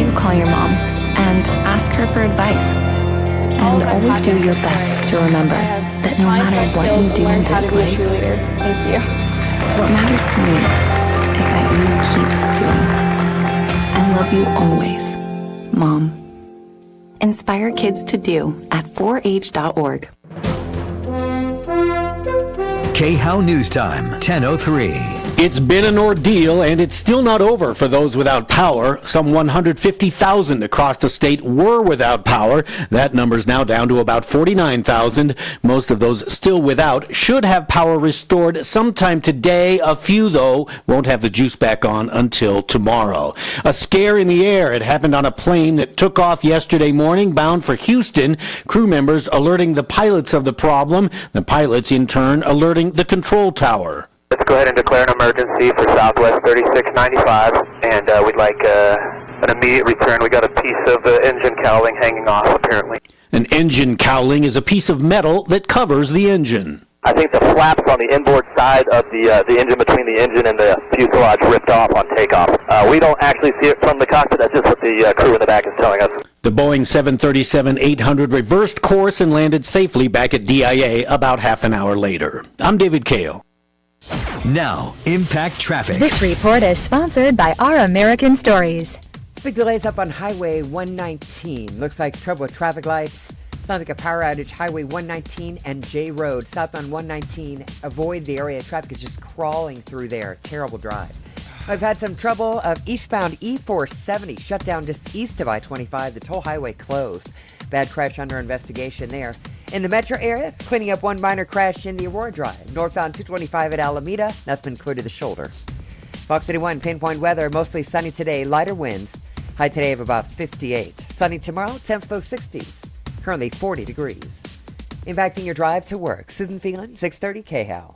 you call your mom and ask her for advice. And always do your best to remember that no matter what you do in this life, thank you. What matters to me is that you keep doing. I love you always, Mom. Inspire kids to do at 4age.org. KHOW News Time, 10:03. It's been an ordeal, and it's still not over for those without power. Some 150,000 across the state were without power. That number's now down to about 49,000. Most of those still without should have power restored sometime today. A few, though, won't have the juice back on until tomorrow. A scare in the air. It happened on a plane that took off yesterday morning bound for Houston. Crew members alerting the pilots of the problem. The pilots, in turn, alerting the control tower. Let's go ahead and declare an emergency for Southwest 3695, and we'd like an immediate return. We got a piece of engine cowling hanging off, apparently. An engine cowling is a piece of metal that covers the engine. I think the flaps on the inboard side of the engine, between the engine and the fuselage, ripped off on takeoff. We don't actually see it from the cockpit. That's just what the crew in the back is telling us. The Boeing 737-800 reversed course and landed safely back at DIA about half an hour later. I'm David Kale. Now, Impact Traffic. This report is sponsored by Our American Stories. Big delays up on Highway 119. Looks like trouble with traffic lights. Sounds like a power outage. Highway 119 and J Road. Southbound 119. Avoid the area. Traffic is just crawling through there. Terrible drive. I've had some trouble of eastbound E470 shut down just east of I-25. The toll highway closed. Bad crash under investigation there. In the metro area, cleaning up one minor crash in the Aurora Drive. Northbound 225 at Alameda, that's been cleared to the shoulder. Fox 81, pinpoint weather, mostly sunny today, lighter winds. High today of about 58. Sunny tomorrow, temps low 60s. Currently 40 degrees. Impacting your drive to work. Susan Phelan, 630 KHOW.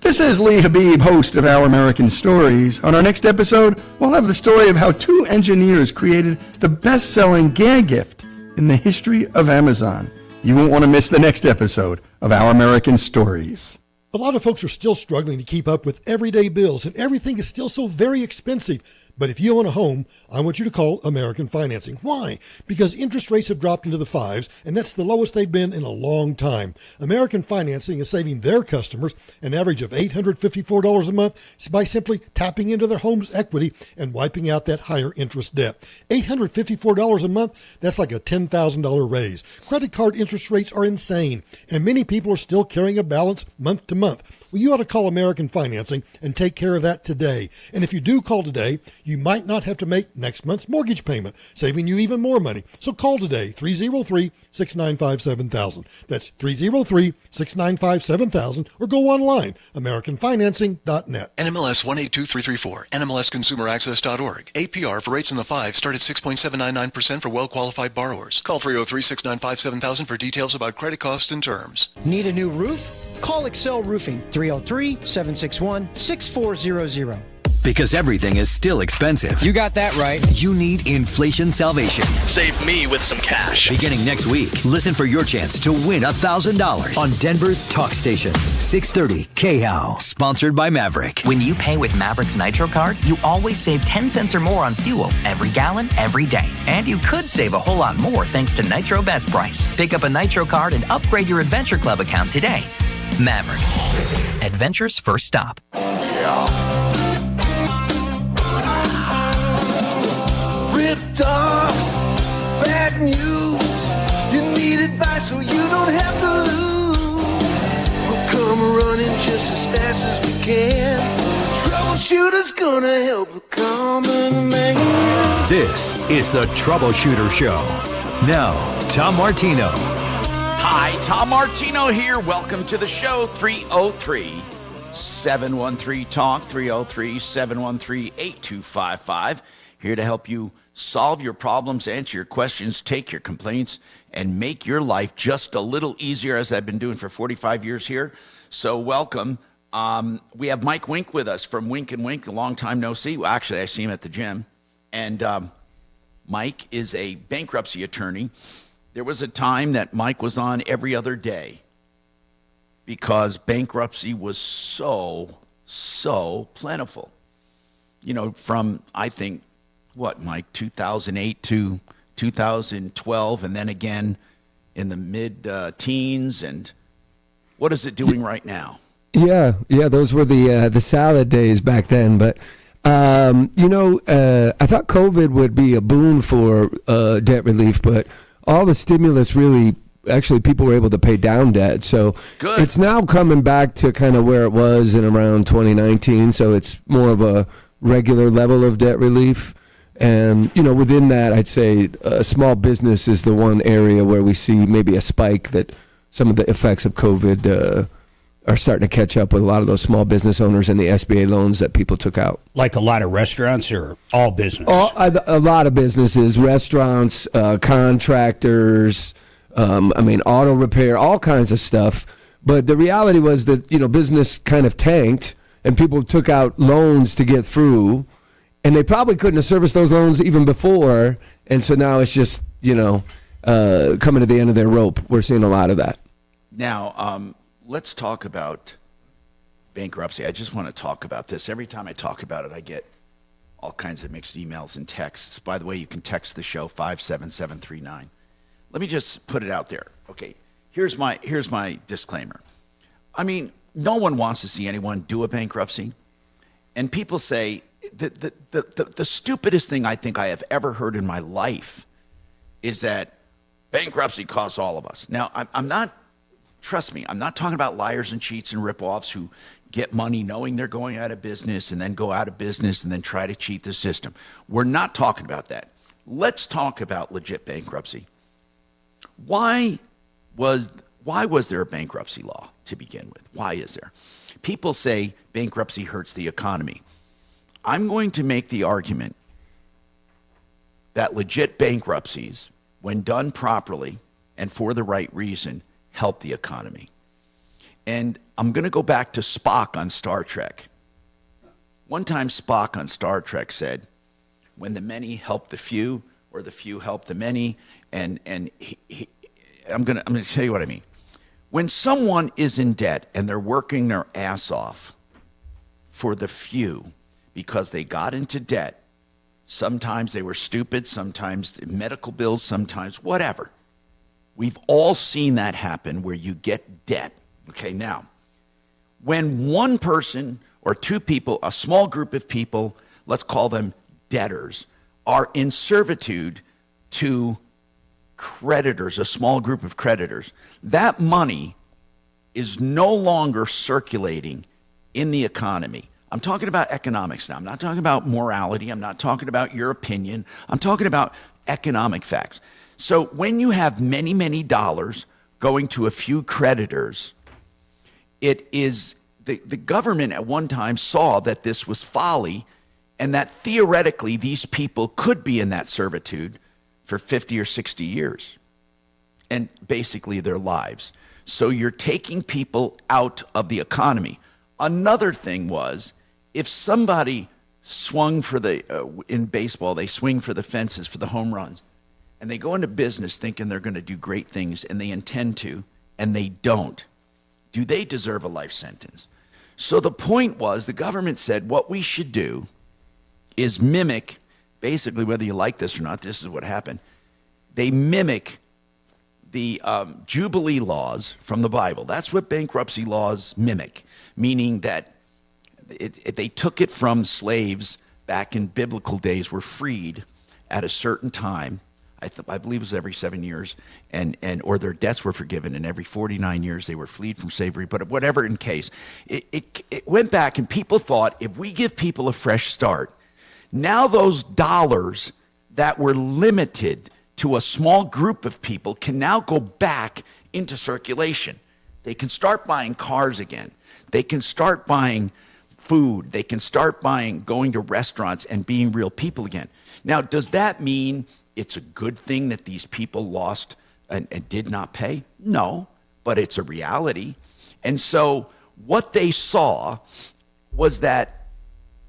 This is Lee Habib, host of Our American Stories. On our next episode, we'll have the story of how two engineers created the best-selling gag gift in the history of Amazon. You won't want to miss the next episode of Our American Stories. A lot of folks are still struggling to keep up with everyday bills, and everything is still so very expensive. But if you own a home, I want you to call American Financing. Why? Because interest rates have dropped into the fives, and that's the lowest they've been in a long time. American Financing is saving their customers an average of $854 a month by simply tapping into their home's equity and wiping out that higher interest debt. $854 a month, that's like a $10,000 raise. Credit card interest rates are insane, and many people are still carrying a balance month to month. Well, you ought to call American Financing and take care of that today. And if you do call today, you might not have to make next month's mortgage payment, saving you even more money. So call today, 303-695-7000. That's 303-695-7000, or go online, AmericanFinancing.net. NMLS 182334, NMLSConsumerAccess.org. APR for rates in the 5 start at 6.799% for well-qualified borrowers. Call 303-695-7000 for details about credit costs and terms. Need a new roof? Call Excel Roofing, 303-761-6400. Because everything is still expensive. You got that right. You need inflation salvation. Save me with some cash. Beginning next week, listen for your chance to win $1,000 on Denver's Talk Station, 630 KHOW, sponsored by Maverick. When you pay with Maverick's Nitro card, you always save 10 cents or more on fuel every gallon, every day. And you could save a whole lot more thanks to Nitro Best Price. Pick up a Nitro card and upgrade your Adventure Club account today. Maverick. Adventure's first stop. Yeah. Ripped off, bad news. You need advice so you don't have to lose. We'll come running just as fast as we can. Troubleshooter's gonna help the common man. This is the Troubleshooter Show. Now, Tom Martino. Hi, Tom Martino here. Welcome to the show. 303-713-TALK, 303-713-8255. Here to help you solve your problems, answer your questions, take your complaints, and make your life just a little easier, as I've been doing for 45 years here. So welcome. We have Mike Wink with us from Wink & Wink, a long time no see. Well, actually, I see him at the gym. And Mike is a bankruptcy attorney. There was a time that Mike was on every other day because bankruptcy was so plentiful. You know, from, I think, what, Mike, 2008 to 2012, and then again in the mid-teens. And what is it doing right now? Yeah, those were the salad days back then. But I thought COVID would be a boon for debt relief, but all the stimulus really, actually, people were able to pay down debt. So Good. It's now coming back to kind of where it was in around 2019. So it's more of a regular level of debt relief. And, within that, I'd say small business is the one area where we see maybe a spike that some of the effects of COVID are starting to catch up with a lot of those small business owners and the SBA loans that people took out. Like a lot of restaurants or all business? A lot of businesses, restaurants, contractors, auto repair, all kinds of stuff. But the reality was that, business kind of tanked and people took out loans to get through. And they probably couldn't have serviced those loans even before. And so now it's just, coming to the end of their rope. We're seeing a lot of that. Now, let's talk about bankruptcy. I just want to talk about this. Every time I talk about it, I get all kinds of mixed emails and texts. By the way, you can text the show 57739. Let me just put it out there. Okay, here's my disclaimer. No one wants to see anyone do a bankruptcy. And people say, the stupidest thing I think I have ever heard in my life is that bankruptcy costs all of us. Now, I'm not, trust me, I'm not talking about liars and cheats and ripoffs who get money knowing they're going out of business and then go out of business and then try to cheat the system. We're not talking about that. Let's talk about legit bankruptcy. Why was there a bankruptcy law to begin with? Why is there? People say bankruptcy hurts the economy. I'm going to make the argument that legit bankruptcies, when done properly and for the right reason, help the economy. And I'm going to go back to Spock on Star Trek. One time Spock on Star Trek said, when the many help the few, or the few help the many, and I'm going to tell you what I mean. When someone is in debt and they're working their ass off for the few, because they got into debt. Sometimes they were stupid, sometimes medical bills, sometimes whatever. We've all seen that happen where you get debt. Okay, now, when one person or two people, a small group of people, let's call them debtors, are in servitude to creditors, a small group of creditors, that money is no longer circulating in the economy. I'm talking about economics now. I'm not talking about morality. I'm not talking about your opinion. I'm talking about economic facts. So when you have many, many dollars going to a few creditors, it is the government at one time saw that this was folly and that theoretically these people could be in that servitude for 50 or 60 years and basically their lives. So you're taking people out of the economy. Another thing was, if somebody swung for in baseball, they swing for the fences, for the home runs, and they go into business thinking they're going to do great things, and they intend to, and they don't, do they deserve a life sentence? So the point was, the government said, what we should do is mimic, basically, whether you like this or not, this is what happened. They mimic the Jubilee laws from the Bible. That's what bankruptcy laws mimic, meaning that they took it from slaves back in biblical days, were freed at a certain time. I believe it was every 7 years, or their debts were forgiven, and every 49 years they were freed from slavery. But whatever in case, it went back, and people thought, if we give people a fresh start, now those dollars that were limited to a small group of people can now go back into circulation. They can start buying cars again. They can start buying food. They can start going to restaurants and being real people again. Now, does that mean it's a good thing that these people lost and did not pay? No, but it's a reality. And so what they saw was that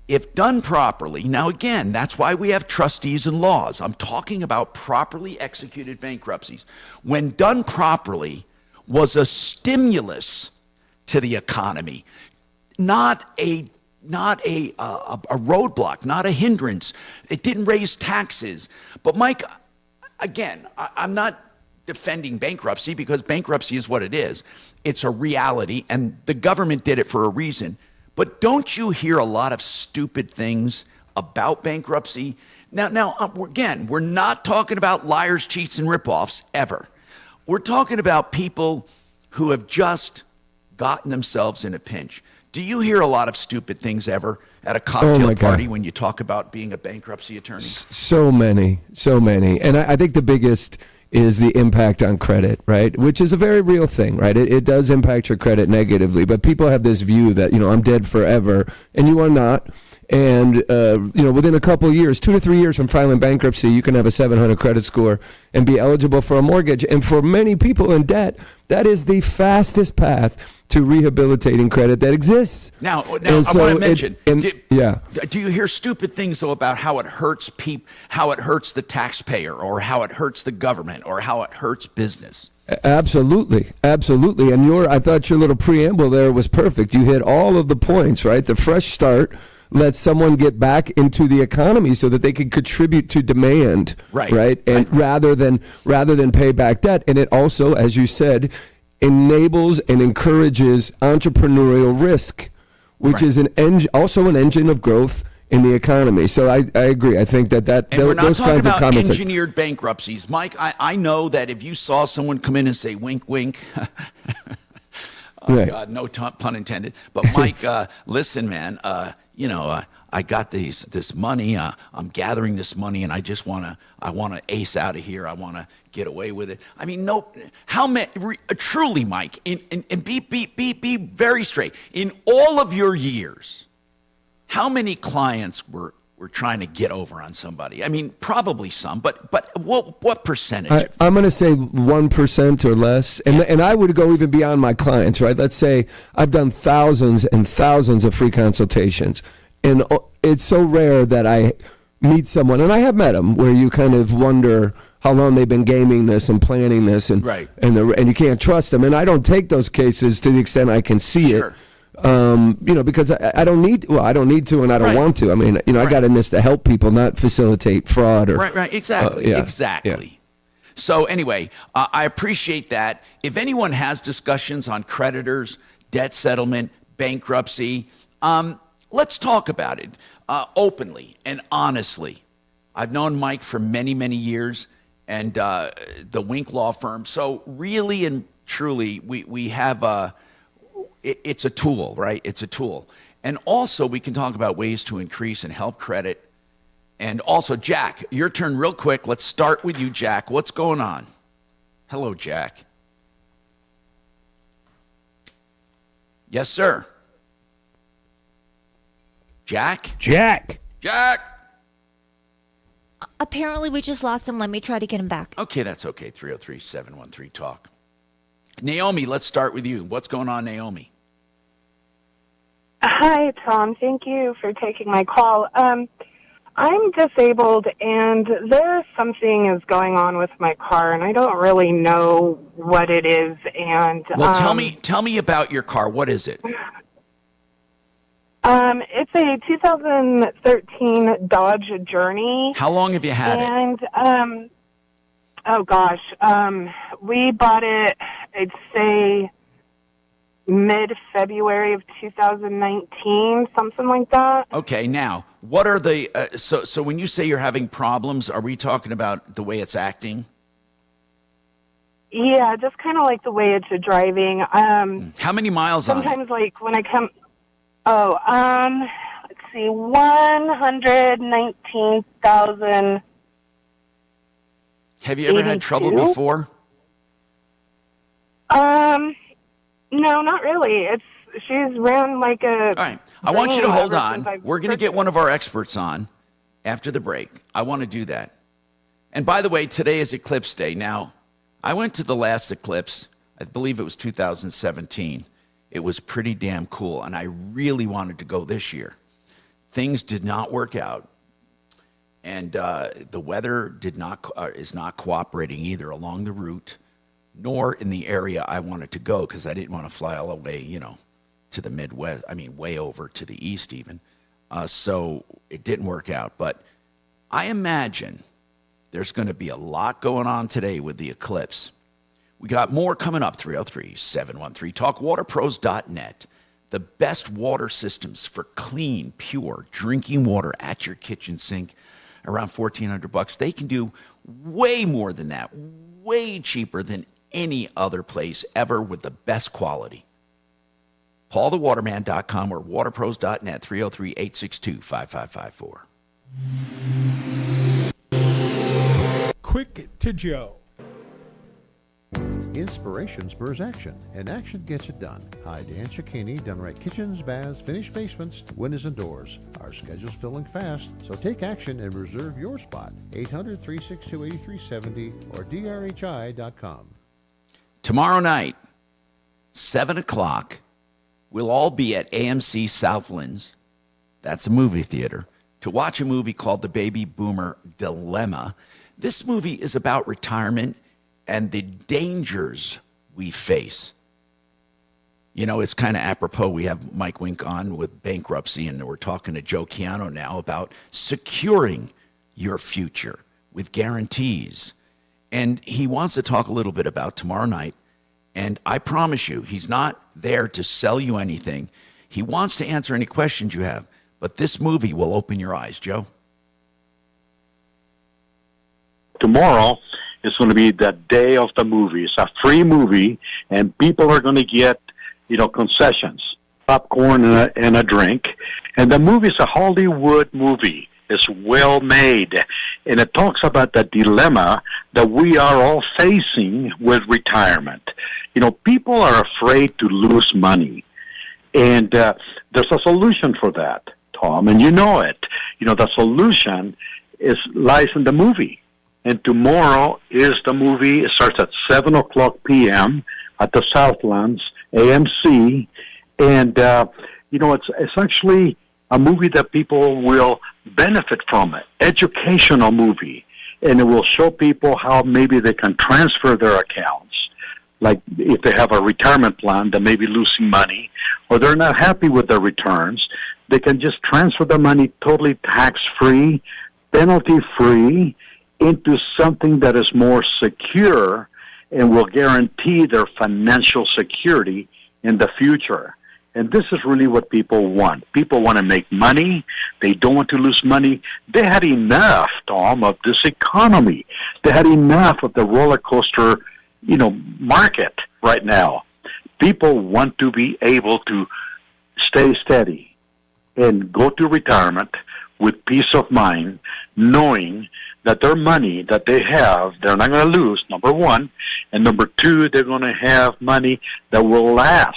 if done properly, now again, that's why we have trustees and laws. I'm talking about properly executed bankruptcies. When done properly, was a stimulus to the economy, not a a roadblock, not a hindrance. It didn't raise taxes. But Mike, again, I'm not defending bankruptcy because bankruptcy is what it is. It's a reality, and the government did it for a reason. But don't you hear a lot of stupid things about bankruptcy? Now, again, we're not talking about liars, cheats, and ripoffs ever. We're talking about people who have just gotten themselves in a pinch. Do you hear a lot of stupid things ever at a cocktail party when you talk about being a bankruptcy attorney? So many. And I think the biggest is the impact on credit, right? Which is a very real thing, right? It does impact your credit negatively, but people have this view that, I'm dead forever, and you are not. And, within a couple of years, 2 to 3 years from filing bankruptcy, you can have a 700 credit score and be eligible for a mortgage. And for many people in debt, that is the fastest path to rehabilitating credit that exists. Now I want to mention, do you hear stupid things, though, about how it hurts people, how it hurts the taxpayer, or how it hurts the government, or how it hurts business? Absolutely. And I thought your little preamble there was perfect. You hit all of the points, right? The fresh start lets someone get back into the economy so that they can contribute to demand, right? And rather than pay back debt. And it also, as you said, enables and encourages entrepreneurial risk, which is also an engine of growth in the economy. So I agree. I think that and we're not those talking kinds about of comments engineered bankruptcies. Mike, I know that if you saw someone come in and say wink, wink, God, no pun intended. But Mike, listen, man, I got this money. I'm gathering this money, and I want to ace out of here. I want to get away with it. I mean, how many? Truly, Mike, and be very straight. In all of your years, how many clients were trying to get over on somebody? I mean, probably some, but what percentage? I'm going to say 1% or less, and I would go even beyond my clients, right? Let's say I've done thousands and thousands of free consultations, and it's so rare that I meet someone, and I have met them, where you kind of wonder how long they've been gaming this and planning this, and you can't trust them. And I don't take those cases to the extent I can see it. Because I don't need to, and I don't want to. I mean, I got in this to help people, not facilitate fraud or exactly. Yeah. So anyway, I appreciate that. If anyone has discussions on creditors, debt settlement, bankruptcy, let's talk about it openly and honestly. I've known Mike for many, many years, and the Wink Law Firm. So really and truly, we have it's a tool, right? It's a tool. And also, we can talk about ways to increase and help credit. And also, Jack, your turn real quick. Let's start with you, Jack. What's going on? Hello, Jack. Yes, sir. Jack? Jack! Apparently, we just lost him. Let me try to get him back. Okay, that's okay. 303-713-TALK. Naomi, let's start with you. What's going on, Naomi? Hi, Tom. Thank you for taking my call. I'm disabled, and something is going on with my car, and I don't really know what it is. And tell me about your car. What is it? It's a 2013 Dodge Journey. How long have you had it? And we bought it, I'd say, mid-February of 2019, something like that. Okay, now, what are the, so when you say you're having problems, are we talking about the way it's acting? Yeah, just kind of like the way it's driving. How many miles on it? Sometimes, like, when I come, let's see, 119,000. Have you ever had trouble before? No, not really. She's ran like a... All right. I want you to hold on. We're going to get one of our experts on after the break. I want to do that. And by the way, today is Eclipse Day. Now, I went to the last eclipse. I believe it was 2017. It was pretty damn cool, and I really wanted to go this year. Things did not work out. And the weather is not cooperating either along the route, nor in the area I wanted to go, because I didn't want to fly all the way, to the Midwest. I mean, way over to the East even. So it didn't work out. But I imagine there's going to be a lot going on today with the eclipse. We got more coming up, 303-713. TalkWaterPros.net. The best water systems for clean, pure drinking water at your kitchen sink, around $1,400. They can do way more than that, way cheaper than any other place ever with the best quality. PaulTheWaterman.com or WaterPros.net, 303-862-5554. Quick to Joe. Inspiration spurs action, and action gets it done. Hi, Dan Cicchini, Done Right Kitchens, Baths, Finished Basements, Windows and Doors. Our schedule's filling fast, so take action and reserve your spot. 800-362-8370 or drhi.com. Tomorrow night, 7 o'clock, we'll all be at AMC Southlands, that's a movie theater, to watch a movie called The Baby Boomer Dilemma. This movie is about retirement and the dangers we face. You know, it's kind of apropos. We have Mike Wink on with Bankruptcy, and we're talking to Joe Chiano now about securing your future with guarantees. And he wants to talk a little bit about tomorrow night. And I promise you, he's not there to sell you anything. He wants to answer any questions you have. But this movie will open your eyes, Joe. Tomorrow is going to be the day of the movie. It's a free movie, and people are going to get, concessions, popcorn and a drink. And the movie is a Hollywood movie. It's well made, and it talks about the dilemma that we are all facing with retirement. People are afraid to lose money, and there's a solution for that, Tom, and you know it. The solution lies in the movie. And tomorrow is the movie. It starts at 7 o'clock p.m. at the Southlands, AMC. And, it's actually a movie that people will benefit from, an educational movie. And it will show people how maybe they can transfer their accounts. Like if they have a retirement plan that may be losing money or they're not happy with their returns, they can just transfer the money totally tax-free, penalty-free, into something that is more secure and will guarantee their financial security in the future. And this is really what people want. People want to make money. They don't want to lose money. They had enough, Tom, of this economy. They had enough of the roller coaster, market right now. People want to be able to stay steady and go to retirement with peace of mind, knowing that their money that they have, they're not going to lose, number one. And number two, they're going to have money that will last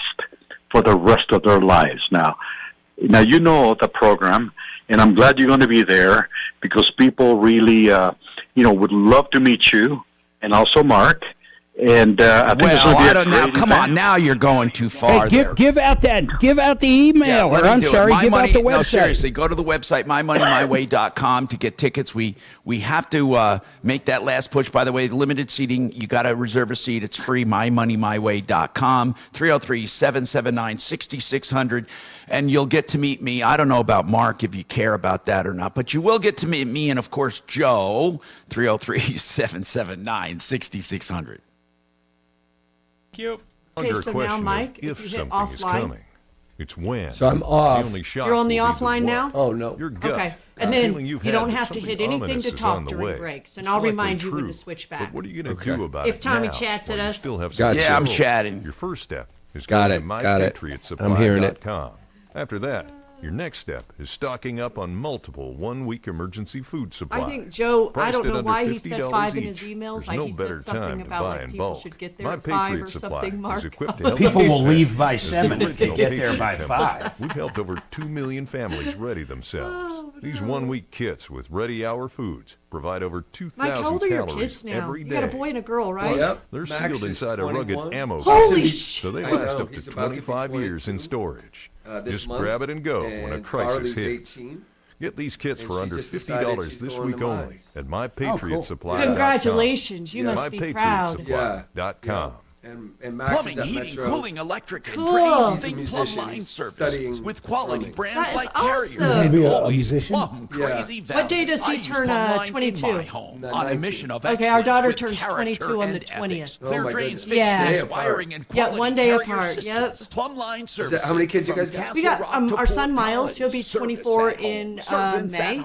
for the rest of their lives. Now you know the program, and I'm glad you're going to be there because people really, would love to meet you, and also Mark. And I think it's going to be a great event. Come on, now you're going too far. Hey, give out the email, or I'm sorry, give out the website. No, seriously, go to the website, mymoneymyway.com to get tickets. We have to make that last push. By the way, limited seating, you got to reserve a seat. It's free, mymoneymyway.com, 303-779-6600, and you'll get to meet me. I don't know about Mark, if you care about that or not, but you will get to meet me and, of course, Joe, 303-779-6600. You. Okay, so now, Mike, if you hit offline, it's when. So I'm off. You're on the offline now? Oh, no. Your gut. Okay, and then you don't have to hit anything to talk during breaks, and I'll remind you when to switch back. But what are you going to do about it if Tommy now, chats at us? Yeah, I'm chatting. Your first step is got going it. to I'm hearing it. mypatriotsupply.com. After that, your next step is stocking up on multiple one-week emergency food supplies. I think, Joe, I don't know why he said 5 in his each. emails. There's no He better said something time to about buy like in people bulk. should get there My at 5 Patriot or Supply something, Mark. is equipped to help People you will get leave there. by As the 7 if they original get there Patriot by Template, 5. We've helped over 2 million families ready themselves. These one-week kits with ready-hour foods provide over 2,000 Mike, how old are your calories kids now? every You day. got a boy and a girl, right? Yep. They're Max sealed is inside a 21. rugged ammo Holy case, sh! so they I last know. up to He's about to be 25 years in 22. storage. This Just month. grab it and go when a And crisis Carly's hits. 18. Get these kits And for she under just decided she's $50 this going week to only Mines. at mypatriotsupply.com. Congratulations. You must be proud. mypatriotsupply.com. And Max Plumbing, is at heating, Metro. cooling, electric, and Cool. drains. He's a Think musician. Plumb Line He's Service studying with quality plumbing. brands That is like Carrier. awesome. And Maybe a always musician? Plum Crazy Valley. What day does he I use turn, Plumb Line in 22? my home No, on a 19. mission of Okay, our excellence daughter with turns character 22 on the and 20th. ethics. Oh, Clear my drains, goodness. Yeah. fixtures, Day apart. wiring, and Yeah, quality one day Carrier apart, systems. yep. Plumb Line Service. Is that, how many kids you guys got? We got our son Miles. He'll be 24 in May, and then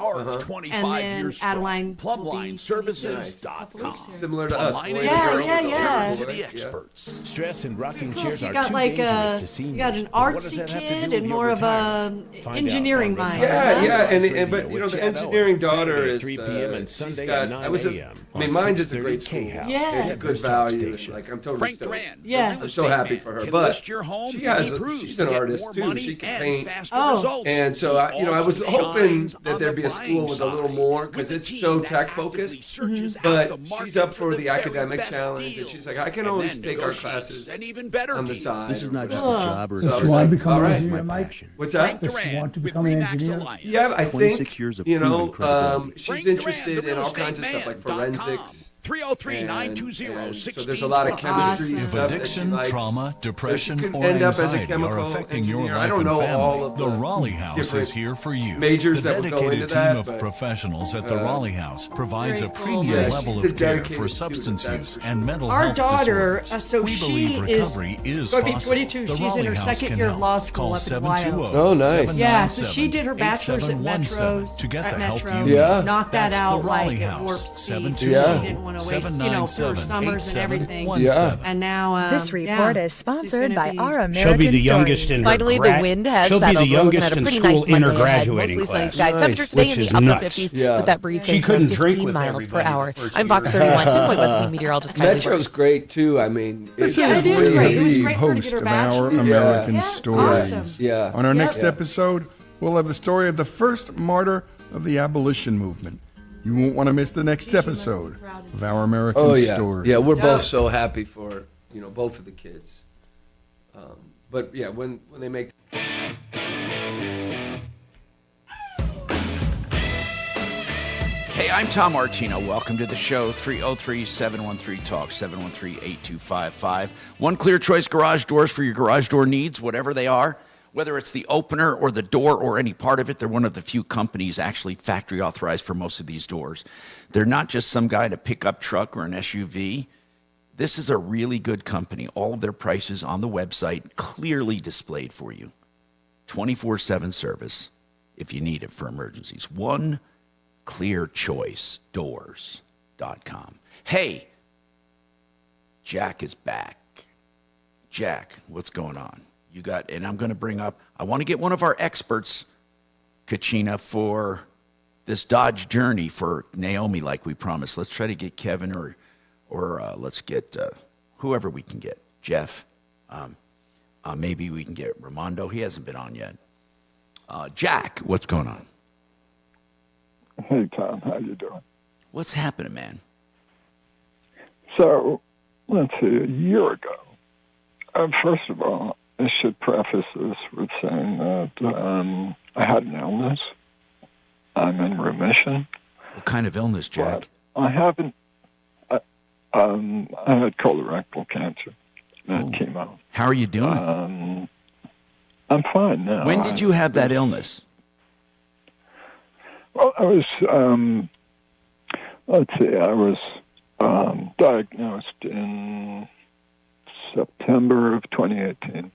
Adeline will be PlumLineServices.com. Similar to us. Plumb boy Line and Yeah, girl yeah, with yeah. a To the boy. experts. Stress and rocking Cool. chairs So you are got too like dangerous a to seniors. you got an But what does artsy that have to do kid with and your more of a retirement? Find out engineering on mind. Yeah, Retirement yeah, Radio and but you know with the Chad engineering Owen, daughter Saturday, is 3 p.m. and she's Sunday got, at 9 I was a.m. I mean, on mine's at the 630 great school. K-House. Yeah. It's a good Denver's talk value. station. Like I'm totally Frank stoked. Duran, Yeah. the real I'm so estate happy man, for her. can But list your home she and has he a, proves she's to an get artist more too. money She can and paint. faster Oh. results. And so I, you know, I was Also hoping shines that on there'd the be a school buying with a little side. more With because a it's team so that tech actively focused. searches out But the market she's up for the the very academic best challenge, and deals, she's like, I can and always then take our negotiates classes an even better on the deal. side. This is or not just a whatever. job or a So I Does was she want to like, become all an right. engineer, Mike? What's Frank that? Does she Duran want to with become an Remax engineer? Alliance. Yeah, I 26 think years of you know proven credibility. she's Frank Duran, interested the in real all estate kinds of stuff like forensics. 303-920-1620. So there's a lot of chemistry If stuff addiction, that she likes. trauma, depression, so she could or end up as a anxiety chemical are affecting your engineer. I life don't and know all family, of the Raleigh House different is here for you. majors The that would go dedicated into team that, of but, professionals at the Raleigh House provides a Very cool. premium Yeah, level she's a of care dedicated for student, substance that's use for and mental Our health daughter, disorders. so we she believe recovery is is going to be possible. 22. The She's in Raleigh her House second can year of help. law school Call up in Ohio. 720 Oh, nice. Yeah, so she did her bachelor's at 8717 Metros. to get at the help Metro. you Yeah. need. Knocked that That's out the Raleigh like at House. warp speed. 720 She didn't want to waste, for her summers and everything. 797 And now, This report is sponsored by Our American She'll be the youngest in her Finally, the wind has She'll be settled. the We're looking youngest at a in pretty school nice in her Monday ahead. graduating Mostly sunny class. skies. Temperatures stay in Which the is upper nuts. 50s Yeah. with that breeze She getting couldn't from drink 15 with miles per everybody hour. the first I'm Fox year. 31. Pinpoint meteorologist Kylie Metro's Burns. great too. I mean, This Yeah, is it is Lee great. It was Habib, great for her to host get her of Our bachelor's. American Yeah. Stories. Awesome. Yeah. On our next Yep. episode, we'll have the story of the first martyr of the abolition movement. You won't want to miss the next episode of Our American Oh yeah, Stories. yeah. We're both so happy for both of the kids. But yeah, when they make. Hey, I'm Tom Martino. Welcome to the show. 303-713-TALK, 713-8255. One Clear Choice Garage Doors for your garage door needs, whatever they are. Whether it's the opener or the door or any part of it, they're one of the few companies actually factory authorized for most of these doors. They're not just some guy in a pickup truck or an SUV. This is a really good company. All of their prices on the website clearly displayed for you. 24/7 service if you need it for emergencies. One Clear Choice Doors.com. Hey, Jack is back. Jack, what's going on? And I'm going to bring up, I want to get one of our experts, Kachina, for this Dodge Journey for Naomi like we promised. Let's try to get Kevin or let's get whoever we can get. Jeff. Maybe we can get Ramondo. He hasn't been on yet. Jack, what's going on? Hey, Tom. How you doing? What's happening, man? So, let's see, a year ago, first of all, I should preface this with saying that I had an illness. I'm in remission. What kind of illness, Jack? I haven't. I had colorectal cancer. And chemo. How are you doing? I'm fine now. When did you have that illness? Well, I was, I was diagnosed in September of 2018.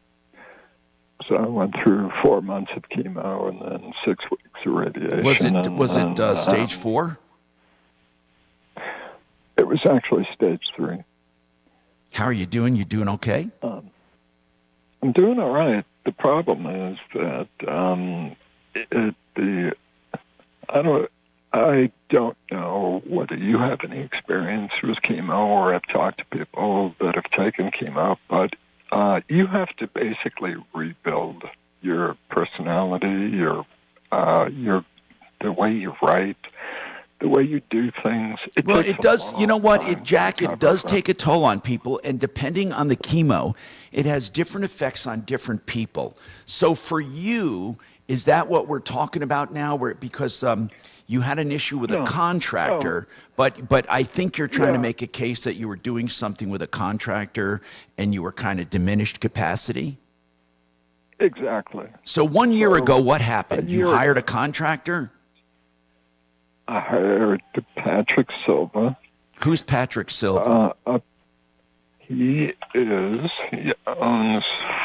So I went through 4 months of chemo and then 6 weeks of radiation. Was it stage 4? It was actually stage 3. How are you doing? You doing okay? I'm doing all right. The problem is that I don't know whether you have any experience with chemo or have talked to people that have taken chemo, but you have to basically rebuild your personality, the way you write, the way you do things. It does. You know what, Jack? It does take a toll on people, and depending on the chemo, it has different effects on different people. So for you, Is that what we're talking about now? Because you had an issue with a contractor, but I think you're trying to make a case that you were doing something with a contractor and you were kind of diminished capacity? Exactly. So 1 year ago, what happened? You hired a contractor? I hired Patrick Silva. Who's Patrick Silva? He owns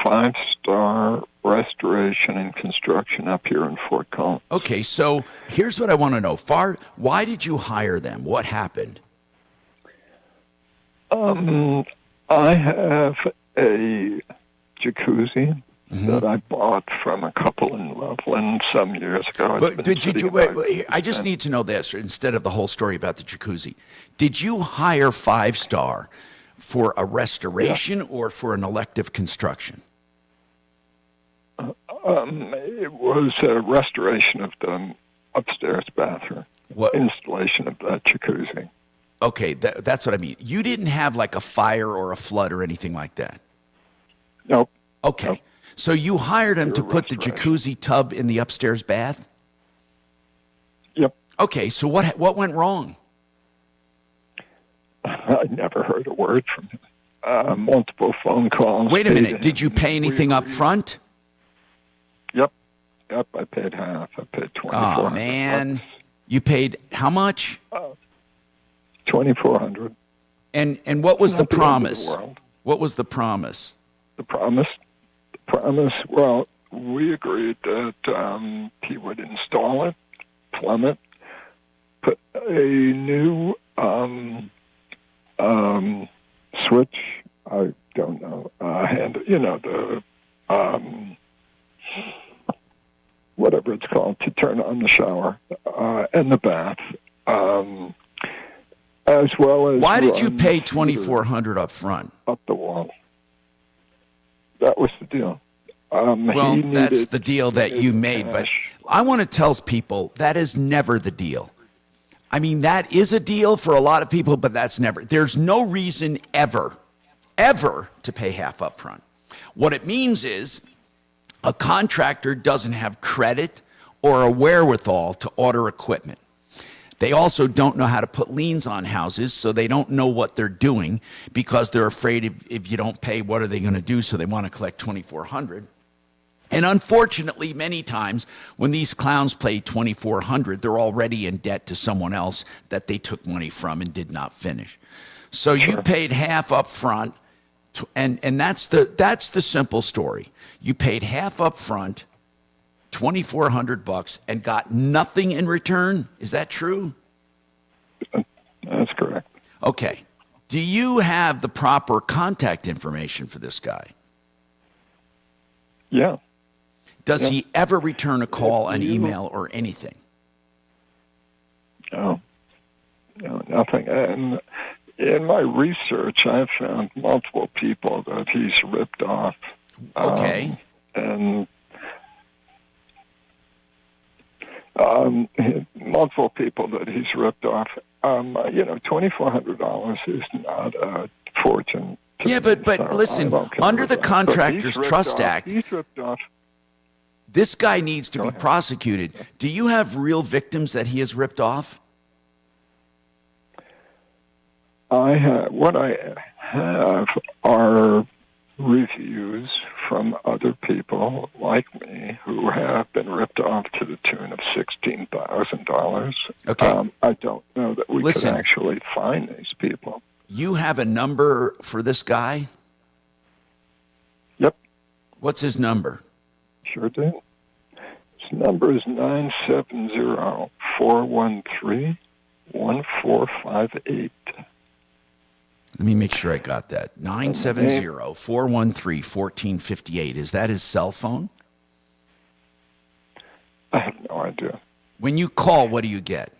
5-Star Restoration and Construction up here in Fort Collins. Okay, so here's what I want to know. Why did you hire them? What happened? I have a jacuzzi that I bought from a couple in Loveland some years ago. But I just need to know this instead of the whole story about the jacuzzi. Did you hire 5-Star for a restoration or for an elective construction? It was a restoration of the upstairs bathroom. Installation of that jacuzzi. Okay, that's what I mean. You didn't have like a fire or a flood or anything like that? Nope. Okay. Nope. So you hired him to put the jacuzzi tub in the upstairs bath? Yep. Okay, so what went wrong? I never heard a word from him. Multiple phone calls. Wait a minute. Did you pay anything up front? Yep. I paid half. I paid $2,400. Oh, man. You paid how much? $2,400. And what was the promise? What was the promise? The promise, well, we agreed that he would install it, plumb it, put a new switch, I don't know, and, the, whatever it's called, to turn on the shower and the bath, as well as... Why did you pay $2,400 up front? Up the wall. That was the deal. Well, that's the deal that you made, but I want to tell people that is never the deal. I mean, that is a deal for a lot of people, but that's never. There's no reason ever to pay half up front. What it means is a contractor doesn't have credit or a wherewithal to order equipment. They also don't know how to put liens on houses, so they don't know what they're doing because they're afraid if you don't pay, what are they going to do? So they want to collect $2,400. And unfortunately, many times when these clowns pay $2,400, they're already in debt to someone else that they took money from and did not finish. So you paid half up front, and that's the simple story. You paid half up front, $2,400, and got nothing in return. Is that true? That's correct. Okay. Do you have the proper contact information for this guy? Yeah. Does he ever return a call, an email, or anything? No, nothing. And in my research, I've found multiple people that he's ripped off. Okay. And multiple people that he's ripped off. $2,400 is not a fortune. Yeah, but listen, under the Contractors Trust Act, he's ripped off. This guy needs to be prosecuted. Do you have real victims that he has ripped off? What I have are reviews from other people like me who have been ripped off to the tune of $16,000. Okay. I don't know that we can actually find these people. You have a number for this guy? Yep. What's his number? Sure do. His number is 970-413-1458. Let me make sure I got that. 970-413-1458. Is that his cell phone? I have no idea. When you call, what do you get?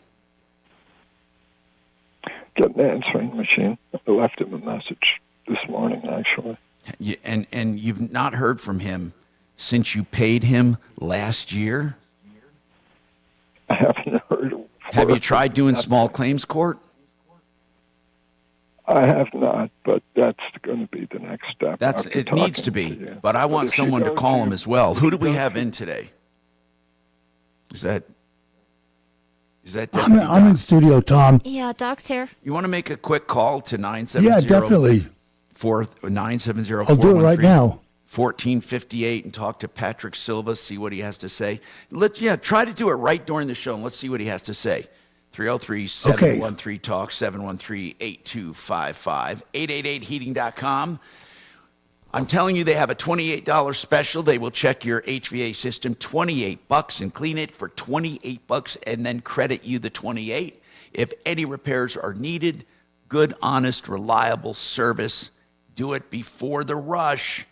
Get an answering machine. I left him a message this morning, actually. And you've not heard from him since you paid him last year? I haven't heard. Have you tried doing small claims court? I have not, but that's going to be the next step. It needs to be, but I want someone to call him as well. Who do we have in today? Is that I'm in studio, Tom. Yeah, Doc's here. You want to make a quick call to 970? Yeah, definitely. 970. I'll do it right now. 1458 and talk to Patrick Silva, see what he has to say. Try to do it right during the show and let's see what he has to say. 303-713-TALK, 713-8255, 888heating.com. I'm telling you, they have a $28 special. They will check your HVAC system, $28, and clean it for $28 and then credit you the $28. If any repairs are needed, good, honest, reliable service. Do it before the rush.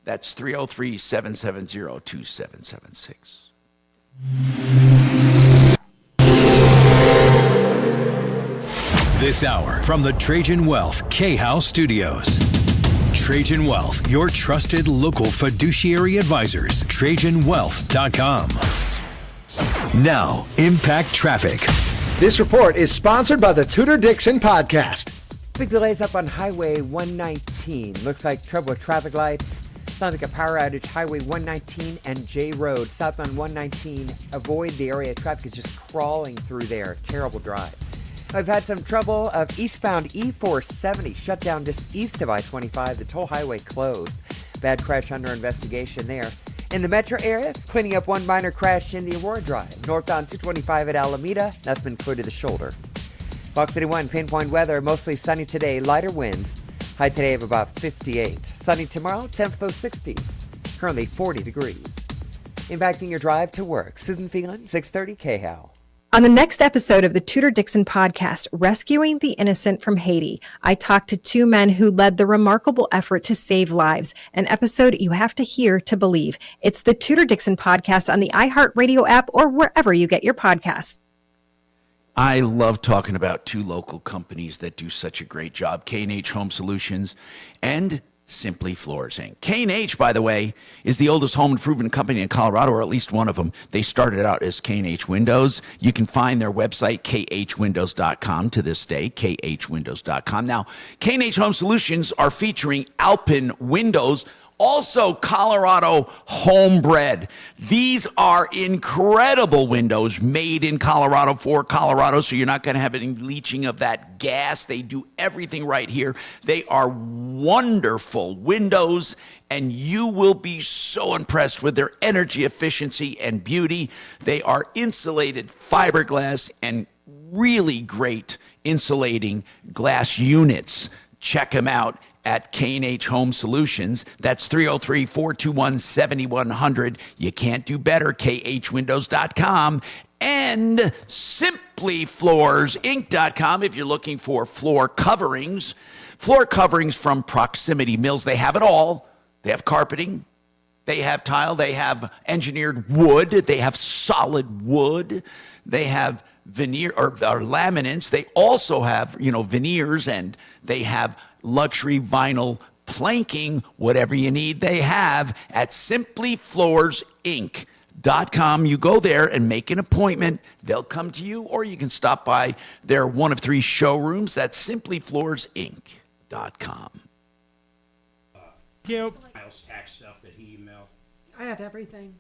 That's 303-770-2776. This hour from the Trajan Wealth K-House Studios. Trajan Wealth, your trusted local fiduciary advisors. TrajanWealth.com. Now, Impact Traffic. This report is sponsored by the Tudor Dixon Podcast. Big delays up on Highway 119. Looks like trouble with traffic lights. Sounds like a power outage. Highway 119 and J Road. Southbound 119. Avoid the area. Traffic is just crawling through there. Terrible drive. I've had some trouble of eastbound E470 shut down just east of I-25. The toll highway closed. Bad crash under investigation there. In the metro area, cleaning up one minor crash in the Aurora Drive. Northbound 225 at Alameda. That's been cleared to the shoulder. Fox 81 pinpoint weather. Mostly sunny today. Lighter winds. High today of about 58. Sunny tomorrow. Temps low 60s. Currently 40 degrees. Impacting your drive to work. Susan Phelan, 630 KHOW. On the next episode of the Tudor Dixon podcast, Rescuing the Innocent from Haiti, I talked to two men who led the remarkable effort to save lives, an episode you have to hear to believe. It's the Tudor Dixon podcast on the iHeartRadio app or wherever you get your podcasts. I love talking about two local companies that do such a great job, K&H Home Solutions and Simply Floors, Inc. K&H, by the way, is the oldest home improvement company in Colorado, or at least one of them. They started out as K&H Windows. You can find their website, khwindows.com, to this day, khwindows.com. Now, K&H Home Solutions are featuring Alpine windows, also Colorado homebred. These are incredible windows made in Colorado for Colorado, so you're not going to have any leaching of that gas. They do everything right here. They are wonderful windows, and you will be so impressed with their energy efficiency and beauty. They are insulated fiberglass and really great insulating glass units. Check them out at K&H Home Solutions. That's 303-421-7100. You can't do better, khwindows.com. And simplyfloorsinc.com if you're looking for floor coverings. Floor coverings from Proximity Mills. They have it all. They have carpeting. They have tile. They have engineered wood. They have solid wood. They have veneer or laminates. They also have, veneers, and they have luxury vinyl planking. Whatever you need, they have at simplyfloorsinc.com. You go there and make an appointment. They'll come to you, or you can stop by their one of three showrooms. That's simplyfloorsinc.com. Cute. Miles tax stuff that he emailed. I have everything.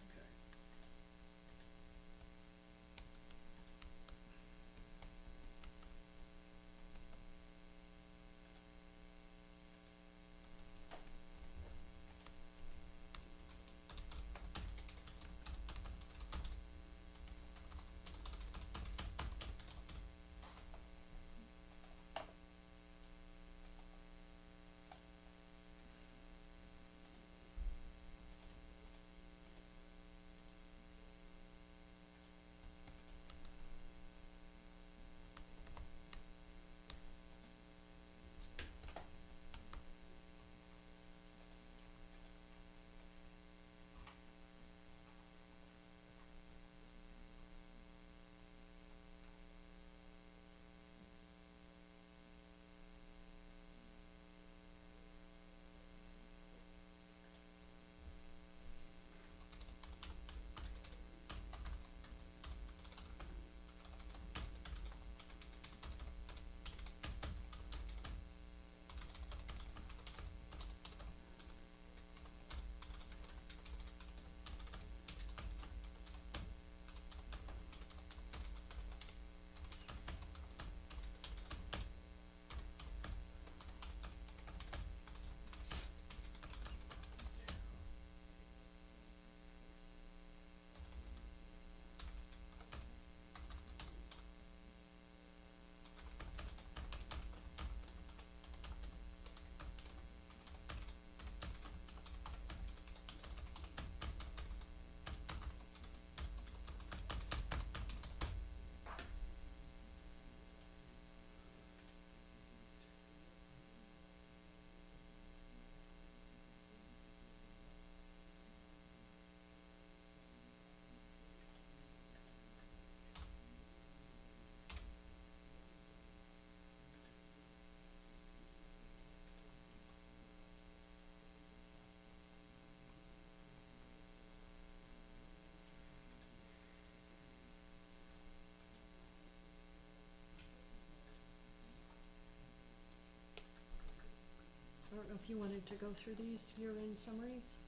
don't know if you wanted to go through these year-end summaries.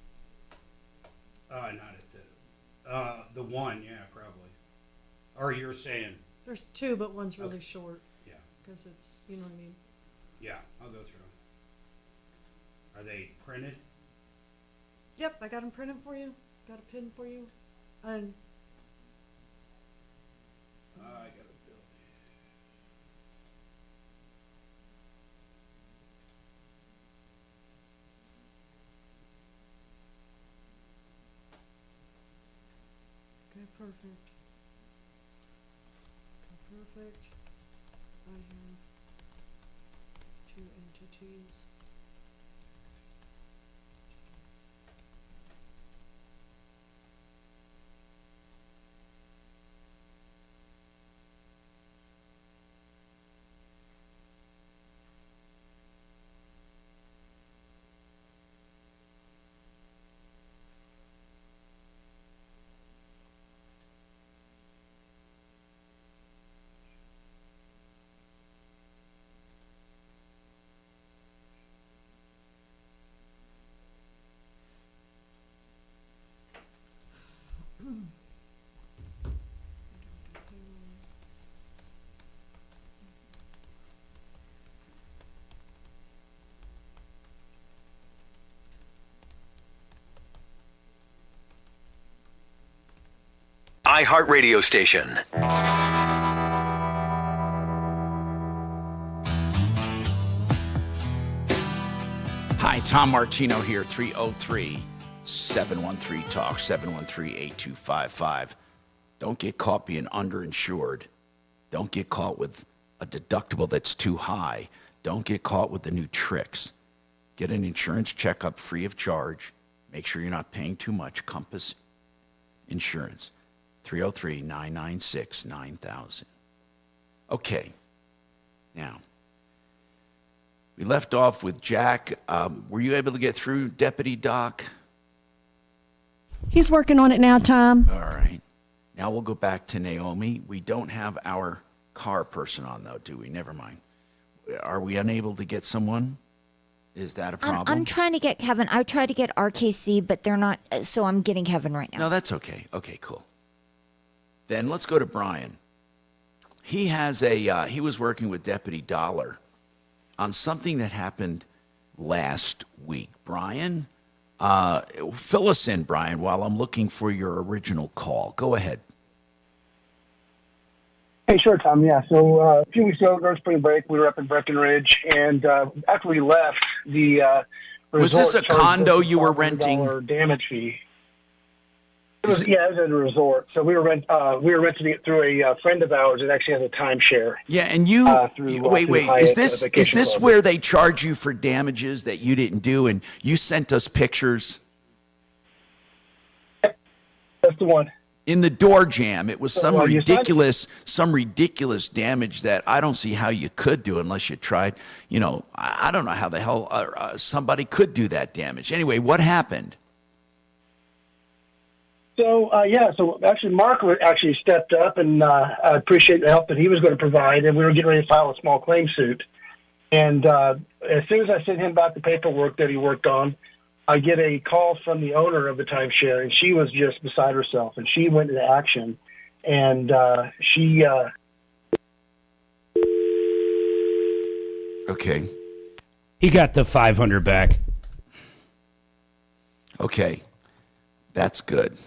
Not at the one, yeah, probably. Or you're saying? There's two, but one's really short. Yeah. Because it's, you know what I mean? Yeah, I'll go through them. Are they printed? Yep, I got them printed for you. Got a pin for you. And I got a bill. okay, perfect. Perfect. I have two entities. iHeartRadio station. Hi, Tom Martino here, 303-713-TALK, 713-8255. Don't get caught being underinsured. Don't get caught with a deductible that's too high. Don't get caught with the new tricks. Get an insurance checkup free of charge. Make sure you're not paying too much. Compass Insurance, 303-996-9000. Okay, now, we left off with Jack. Were you able to get through Deputy Doc? He's working on it now, Tom. All right. Now we'll go back to Naomi. We don't have our car person on, though, do we? Never mind. Are we unable to get someone? Is that a problem? I'm trying to get Kevin. I tried to get RKC, but they're not, so I'm getting Kevin right now. No, that's okay. Okay, cool. Then let's go to Brian. He has he was working with Deputy Dollar on something that happened last week. Brian, fill us in, Brian, while I'm looking for your original call. Go ahead. Hey, sure, Tom. Yeah, so a few weeks ago, during spring break, we were up in Breckenridge, and after we left, the was this a condo you were renting? Damage fee. It was a resort. So we were renting it through a friend of ours that actually has a timeshare. Yeah, and you wait. Is this where they charge you for damages that you didn't do, and you sent us pictures? That's the one. In the door jam, it was some ridiculous damage that I don't see how you could do unless you tried. You know, I don't know how the hell somebody could do that damage. Anyway, what happened? So, so actually Mark actually stepped up, and I appreciate the help that he was going to provide, and we were getting ready to file a small claim suit. And as soon as I sent him back the paperwork that he worked on, I get a call from the owner of the timeshare, and she was just beside herself, and she went into action, and she... Okay. He got the 500 back. Okay. That's good.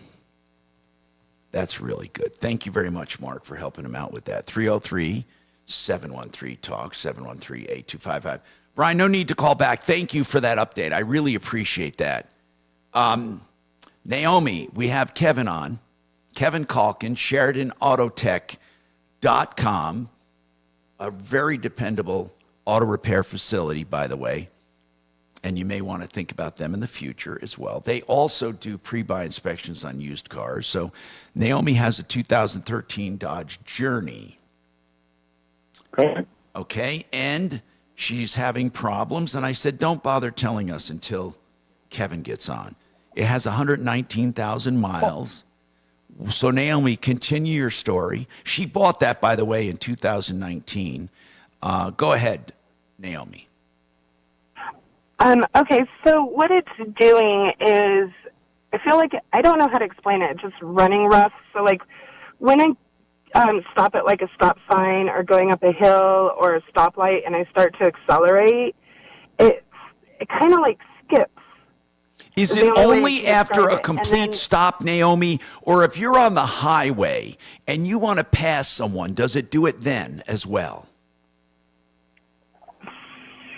That's really good. Thank you very much, Mark, for helping him out with that. 303-713-TALK, 713-8255. Brian, no need to call back. Thank you for that update. I really appreciate that. Naomi, we have Kevin on. Kevin Calkin, SheridanAutotech.com, a very dependable auto repair facility, by the way. And you may want to think about them in the future as well. They also do pre-buy inspections on used cars. So Naomi has a 2013 Dodge Journey. Okay, and she's having problems. And I said, don't bother telling us until Kevin gets on. It has 119,000 miles. So Naomi, continue your story. She bought that, by the way, in 2019. Go ahead, Naomi. Okay, so what it's doing is, I feel like, I don't know how to explain it, just running rough. So, like, when I stop at, like, a stop sign or going up a hill or a stoplight and I start to accelerate, it kind of, like, skips. Is it only after a complete stop, Naomi, or if you're on the highway and you want to pass someone, does it do it then as well?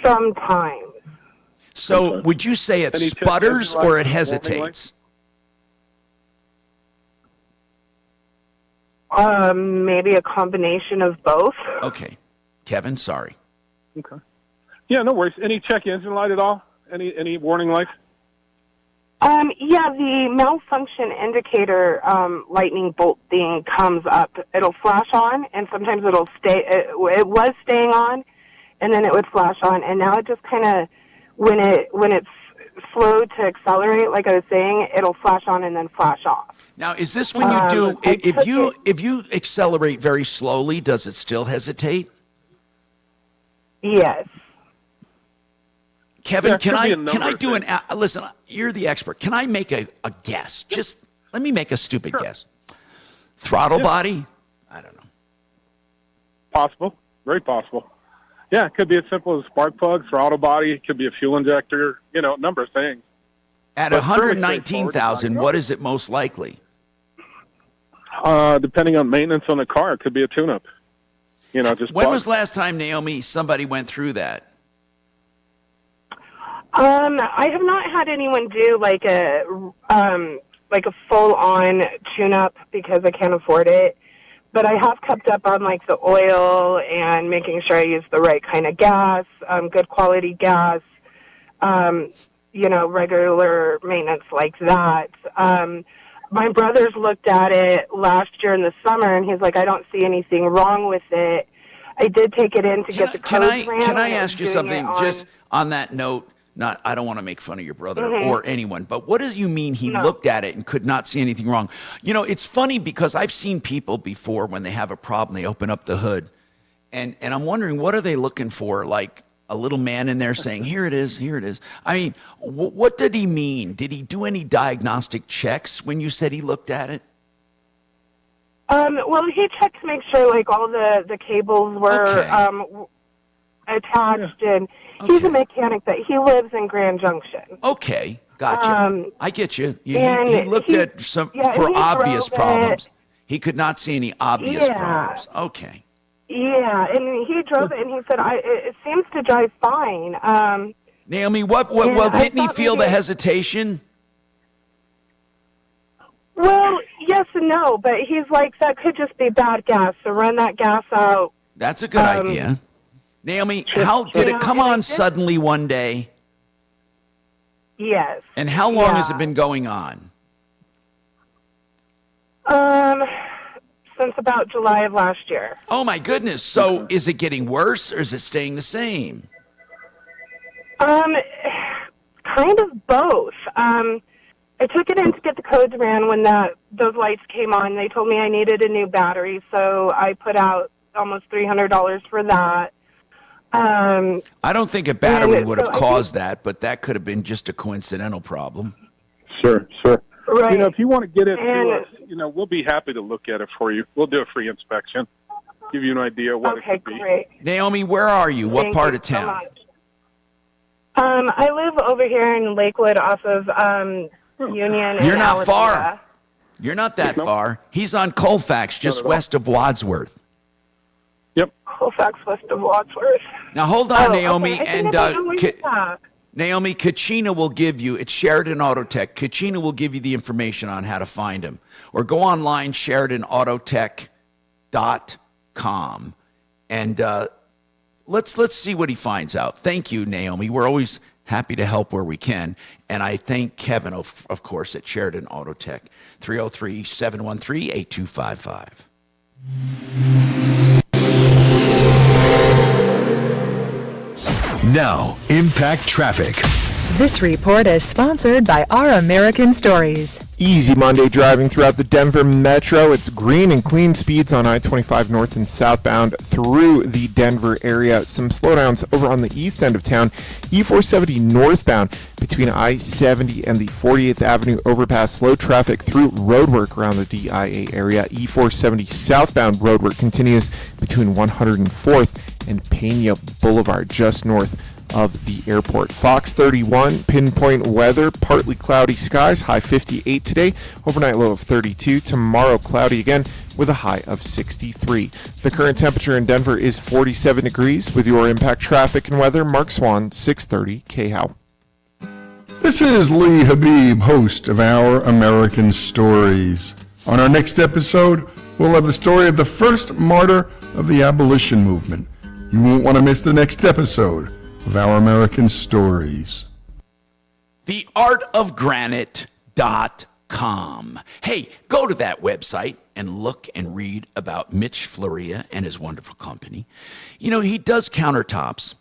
Sometimes. So would you say it sputters or it hesitates? Maybe a combination of both. Okay. Kevin, sorry. Okay. Yeah, no worries. Any check engine light at all? Any warning lights? Yeah, the malfunction indicator lightning bolt thing comes up. It'll flash on, and sometimes it'll stay. It was staying on, and then it would flash on, and now it just kind of, when it's slow to accelerate, like I was saying, it'll flash on and then flash off. Now, is this when you do? If you accelerate very slowly, does it still hesitate? Yes. Kevin, can I do an listen? You're the expert. Can I make a guess? Just let me make a stupid guess. Throttle body? I don't know. Possible, very possible. Yeah, it could be as simple as spark plug, throttle body. It could be a fuel injector. A number of things. At 119,000, what is it most likely? Depending on maintenance on the car, it could be a tune-up. Just when was the last time, Naomi, somebody went through that? I have not had anyone do like a full-on tune-up because I can't afford it. But I have kept up on like the oil and making sure I use the right kind of gas, good quality gas, regular maintenance like that. My brothers looked at it last year in the summer, and he's like, I don't see anything wrong with it. I did take it in to get the codes ran. Can I ask you something just on that note? I don't want to make fun of your brother or anyone, but what do you mean he looked at it and could not see anything wrong? It's funny because I've seen people before when they have a problem, they open up the hood, and I'm wondering, what are they looking for? Like a little man in there saying, here it is, here it is. I mean, what did he mean? Did he do any diagnostic checks when you said he looked at it? Well, he checked to make sure like all the cables were attached, and he's a mechanic, but he lives in Grand Junction. Okay, gotcha. I get you. He looked at some for obvious problems. He could not see any obvious problems. Okay. Yeah, and he drove it, and he said, it seems to drive fine. Naomi, well, didn't he feel the hesitation? Well, yes and no, but he's like, that could just be bad gas, so run that gas out. That's a good idea. Naomi, how did it come on suddenly one day? Yes. And how long has it been going on? Since about July of last year. Oh, my goodness. So is it getting worse or is it staying the same? Kind of both. I took it in to get the codes ran when those lights came on. They told me I needed a new battery, so I put out almost $300 for that. I don't think a battery would have caused that, but that could have been just a coincidental problem. Sure. Right. If you want to get it to us, we'll be happy to look at it for you. We'll do a free inspection, give you an idea what it could be. Great. Naomi, where are you? What part of town? I live over here in Lakewood off of Union. You're not far. You're not that far. He's on Colfax, just west of Wadsworth. Yep. Colfax, west of Wadsworth. Now, hold on, Naomi. And Naomi, Kachina will give you, it's Sheridan Autotech. Kachina will give you the information on how to find him. Or go online, SheridanAutotech.com. And let's see what he finds out. Thank you, Naomi. We're always happy to help where we can. And I thank Kevin, of course, at Sheridan Autotech. 303-713-8255. Now, Impact Traffic. This report is sponsored by Our American Stories. Easy Monday driving throughout the Denver Metro. It's green and clean speeds on I-25 north and southbound through the Denver area. Some slowdowns over on the east end of town. E-470 northbound between I-70 and the 48th Avenue overpass. Slow traffic through roadwork around the DIA area. E-470 southbound roadwork continues between 104th and Pena Boulevard, just north of the airport. Fox 31, pinpoint weather, partly cloudy skies, high 58 today, overnight low of 32. Tomorrow, cloudy again with a high of 63. The current temperature in Denver is 47 degrees. With your impact traffic and weather, Mark Swan, 630 KHOW. This is Lee Habib, host of Our American Stories. On our next episode, we'll have the story of the first martyr of the abolition movement. You won't want to miss the next episode of Our American Stories. theartofgranite.com. Hey, go to that website and look and read about Mitch Floria and his wonderful company. You know, he does countertops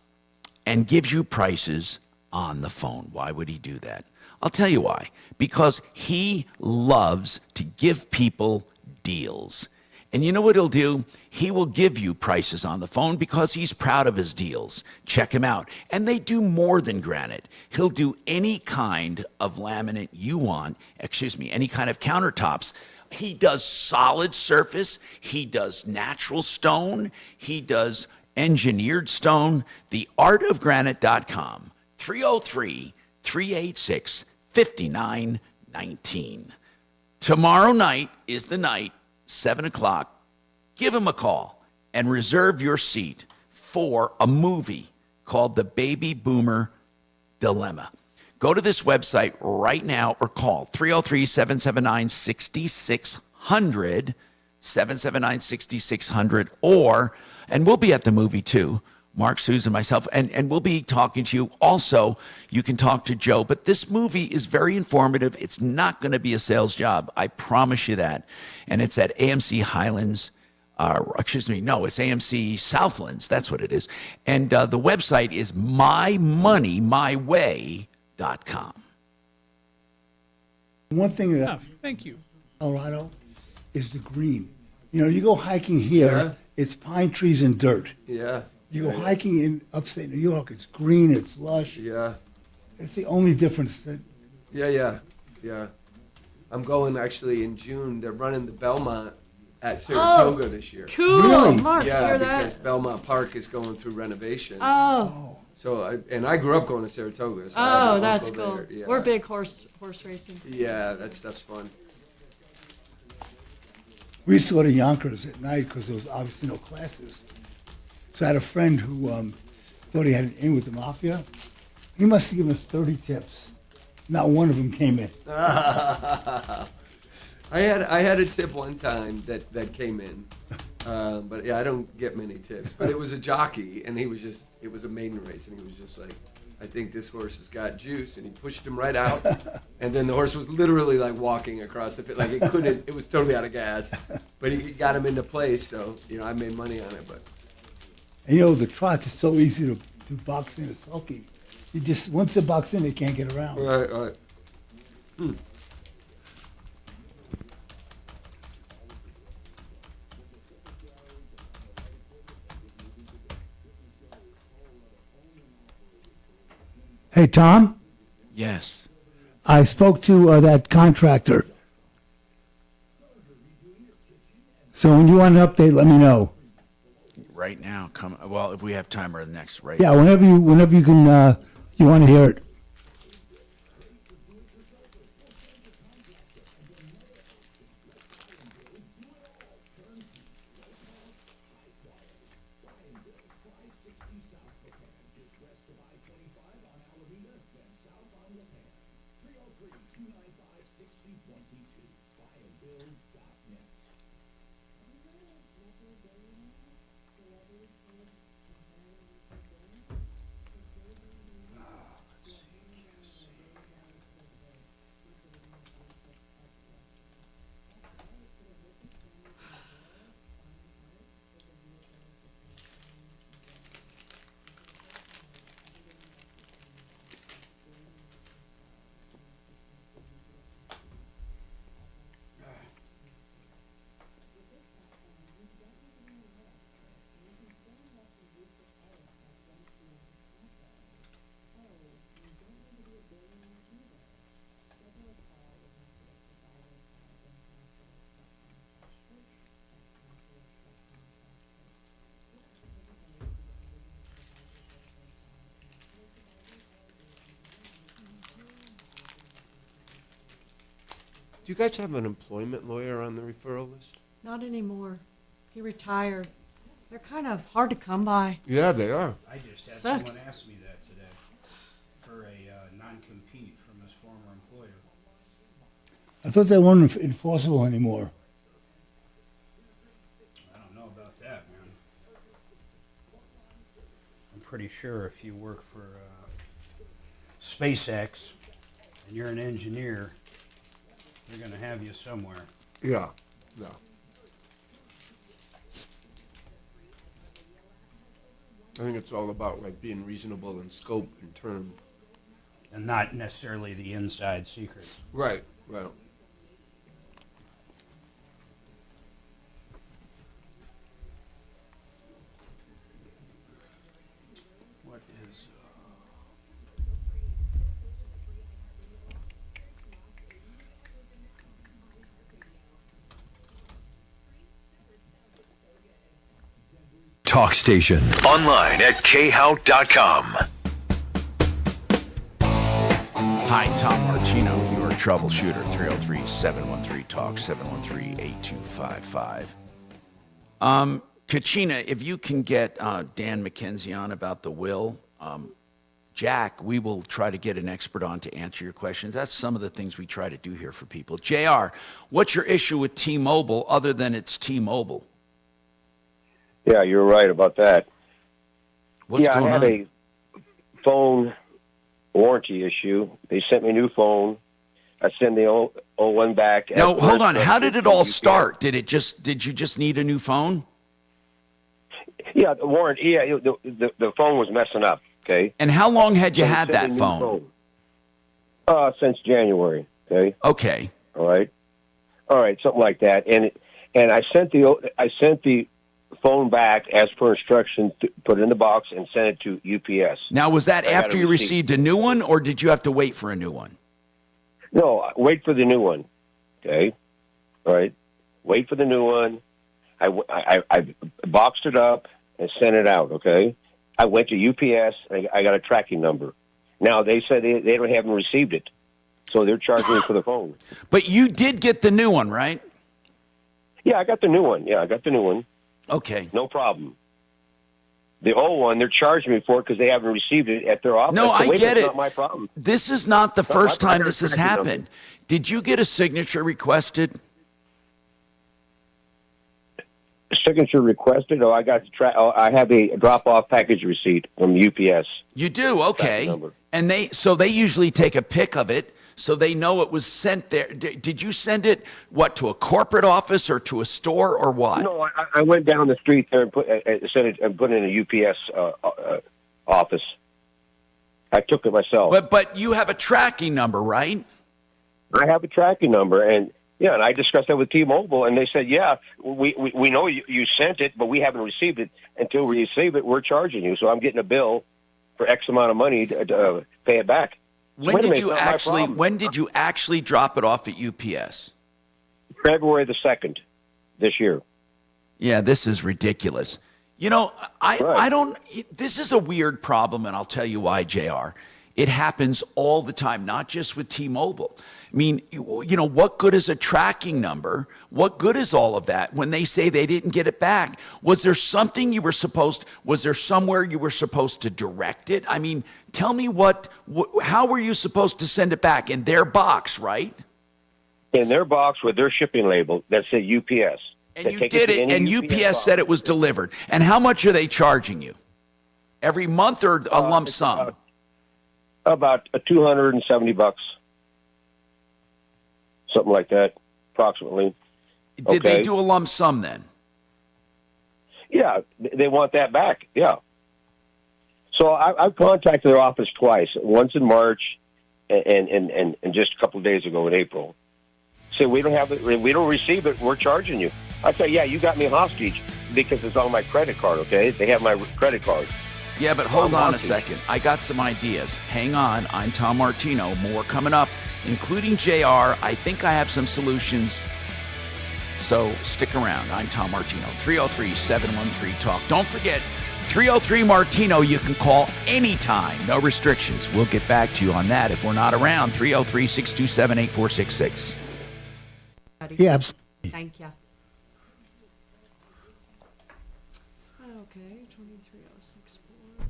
and gives you prices on the phone. Why would he do that? I'll tell you why. Because he loves to give people deals. And you know what he'll do? He will give you prices on the phone because he's proud of his deals. Check him out. And they do more than granite. He'll do any kind of laminate you want, any kind of countertops. He does solid surface. He does natural stone. He does engineered stone. Theartofgranite.com, 303-386-5919. Tomorrow night is the night, 7 o'clock. Give him a call and reserve your seat for a movie called The Baby Boomer Dilemma. Go to this website right now or call 303-779-6600, 779-6600, and we'll be at the movie too. Mark, Susan, myself, and we'll be talking to you. Also, you can talk to Joe, but this movie is very informative. It's not going to be a sales job. I promise you that. And it's at AMC Highlands. It's AMC Southlands. That's what it is. And the website is mymoneymyway.com. One thing that Thank you. Colorado is the green. You know, you go hiking here, it's pine trees and dirt. Yeah. You go hiking in upstate New York, it's green, it's lush. Yeah. It's the only difference. Yeah. I'm going actually in June. They're running the Belmont at Saratoga this year. Cool. Really? Mark, Yeah, hear that? because Belmont Park is going through renovation. Oh. So I grew up going to Saratoga. So I have Oh, an that's uncle cool. there. Yeah. We're big horse racing. Yeah, that stuff's fun. We used to go to Yonkers at night because there was obviously no classes. So I had a friend who thought he had an in with the mafia. He must have given us 30 tips. Not one of them came in. I had a tip one time that came in, but yeah, I don't get many tips. But it was a jockey, and it was a maiden race, and he was just like, I think this horse has got juice, and he pushed him right out, and then the horse was literally like walking across the field, like it was totally out of gas, but he got him into place, so I made money on it. But And the trot is so easy to box in. It's sulky. You just once they box in, they can't get around. Right. Hey, Tom? Yes. I spoke to that contractor. So when you want an update, let me know. Right now, if we have time or the next, right? Yeah, whenever you can, you want to hear it. Do you guys have an employment lawyer on the referral list? Not anymore. He retired. They're kind of hard to come by. Yeah, they are. I just had Sucks. someone ask me that today for a non-compete from his former employer. I thought they weren't enforceable anymore. I don't know about that, man. I'm pretty sure if you work for SpaceX and you're an engineer, they're going to have you somewhere. Yeah. I think it's all about like being reasonable in scope and term. And not necessarily the inside secrets. Right. What is... Talk station. Online at khout.com. Hi, Tom Martino, your troubleshooter, 303-713-TALK, 713-8255. Kachina, if you can get Dan McKenzie on about the will, Jack, we will try to get an expert on to answer your questions. That's some of the things we try to do here for people. JR, what's your issue with T-Mobile other than it's T-Mobile? Yeah, you're right about that. What's going I had on? a phone warranty issue. They sent me a new phone. I sent the old one back. No, hold on. How did it all start? Did you just need a new phone? Yeah, the warranty. Yeah, the phone was messing up. Okay. And how long had you So they had sent that me a new phone? Since January. Okay. Okay. All right, something like that. And I sent the phone back as per instruction, put it in the box, and sent it to UPS. Now, was that I got after a you receipt. received a new one, or did you have to wait for a new one? No, wait for the new one. Okay. All right. Wait for the new one. I boxed it up and sent it out. Okay. I went to UPS. I got a tracking number. Now they said they haven't received it, so they're charging me for the phone. But you did get the new one, right? Yeah, I got the new one. Okay. No problem. The old one, they're charging me for it because they haven't received it at their office. No, I get It's it. not my problem. This is not the first my time this has tracking number. happened. Did you get a signature requested? Signature requested. Oh, I got I have a drop-off package receipt from UPS. You do, okay. Number. And they usually take a pic of it so they know it was sent there. Did you send it to a corporate office or to a store or what? No, I went down the street there and put it in a UPS office. I took it myself. But you have a tracking number, right? I have a tracking number, and I discussed that with T-Mobile, and they said, yeah, we know you sent it, but we haven't received it. Until we receive it, we're charging you. So I'm getting a bill for X amount of money to pay it back. When did you actually drop it off at UPS? February the 2nd this year. Yeah, this is ridiculous. I don't. This is a weird problem, and I'll tell you why, JR. It happens all the time, not just with T-Mobile. I mean, what good is a tracking number? What good is all of that when they say they didn't get it back? Was there something was there somewhere you were supposed to direct it? I mean, tell me how were you supposed to send it back? In their box, right? In their box with their shipping label that said UPS. And you did it, and UPS said it was delivered. And how much are they charging you? Every month or a lump sum? About $270. Something like that, approximately. Did they do a lump sum then? Yeah, they want that back, yeah. So I've contacted their office twice, once in March and just a couple of days ago in April. Say, we don't receive it, we're charging you. I say, yeah, you got me hostage because it's on my credit card, okay? They have my credit card. Yeah, but hold on a second. I got some ideas. Hang on. I'm Tom Martino. More coming up, including JR. I think I have some solutions. So stick around. I'm Tom Martino. 303-713-TALK. Don't forget, 303-MARTINO. You can call anytime. No restrictions. We'll get back to you on that if we're not around. 303-627-8466. Yeah, absolutely. Thank you. Okay, 23064.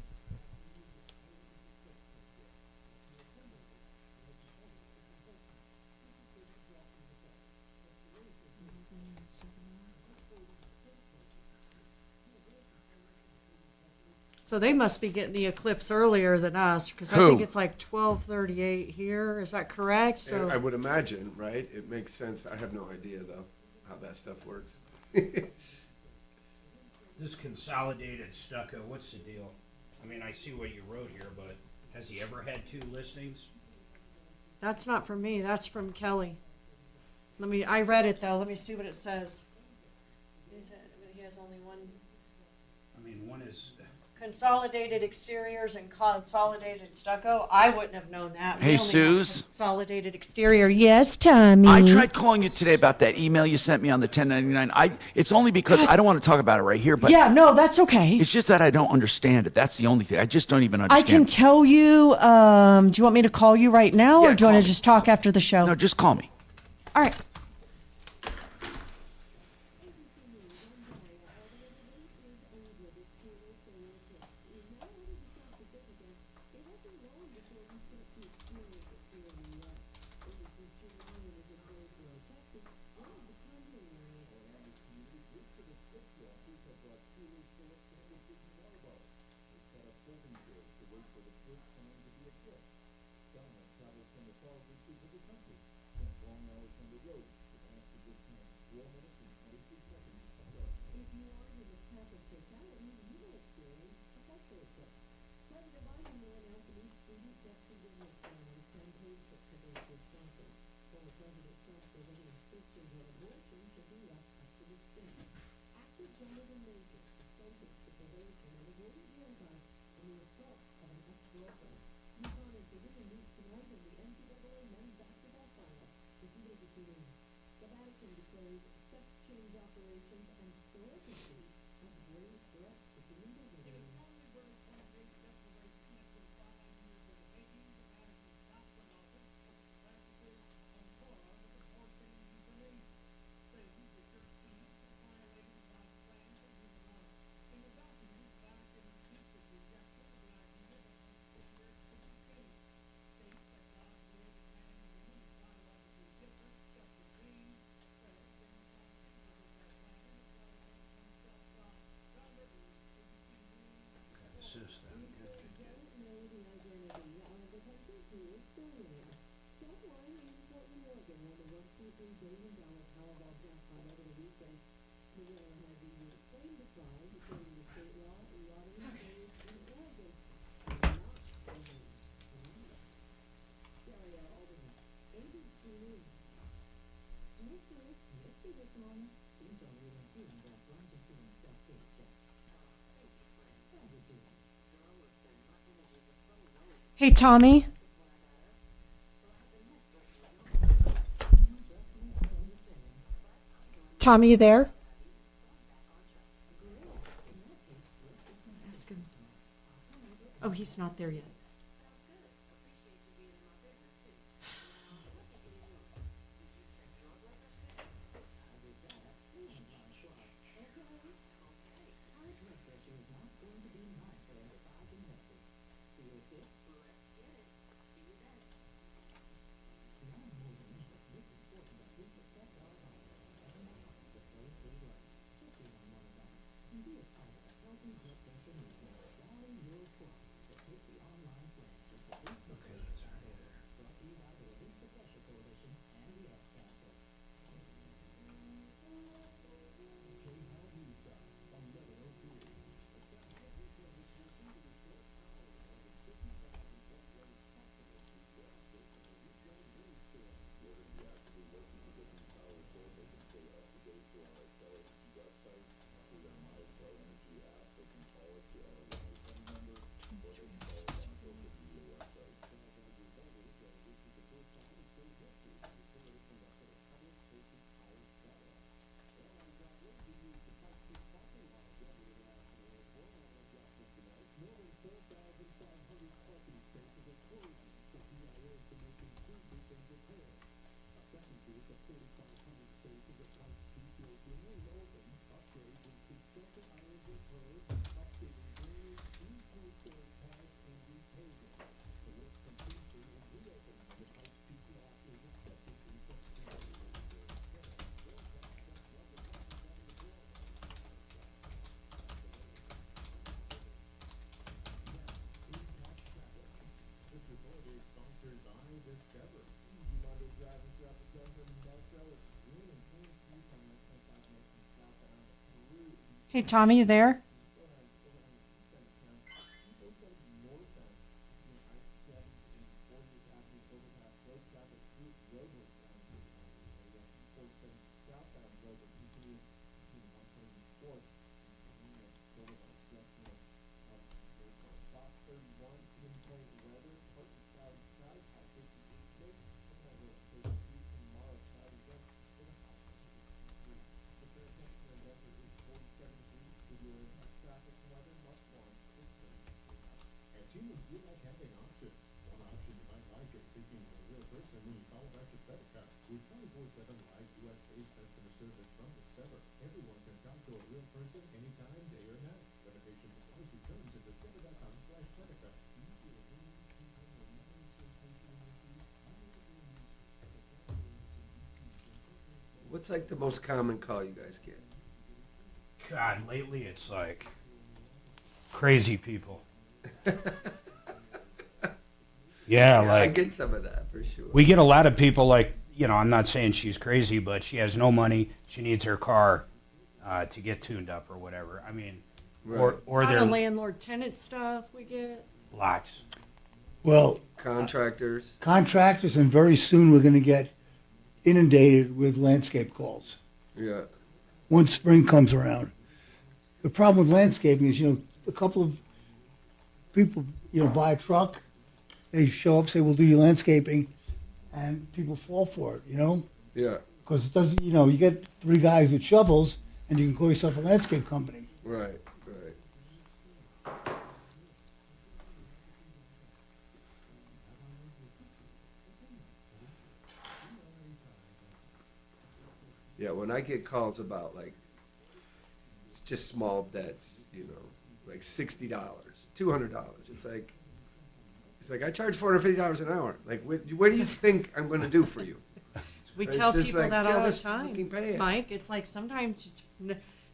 So they must be getting the eclipse earlier than us, because I think Who? it's like 12:38 here. Is that correct? So I would imagine, right? It makes sense. I have no idea, though, how that stuff works. This consolidated stucco, what's the deal? I mean, I see what you wrote here, but has he ever had 2 listings? that's not from me. That's from Kelly. I read it though. Let me see what it says. He has only one. I mean, one is. Consolidated exteriors and consolidated stucco. I wouldn't have known that. Hey, We only have Suze. Consolidated exterior. Yes, Tommy. I tried calling you today about that email you sent me on the 1099. It's only because I don't want to talk about it right here, but yeah, no, that's okay. it's just that I don't understand it. That's the only thing. I just don't even I understand. can tell you. Do you want me to call you right now, or do you want to just talk after the show? No, just call me. All right. Hey, Tommy. Tommy, you there? Ask him. Oh, he's not there yet. Hey, Tommy, you there? What's like the most common call you guys get? God, lately it's like crazy people. Yeah, like I get some of that for sure. we get a lot of people like, I'm not saying she's crazy, but she has no money. She needs her car to get tuned up or whatever. I mean, or A lot they're of landlord-tenant stuff we get. lots. Well, contractors, and very soon we're going to get inundated with landscape calls. Yeah. Once spring comes around. The problem with landscaping is, a couple of people, buy a truck, they show up, say, we'll do your landscaping, and people fall for it, Yeah. Because it doesn't, you get 3 guys with shovels, and you can call yourself a landscape company. Right. Yeah, when I get calls about like just small debts, like $60, $200, it's like I charge $450 an hour. Like, what do you think I'm going to do for you? We It's tell just people like, that all the just time, fucking pay it. Mike. It's like sometimes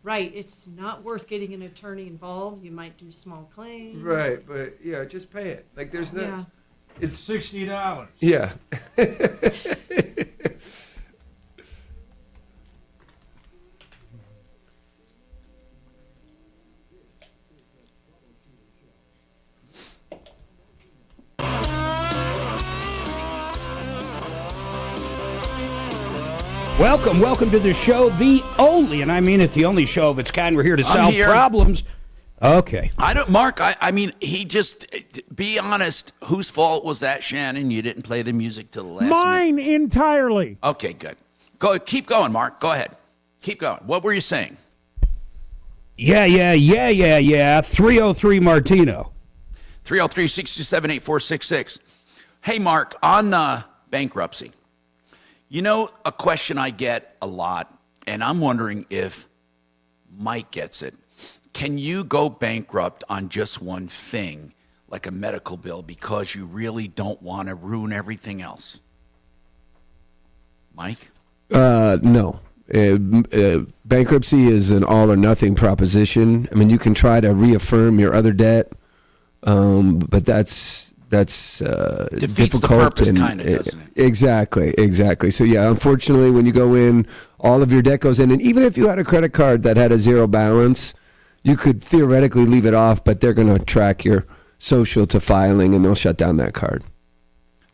it's not worth getting an attorney involved. You might do small claims. Right, but yeah, just pay it. Like, there's no. Yeah. It's $60. Yeah. Welcome to the show, the only, and I mean it, the only show of its kind. We're here to solve here. problems. Okay. I don't, Mark. I mean, he just. Be honest. Whose fault was that, Shannon? You didn't play the music till the last minute. Mine entirely. Okay, good. Keep going, Mark. Go ahead. Keep going. What were you saying? Yeah. 303 Martino. 303-627-8466. Hey, Mark, on bankruptcy. A question I get a lot, and I'm wondering if Mike gets it. Can you go bankrupt on just one thing, like a medical bill, because you really don't want to ruin everything else? Mike? No. Bankruptcy is an all or nothing proposition. I mean, you can try to reaffirm your other debt, but that's Defeats difficult. the purpose, kind of, doesn't it? Exactly. So yeah, unfortunately, when you go in, all of your debt goes in, and even if you had a credit card that had a zero balance, you could theoretically leave it off, but they're going to track your social to filing, and they'll shut down that card.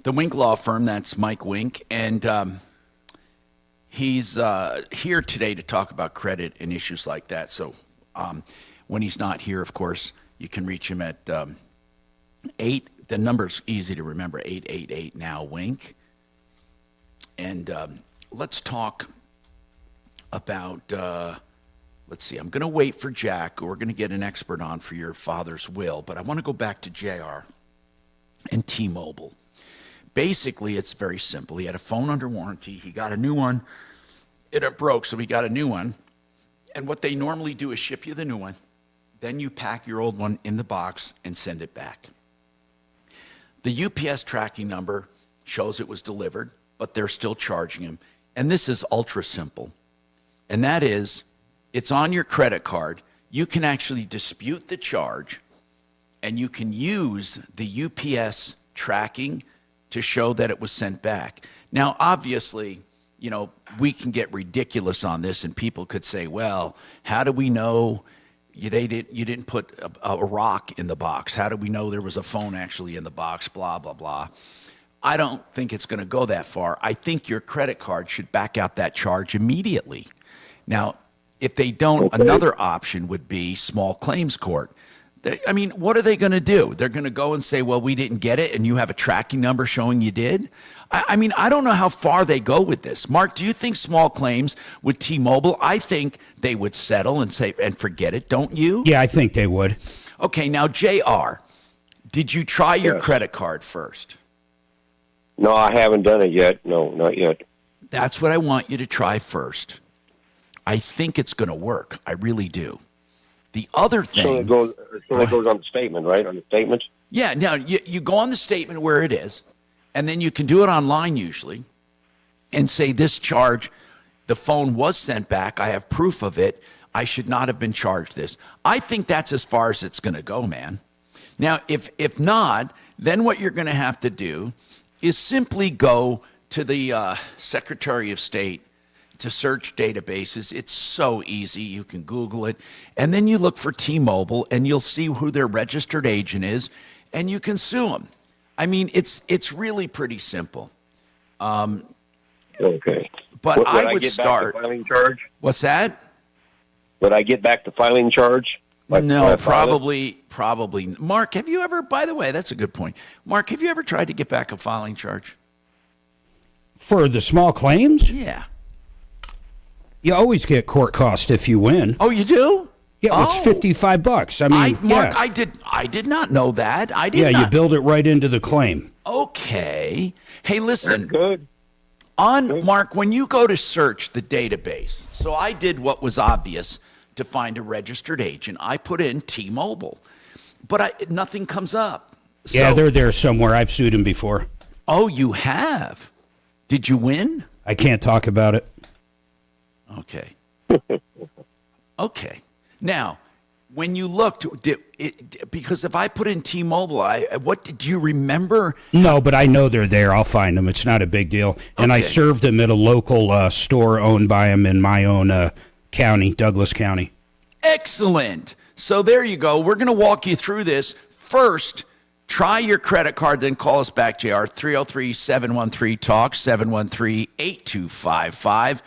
The Wink Law Firm, that's Mike Wink, and he's here today to talk about credit and issues like that. So when he's not here, of course, you can reach him at 8. The number's easy to remember, 888-NOW-WINK. And let's talk about, let's see, I'm going to wait for Jack. We're going to get an expert on for your father's will, but I want to go back to JR and T-Mobile. Basically, it's very simple. He had a phone under warranty. He got a new one. It broke, so he got a new one. And what they normally do is ship you the new one. Then you pack your old one in the box and send it back. The UPS tracking number shows it was delivered, but they're still charging him. And this is ultra simple. And that is, it's on your credit card. You can actually dispute the charge, and you can use the UPS tracking to show that it was sent back. Now, obviously, we can get ridiculous on this, and people could say, well, how do we know you didn't put a rock in the box? How do we know there was a phone actually in the box? Blah, blah, blah. I don't think it's going to go that far. I think your credit card should back out that charge immediately. Now, if they don't, another option would be small claims court. What are they going to do? They're going to go and say, well, we didn't get it, and you have a tracking number showing you did? I don't know how far they go with this. Mark, do you think small claims with T-Mobile, I think they would settle and say and forget it, don't you? Yeah, I think they would. Okay, now, JR, did you try your credit card first? No, I haven't done it yet. No, not yet. That's what I want you to try first. I think it's going to work. I really do. The other thing... So it goes on the statement, right? On the statement? Yeah, now you go on the statement where it is, and then you can do it online usually, and say this charge, the phone was sent back, I have proof of it, I should not have been charged this. I think that's as far as it's going to go, man. Now, if not, then what you're going to have to do is simply go to the Secretary of State to search databases. It's so easy. You can Google it. And then you look for T-Mobile, and you'll see who their registered agent is, and you can sue them. It's really pretty simple. Okay. But would I would get start... back to filing charge? What's that? Would I get back to filing charge? No, probably. Mark, have you ever, by the way, that's a good point. Mark, have you ever tried to get back a filing charge? For the small claims? Yeah. You always get court cost if you win. Oh, you do? Yeah, it's $55. Mark, I did not know that. You build it right into the claim. Okay. Hey, listen. That's good. Mark, when you go to search the database, so I did what was obvious to find a registered agent. I put in T-Mobile, but nothing comes up. Yeah, they're there somewhere. I've sued them before. Oh, you have? Did you win? I can't talk about it. Okay. Okay. Now, when you looked, because if I put in T-Mobile, what did you remember? No, but I know they're there. I'll find them. It's not a big deal. And I served them at a local store owned by them in my own county, Douglas County. Excellent. So there you go. We're going to walk you through this. First, try your credit card, then call us back, JR, 303-713-TALK, 713-8255.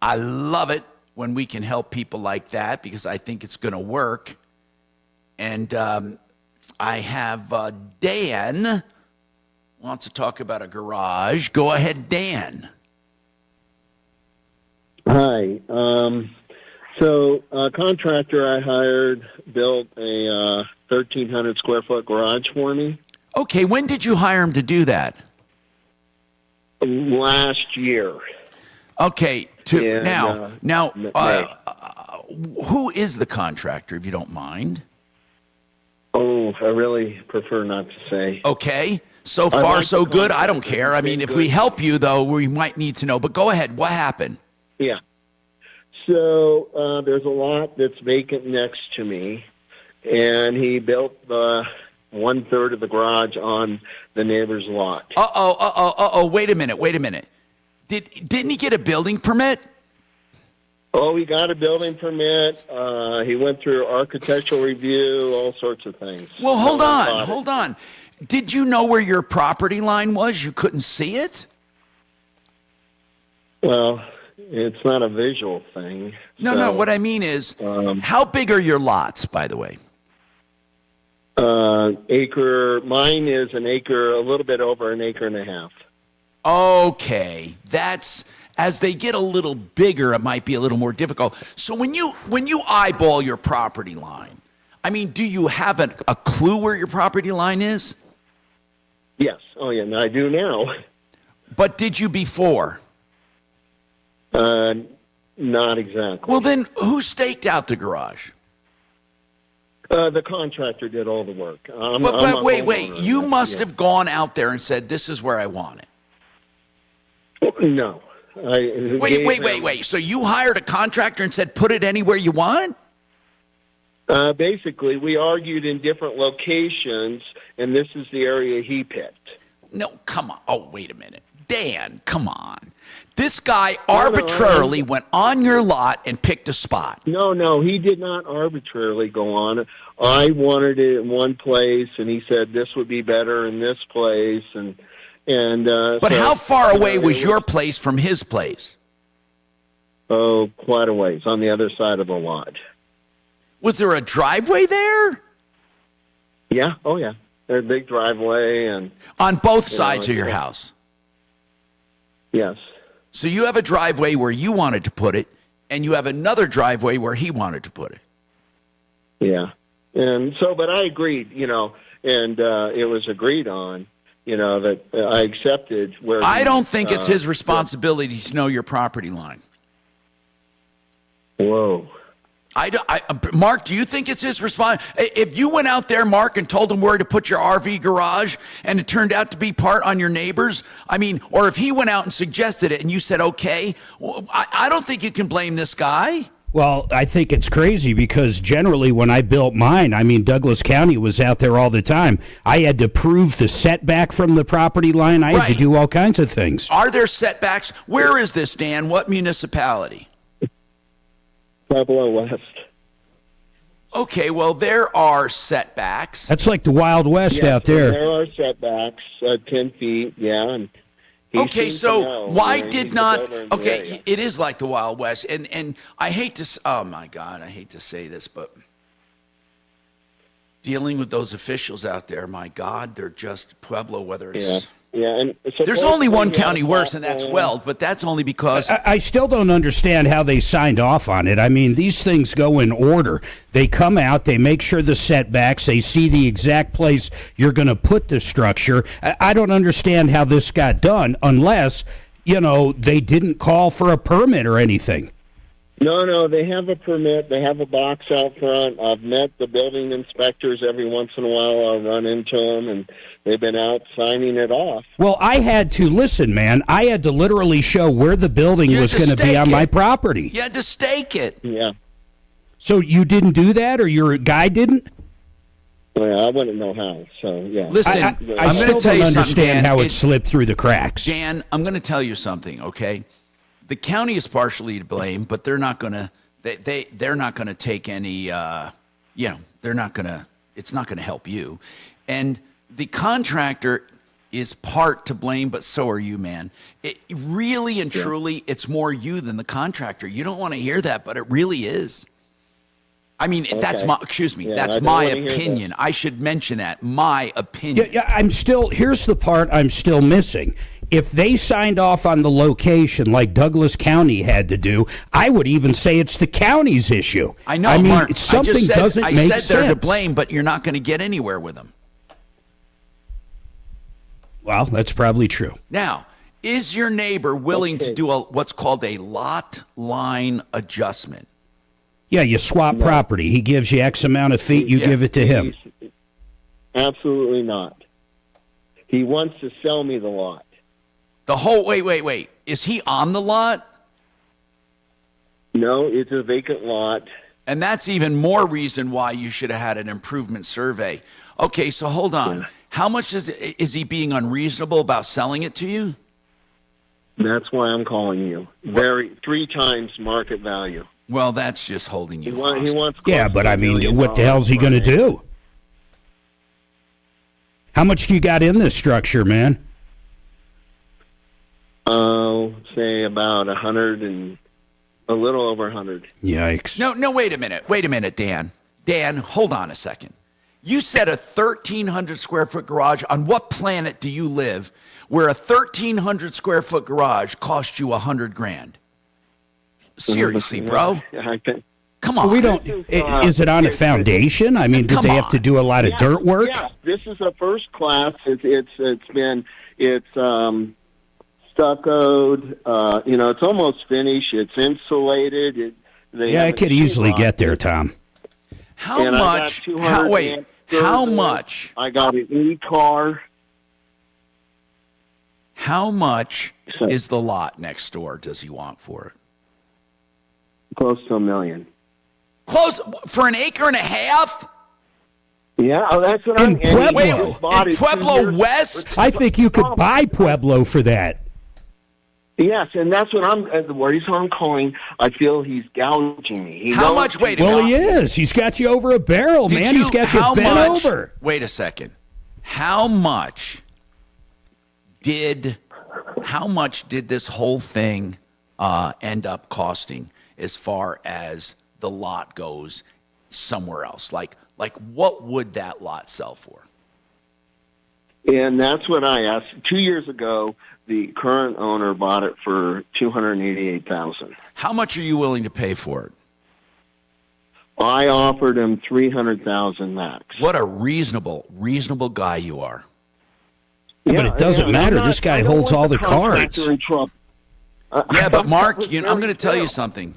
I love it when we can help people like that because I think it's going to work. And I have Dan wants to talk about a garage. Go ahead, Dan. Hi. So a contractor I hired built a 1,300 square foot garage for me. Okay, when did you hire him to do that? Last year. Okay, who is the contractor, if you don't mind? Oh, I really prefer not to say. Okay, so far so good. I don't care. If we help you, though, we might need to know. But go ahead. What happened? Yeah. So there's a lot that's vacant next to me, and he built the 1/3 of the garage on the neighbor's lot. Wait a minute. Didn't he get a building permit? Oh, he got a building permit. He went through architectural review, all sorts of things. Well, hold on. Did you know where your property line was? You couldn't see it? Well, it's not a visual thing. No. What I mean is, how big are your lots, by the way? Acre. Mine is an acre, a little bit over an acre and a half. Okay, that's as they get a little bigger, it might be a little more difficult. So when you eyeball your property line, do you have a clue where your property line is? Yes. Oh, yeah. I do now. But did you before? Not exactly. Well, then who staked out the garage? The contractor did all the work. But wait. You must have gone out there and said, this is where I want it. No. Wait. So you hired a contractor and said, put it anywhere you want? Basically, we argued in different locations, and this is the area he picked. No, come on. Oh, wait a minute. Dan, come on. This guy arbitrarily went on your lot and picked a spot. No, he did not arbitrarily go on. I wanted it in one place, and he said this would be better in this place, But how far away was your place from his place? Oh, quite a ways, on the other side of the lot. Was there a driveway there? Yeah, oh yeah. There's a big driveway. And on both sides of your house? Yes. So you have a driveway where you wanted to put it, and you have another driveway where he wanted to put it. Yeah. And so, but I agreed, and it was agreed on, that I accepted where I don't think it's his responsibility to know your property line. Whoa. Mark, do you think it's his responsibility? If you went out there, Mark, and told him where to put your RV garage and it turned out to be part on your neighbor's, or if he went out and suggested it and you said, okay, I don't think you can blame this guy. Well, I think it's crazy because generally when I built mine, Douglas County was out there all the time. I had to prove the setback from the property line. I had to do all kinds of things. Are there setbacks? Where is this, Dan? What municipality? Pueblo West. Okay, well, there are setbacks. That's like the Wild West out there. There are setbacks, 10 feet, yeah. And okay, so why did not... Okay, it is like the Wild West. And I hate to... Oh, my God, I hate to say this, but dealing with those officials out there, my God, they're just Pueblo, whether it's... Yeah. Yeah, and there's only one county worse, and that's Weld, but that's only because... I still don't understand how they signed off on it. These things go in order. They come out, they make sure the setbacks, they see the exact place you're going to put the structure. I don't understand how this got done unless, they didn't call for a permit or anything. No, they have a permit. They have a box out front. I've met the building inspectors every once in a while. I'll run into them, and they've been out signing it off. Well, I had to literally show where the building was going to be on my property. You had to stake it. Yeah. So you didn't do that, or your guy didn't? Well, I wouldn't know how, so yeah. Listen, I still don't understand how it slipped through the cracks. Dan, I'm going to tell you something, okay? The county is partially to blame, but they're not going to. They're not going to take any. They're not going to. It's not going to help you, and the contractor is part to blame, but so are you, man. It really and truly, it's more you than the contractor. You don't want to hear that, but it really is. That's my. Excuse me. That's my opinion. I should mention that. My opinion. Yeah. Here's the part I'm still missing. If they signed off on the location like Douglas County had to do, I would even say it's the county's issue. I know, Mark. Something doesn't make sense. I said they're to blame, but you're not going to get anywhere with them. Well, that's probably true. Now, is your neighbor willing to do what's called a lot line adjustment? Yeah, you swap property. He gives you X amount of feet, you give it to him. Absolutely not. He wants to sell me the lot. The whole, wait. Is he on the lot? No, it's a vacant lot. And that's even more reason why you should have had an improvement survey. Okay, so hold on. Yeah. How much is he being unreasonable about selling it to you? That's why I'm calling you. 3 times market value. Well, that's just holding you hostage. He wants but what the hell's he going to do? How much do you got in this structure, man? Say about 100 and a little over 100. Yikes. No, wait a minute, Dan. Dan, hold on a second. You said a 1,300 square foot garage. On what planet do you live where a 1,300 square foot garage cost you $100,000? Seriously, bro. Come on. We don't. Is it on a foundation? Did they have to do a lot of dirt work? Yeah, this is a first class. It's stuccoed. It's almost finished. It's insulated. I could easily get there, Tom. How much? How much? I got an e-car. How much is the lot next door? Does he want for it? Close to $1 million. Close for an acre and a half? Yeah, that's what in Pueblo. In Pueblo West? I think you could buy Pueblo for that. Yes, and that's what the reason I'm calling. I feel he's gouging me. How much? Wait a Well, minute. he is. He's got you over a barrel, man. He's got you bent over. Wait a second. How much did this whole thing end up costing as far as the lot goes somewhere else? Like what would that lot sell for? And that's what I asked. 2 years ago, the current owner bought it for $288,000. How much are you willing to pay for it? I offered him $300,000 max. What a reasonable guy you are. Yeah, but it doesn't matter. This guy holds all the cards. Yeah, but Mark, I'm going to tell you something.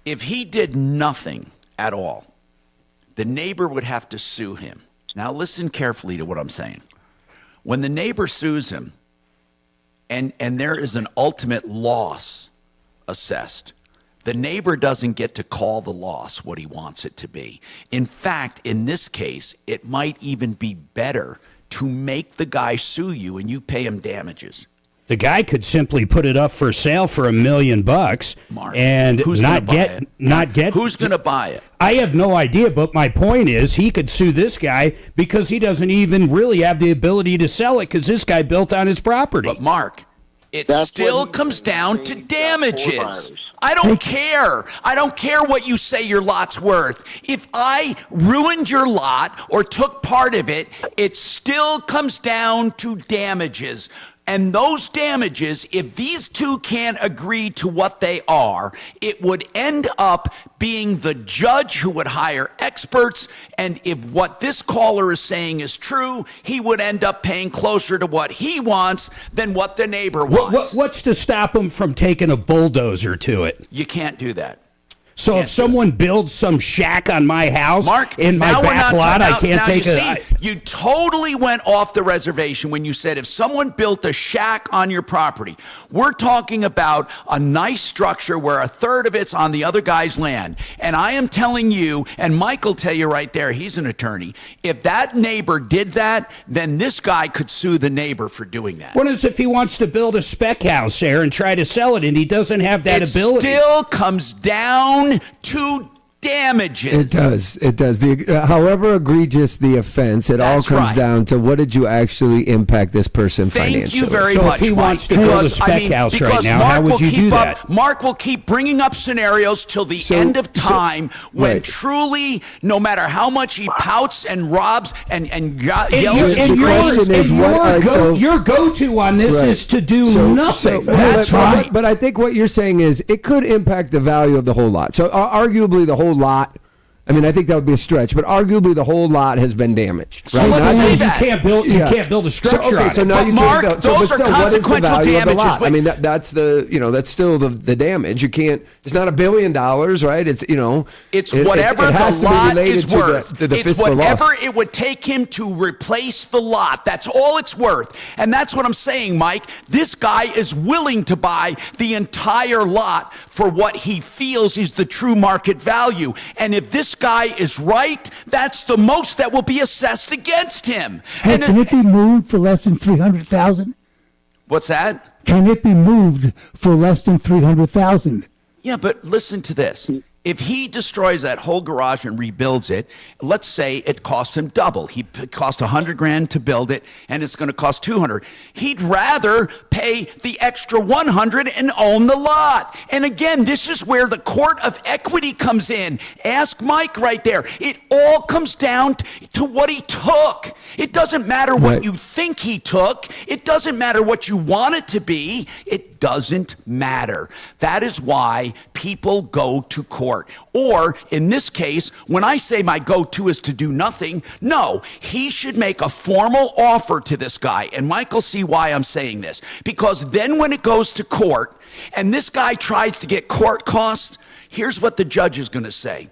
If he did nothing at all, the neighbor would have to sue him. Now listen carefully to what I'm saying. When the neighbor sues him, and there is an ultimate loss assessed, the neighbor doesn't get to call the loss what he wants it to be. In fact, in this case, it might even be better to make the guy sue you and you pay him damages. The guy could simply put it up for sale for $1 million, Mark, and who's not gonna get. Who's going to buy it? I have no idea, but my point is he could sue this guy because he doesn't even really have the ability to sell it because this guy built on his property. But Mark, it still comes down to damages. I don't care. I don't care what you say your lot's worth. If I ruined your lot or took part of it, it still comes down to damages. And those damages, if these two can't agree to what they are, it would end up being the judge who would hire experts. And if what this caller is saying is true, he would end up paying closer to what he wants than what the neighbor wants. What's to stop him from taking a bulldozer to it? You can't do that. So if someone builds some shack on my house, Mark, in my back lot, I can't take it. You totally went off the reservation when you said if someone built a shack on your property. We're talking about a nice structure where a third of it's on the other guy's land. And I am telling you, and Mike will tell you right there, he's an attorney, if that neighbor did that, then this guy could sue the neighbor for doing that. What is if he wants to build a spec house there and try to sell it and he doesn't have that ability? It still comes down to damages. It does. However egregious the offense, it all comes down to what did you actually impact this person financially. Thank you very so much, if he Mike. wants to build a spec house right now, how would you do that? Mark will keep bringing up scenarios till the end of time when truly, no matter how much he pouts and robs and yells. Your go-to on this is to do nothing. That's right. But I think what you're saying is it could impact the value of the whole lot. So arguably the whole lot, I mean, I think that would be a stretch, but arguably the whole lot has been damaged. So let's say that. You can't build a structure on it. So now you Mark, can't build. those are what is the consequential value of the damages. lot? I mean, that's that's still the damage. You can't. It's not $1 billion, right? It's It's whatever it has the to be lot related is to worth. the It's fiscal whatever loss. it would take him to replace the lot. That's all it's worth. And that's what I'm saying, Mike. This guy is willing to buy the entire lot for what he feels is the true market value. And if this guy is right, that's the most that will be assessed against him. Hey, can it be moved for less than $300,000? What's that? Can it be moved for less than $300,000? Yeah, but listen to this. If he destroys that whole garage and rebuilds it, let's say it cost him double. It cost $100,000 to build it, and it's going to cost $200,000. He'd rather pay the extra $100,000 and own the lot. And again, this is where the court of equity comes in. Ask Mike right there. It all comes down to what he took. It doesn't matter what you think he took. It doesn't matter what you want it to be. It doesn't matter. That is why people go to court. Or, in this case, when I say my go-to is to do nothing, no, he should make a formal offer to this guy. And Mike will see why I'm saying this. Because then when it goes to court, and this guy tries to get court costs, here's what the judge is going to say.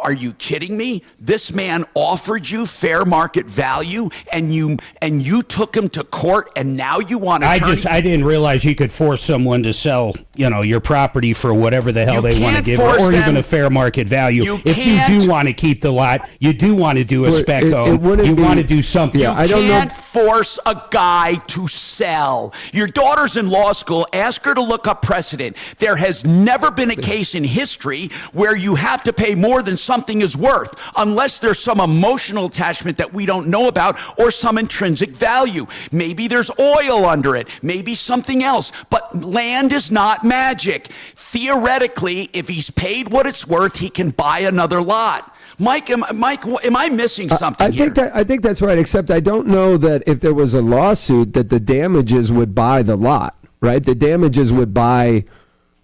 Are you kidding me? This man offered you fair market value, and you took him to court, and now you want to. I didn't realize you could force someone to sell, your property for whatever the hell they want to give, or even a fair market value. If you do want to keep the lot, you do want to do a spec home, you want to do something. You can't force a guy to sell. Your daughter's in law school. Ask her to look up precedent. There has never been a case in history where you have to pay more than something is worth, unless there's some emotional attachment that we don't know about, or some intrinsic value. Maybe there's oil under it, maybe something else, but land is not magic. Theoretically, if he's paid what it's worth, he can buy another lot. Mike, am I missing something here? I think that's right, except I don't know that if there was a lawsuit that the damages would buy the lot, right? The damages would buy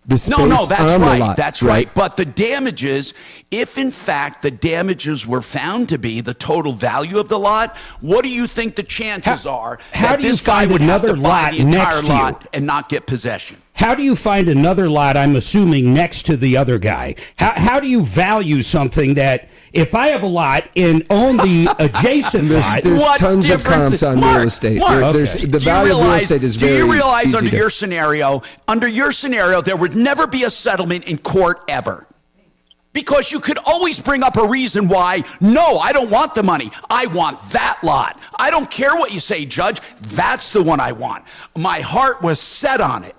the space no, that's on right. the lot. That's right. But the damages, if in fact the damages were found to be the total value of the lot, what do you think the chances are that this guy would have to buy the entire lot and not get possession? How do you find another lot, I'm assuming, next to the other guy? How do you value something that, if I have a lot and own the adjacent lot... There's tons of comps on real estate. The value of real estate is very easy. Do you realize under your scenario, there would never be a settlement in court ever? Because you could always bring up a reason why, no, I don't want the money. I want that lot. I don't care what you say, Judge. That's the one I want. My heart was set on it.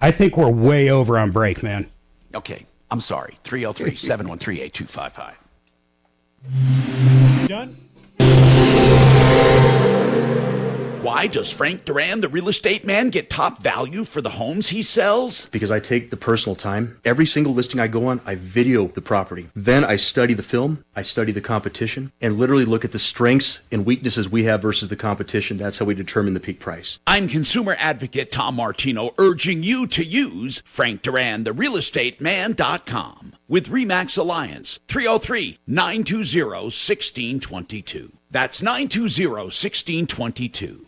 I think we're way over on break, man. Okay, I'm sorry. 303-713-8255. Done? Why does Frank Duran, the real estate man, get top value for the homes he sells? Because I take the personal time. Every single listing I go on, I video the property. Then I study the film, I study the competition, and literally look at the strengths and weaknesses we have versus the competition. That's how we determine the peak price. I'm consumer advocate Tom Martino, urging you to use Frank Duran, the realestateman.com. With RE/MAX Alliance, 303-920-1622. That's 920-1622.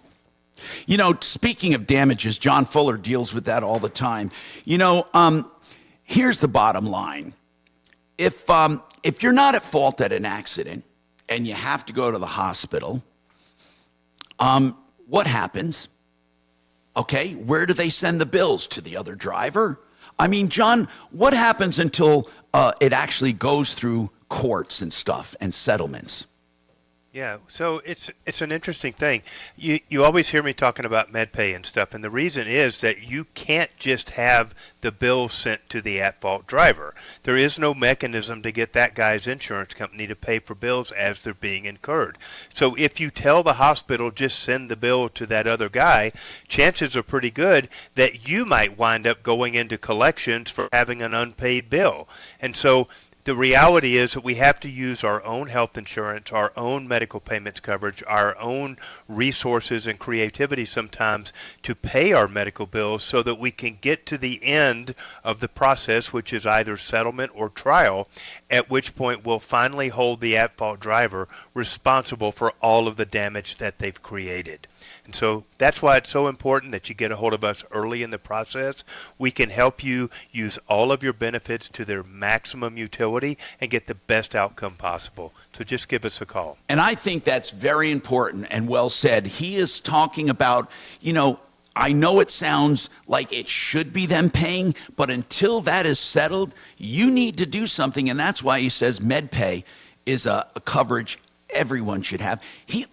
Speaking of damages, John Fuller deals with that all the time. Here's the bottom line. If you're not at fault at an accident and you have to go to the hospital, what happens? Okay, where do they send the bills? To the other driver? I mean, John, what happens until it actually goes through courts and stuff and settlements? Yeah, so it's an interesting thing. You always hear me talking about MedPay and stuff, and the reason is that you can't just have the bill sent to the at-fault driver. There is no mechanism to get that guy's insurance company to pay for bills as they're being incurred. So if you tell the hospital just send the bill to that other guy, chances are pretty good that you might wind up going into collections for having an unpaid bill. And so the reality is that we have to use our own health insurance, our own medical payments coverage, our own resources and creativity sometimes to pay our medical bills so that we can get to the end of the process, which is either settlement or trial, at which point we'll finally hold the at-fault driver responsible for all of the damage that they've created. And so that's why it's so important that you get a hold of us early in the process. We can help you use all of your benefits to their maximum utility and get the best outcome possible. So just give us a call. And I think that's very important and well said. He is talking about, I know it sounds like it should be them paying, but until that is settled, you need to do something. And that's why he says MedPay is a coverage everyone should have. He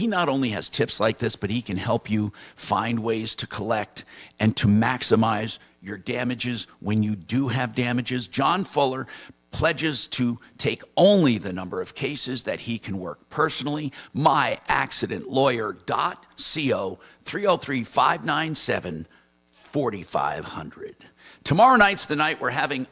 not only has tips like this, but he can help you find ways to collect and to maximize your damages when you do have damages. John Fuller pledges to take only the number of cases that he can work personally. myaccidentlawyer.co, 303-597-4500. Tomorrow night's the night we're having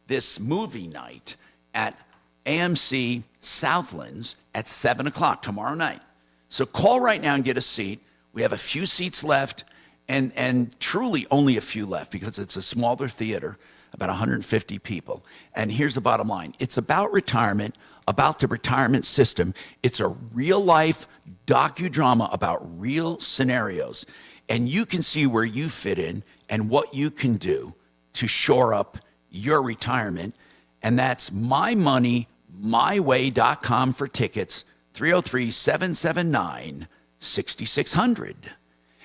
this movie night at AMC Southlands at 7 o'clock tomorrow night. So call right now and get a seat. We have a few seats left, and truly only a few left because it's a smaller theater, about 150 people. And here's the bottom line. It's about retirement, about the retirement system. It's a real-life docudrama about real scenarios. And you can see where you fit in and what you can do to shore up your retirement. And that's My Money, myway.com for tickets, 303-779-6600.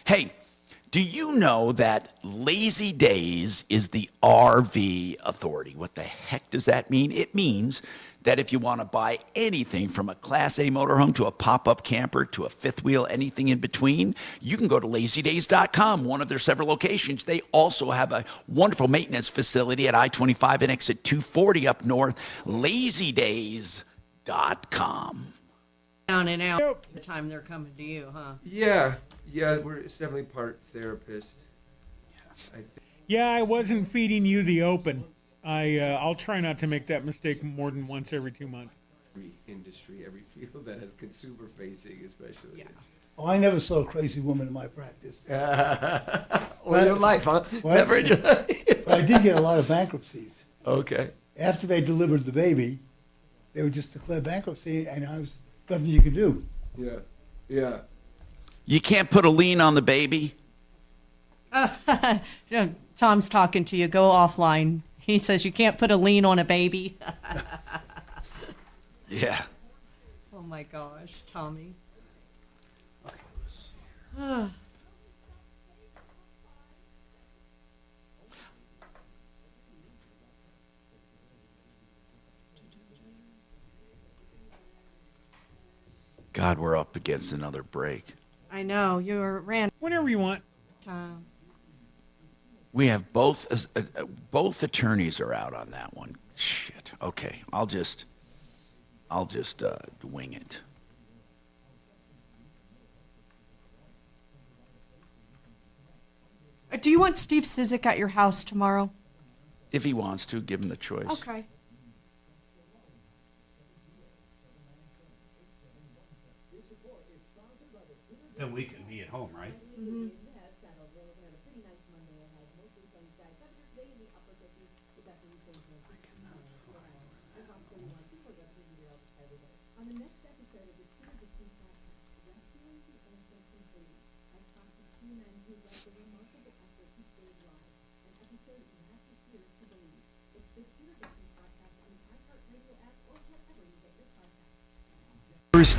Hey, do you know that Lazy Days is the RV authority? What the heck does that mean? It means that if you want to buy anything from a Class A motorhome to a pop-up camper to a fifth wheel, anything in between, you can go to lazydays.com, one of their several locations. They also have a wonderful maintenance facility at I-25 and exit 240 up north, lazydays.com. Down and out. The time they're coming to you, huh? Yeah, it's definitely part therapist. Yeah, I wasn't feeding you the open. I'll try not to make that mistake more than once every 2 months. Every industry, every field that has consumer facing, especially. Yeah. Oh, I never saw a crazy woman in my practice. All your life, huh? Well, Never in your life. But I did get a lot of bankruptcies. Okay. After they delivered the baby, they would just declare bankruptcy, and I was nothing you could do. Yeah. You can't put a lien on the baby? Tom's talking to you. Go offline. He says you can't put a lien on a baby. Yeah. Oh my gosh, Tommy. God, we're up against another break. I know. You're ran. Whenever you want. Tom. We have both attorneys are out on that one. Shit. Okay, I'll just wing it. Do you want Steve Sizik at your house tomorrow? If he wants to, give him the choice. Okay. And we can be at home, right? Mm-hmm.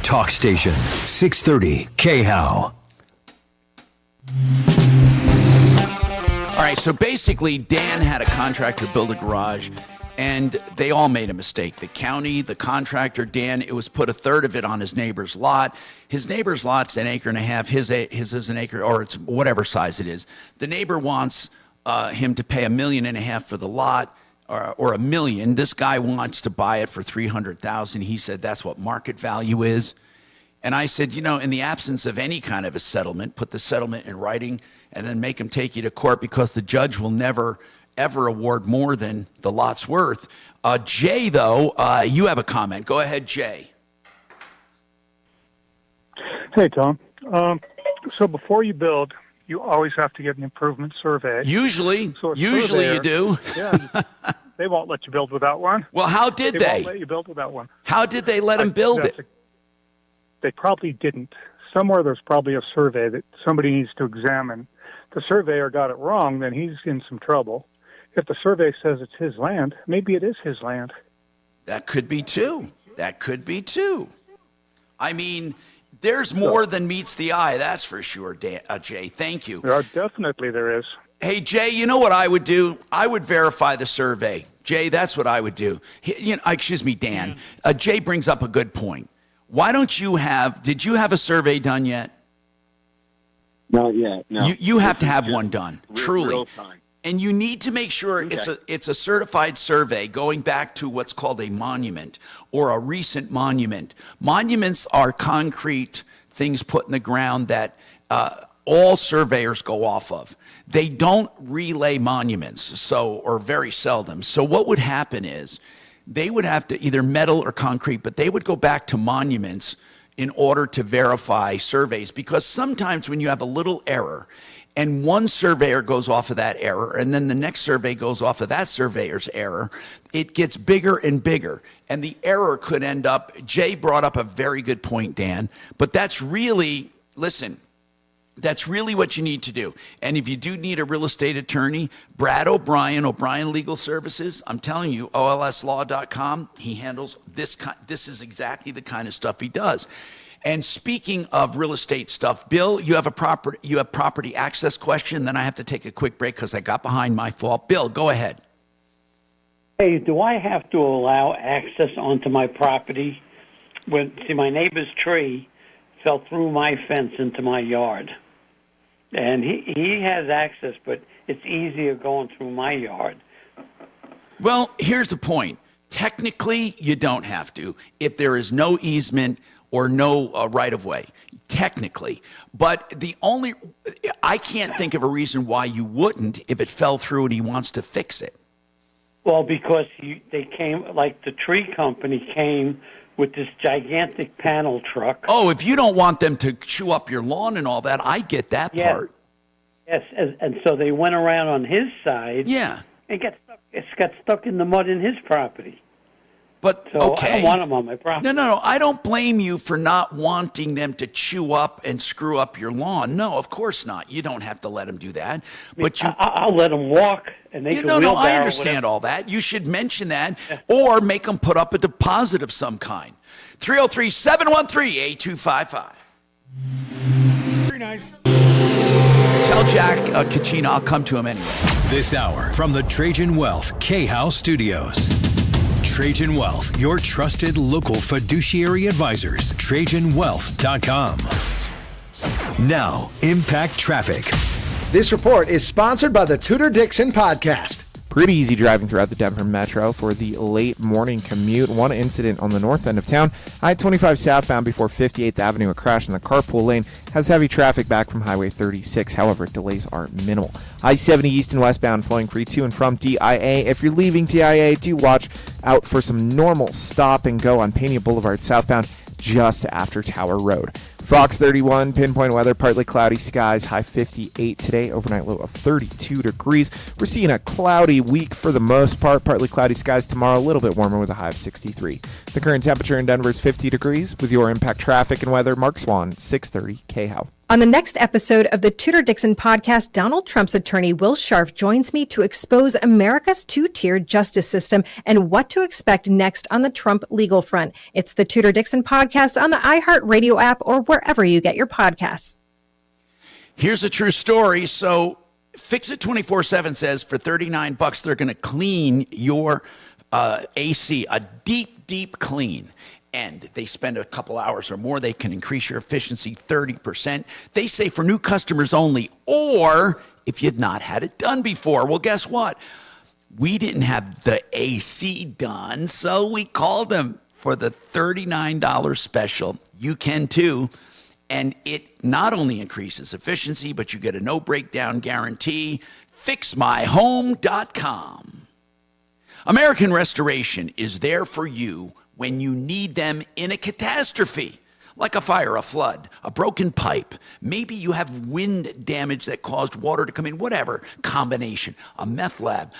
Talk Station, 630 KHOW. All right, so basically, Dan had a contractor build a garage, and they all made a mistake. The county, the contractor, Dan, it was put a third of it on his neighbor's lot. His neighbor's lot's an acre and a half. His is an acre, or it's whatever size it is. The neighbor wants him to pay $1.5 million for the lot, or $1 million. This guy wants to buy it for $300,000. He said that's what market value is. And I said, in the absence of any kind of a settlement, put the settlement in writing and then make him take you to court, because the judge will never, ever award more than the lot's worth. Jay, though, you have a comment. Go ahead, Jay. Hey, Tom. So before you build, you always have to get an improvement survey. Usually you do. Yeah, they won't let you build without one. Well, how did they? Won't let you build without one. How did they let him build it? They probably didn't. Somewhere there's probably a survey that somebody needs to examine. If the surveyor got it wrong, then he's in some trouble. If the survey says it's his land, maybe it is his land. That could be too. I mean, there's more than meets the eye, that's for sure, Jay. Thank you. Definitely there is. Hey, Jay, you know what I would do? I would verify the survey. Jay, that's what I would do. Excuse me, Dan. Jay brings up a good point. Why don't you did you have a survey done yet? Not yet, no. You have to have one done, truly. Real time. And you need to make sure Okay. it's a certified survey going back to what's called a monument or a recent monument. Monuments are concrete things put in the ground that all surveyors go off of. They don't relay monuments, or very seldom. So what would happen is they would have to either metal or concrete, but they would go back to monuments in order to verify surveys, because sometimes when you have a little error and one surveyor goes off of that error and then the next survey goes off of that surveyor's error, it gets bigger and bigger. And the error could end up, Jay brought up a very good point, Dan, but that's really, listen, That's really what you need to do. And if you do need a real estate attorney, Brad O'Brien Legal Services, I'm telling you, olslaw.com, he handles this. This is exactly the kind of stuff he does. And speaking of real estate stuff, Bill, you have property access question. Then I have to take a quick break because I got behind my fault. Bill, go ahead. Hey, do I have to allow access onto my property? My neighbor's tree fell through my fence into my yard. And he has access, but it's easier going through my yard. Well, here's the point. Technically, you don't have to if there is no easement or no right-of-way, technically. But I can't think of a reason why you wouldn't if it fell through and he wants to fix it. Well, because they came, like the tree company came with this gigantic panel truck. Oh, if you don't want them to chew up your lawn and all that, I get that part. Yes, and so they went around on his side. Yeah. And got stuck in the mud in his property. But, so okay. I don't want them on my property. No. I don't blame you for not wanting them to chew up and screw up your lawn. No, of course not. You don't have to let them do that. But I'll let them walk, and they can wheelbarrow. No, I understand all that. You should mention that, or make them put up a deposit of some kind. 303-713-8255. Very nice. Tell Jack Kachina I'll come to him anyway. This hour from the Trajan Wealth K-House Studios. Trajan Wealth, your trusted local fiduciary advisors. TrajanWealth.com. Now, Impact Traffic. This report is sponsored by the Tudor Dixon Podcast. Pretty easy driving throughout the Denver Metro for the late morning commute. One incident on the north end of town. I-25 southbound before 58th Avenue. A crash in the carpool lane has heavy traffic back from Highway 36. However, delays are minimal. I-70 east and westbound flowing free to and from DIA. If you're leaving DIA, do watch out for some normal stop and go on Pena Boulevard southbound just after Tower Road. Fox 31, pinpoint weather, partly cloudy skies, high 58 today, overnight low of 32 degrees. We're seeing a cloudy week for the most part, partly cloudy skies tomorrow, a little bit warmer with a high of 63. The current temperature in Denver is 50 degrees. With your Impact Traffic and Weather, Mark Swan, 630 KHOW. On the next episode of the Tudor Dixon Podcast, Donald Trump's attorney Will Scharf joins me to expose America's two-tiered justice system and what to expect next on the Trump legal front. It's the Tudor Dixon Podcast on the iHeartRadio app or wherever you get your podcasts. Here's a true story. So Fix It 24/7 says for $39 they're going to clean your AC, a deep clean. And they spend a couple hours or more, they can increase your efficiency 30%. They say for new customers only, or if you've not had it done before. Well, guess what? We didn't have the AC done, so we called them for the $39 special. You can too. And it not only increases efficiency, but you get a no breakdown guarantee. FixMyHome.com. American Restoration is there for you when you need them in a catastrophe, like a fire, a flood, a broken pipe. Maybe you have wind damage that caused water to come in, whatever combination, a meth lab,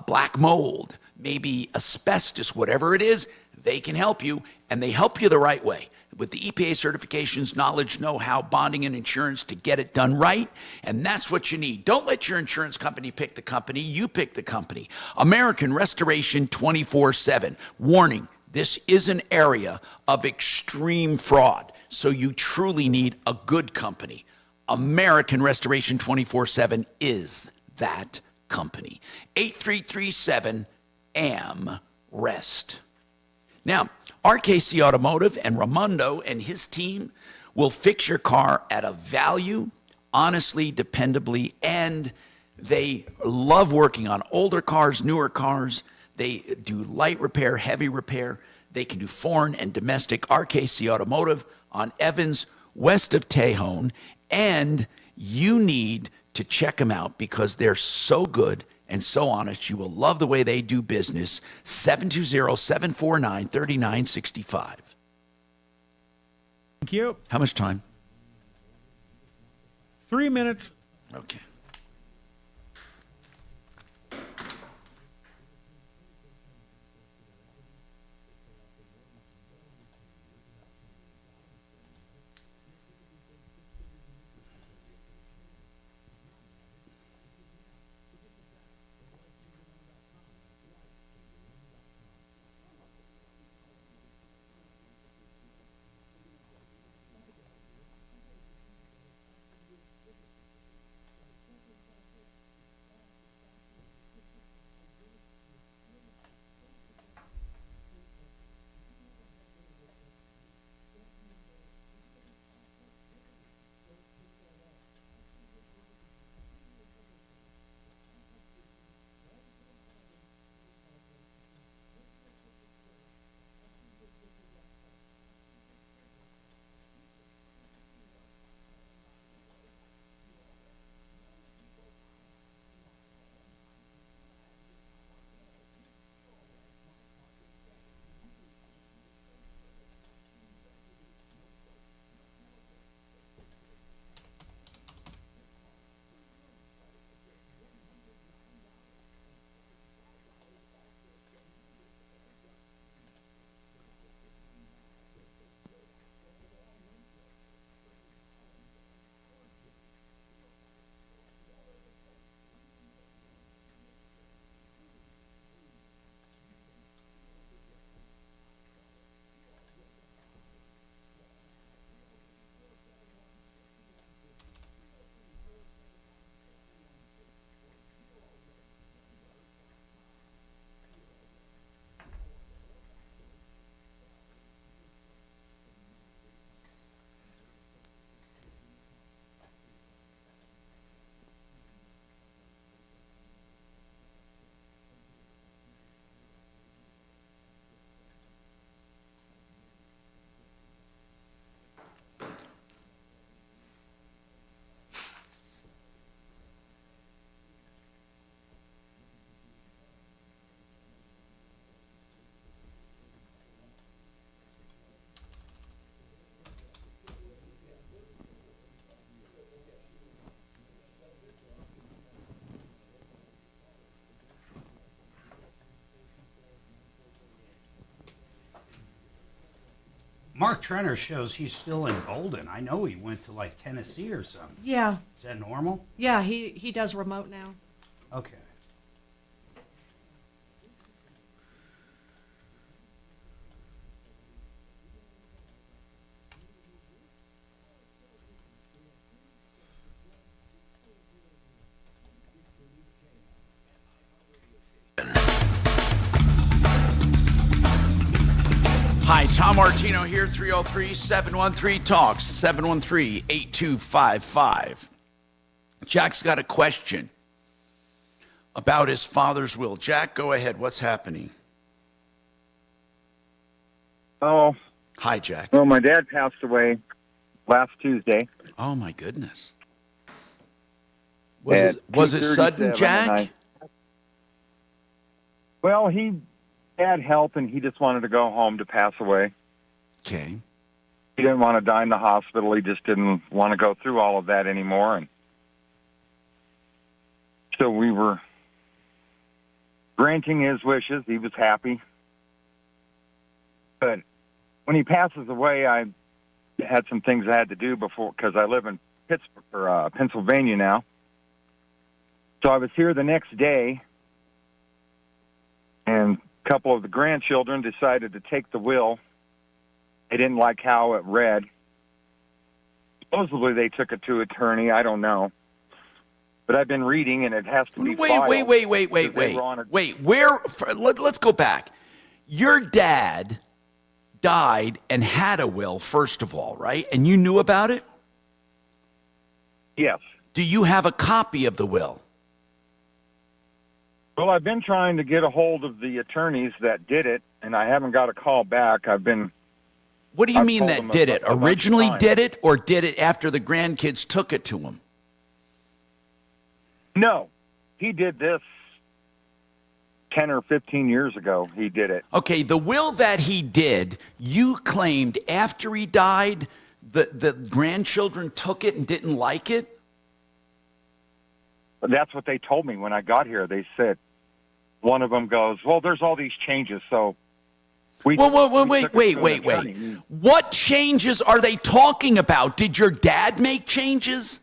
black mold, maybe asbestos, whatever it is, they can help you, and they help you the right way. With the EPA certifications, knowledge, know-how, bonding, and insurance to get it done right. And that's what you need. Don't let your insurance company pick the company. You pick the company. American Restoration 24/7. Warning, this is an area of extreme fraud. So you truly need a good company. American Restoration 24/7 is that company. 8337-AM-REST. Now, RKC Automotive and Ramondo and his team will fix your car at a value, honestly, dependably, and they love working on older cars, newer cars. They do light repair, heavy repair. They can do foreign and domestic. RKC Automotive on Evans, west of Tejon, and you need to check them out because they're so good and so honest. You will love the way they do business. 720-749-3965. Thank you. How much time? 3 minutes. Okay. Mark Trenner shows he's still in Golden. I know he went to like Tennessee or something. Yeah. Is that normal? Yeah, he does remote now. Okay. Hi, Tom Martino here, 303-713-TALKS, 713-8255. Jack's got a question about his father's will. Jack, go ahead. What's happening? Oh. Hi, Jack. Well, my dad passed away last Tuesday. Oh, my goodness. Was it sudden, Jack? Well, he had health, and he just wanted to go home to pass away. Okay. He didn't want to die in the hospital. He just didn't want to go through all of that anymore. And so we were granting his wishes. He was happy. But when he passes away, I had some things I had to do before, because I live in Pittsburgh, Pennsylvania now. So I was here the next day, and a couple of the grandchildren decided to take the will. They didn't like how it read. Supposedly they took it to attorney. I don't know. But I've been reading, and it has to be filed. Wait. Let's go back. Your dad died and had a will, first of all, right? And you knew about it? Yes. Do you have a copy of the will? Well, I've been trying to get a hold of the attorneys that did it, and I haven't got a call back. What do you mean that did it? Originally did it, or did it after the grandkids took it to him? No. He did this 10 or 15 years ago. He did it. Okay, the will that he did, you claimed after he died, the grandchildren took it and didn't like it? That's what they told me when I got here. They said, one of them goes, well, there's all these changes, so wait. What changes are they talking about? Did your dad make changes?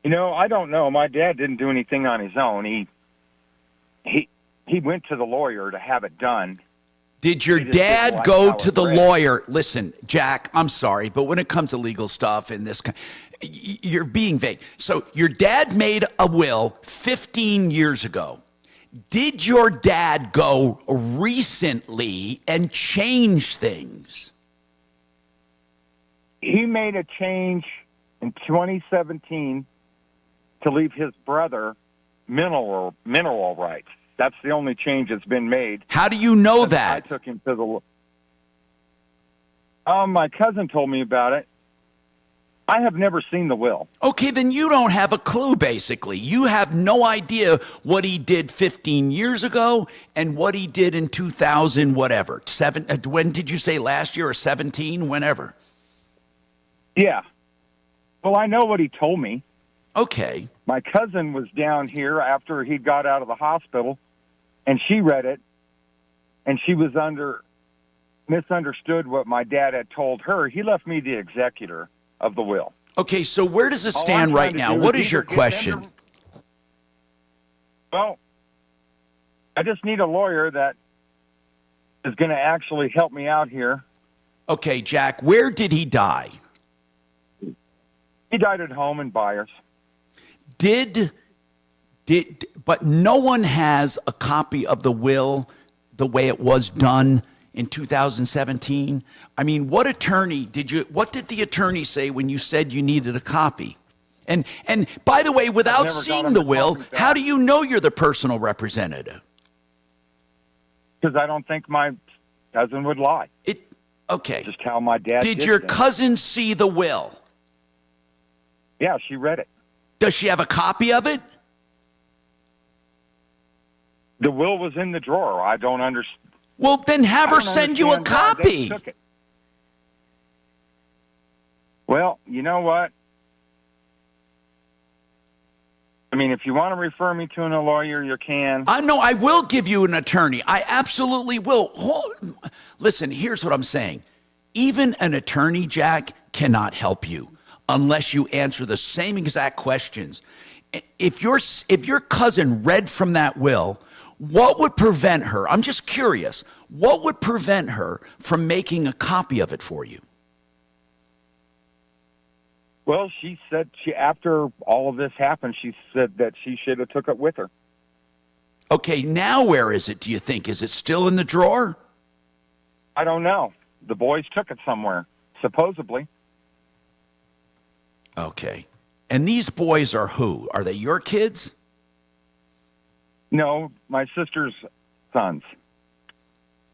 You know, I don't know. My dad didn't do anything on his own. He went to the lawyer to have it done. Did your dad go to the lawyer? Listen, Jack, I'm sorry, but when it comes to legal stuff in this, you're being vague. So your dad made a will 15 years ago. Did your dad go recently and change things? He made a change in 2017 to leave his brother mineral rights. That's the only change that's been made. How do you know that? I took him to the... my cousin told me about it. I have never seen the will. Okay, then you don't have a clue, basically. You have no idea what he did 15 years ago and what he did in 2000, whatever. When did you say, last year or 17? Whenever. Yeah. Well, I know what he told me. Okay. My cousin was down here after he got out of the hospital, and she read it, and she was misunderstood what my dad had told her. He left me the executor of the will. Okay, so where does it stand right now? What is your question? Well, I just need a lawyer that is going to actually help me out here. Okay, Jack, where did he die? He died at home in Byers. But no one has a copy of the will the way it was done in 2017? I mean, what did the attorney say when you said you needed a copy? And by the way, without seeing the will, how do you know you're the personal representative? Because I don't think my cousin would lie. Okay. Just how my dad did your things. cousin see the will? Yeah, she read it. Does she have a copy of it? The will was in the drawer. I don't understand. Well, then have her send you a copy. Well, you know what? I mean, if you want to refer me to a lawyer, you can. No, I will give you an attorney. I absolutely will. Listen, here's what I'm saying. Even an attorney, Jack, cannot help you unless you answer the same exact questions. If your cousin read from that will, what would prevent her? I'm just curious. What would prevent her from making a copy of it for you? Well, she said after all of this happened, she said that she should have took it with her. Okay, now where is it, do you think? Is it still in the drawer? I don't know. The boys took it somewhere, supposedly. Okay. And these boys are who? Are they your kids? No, my sister's sons.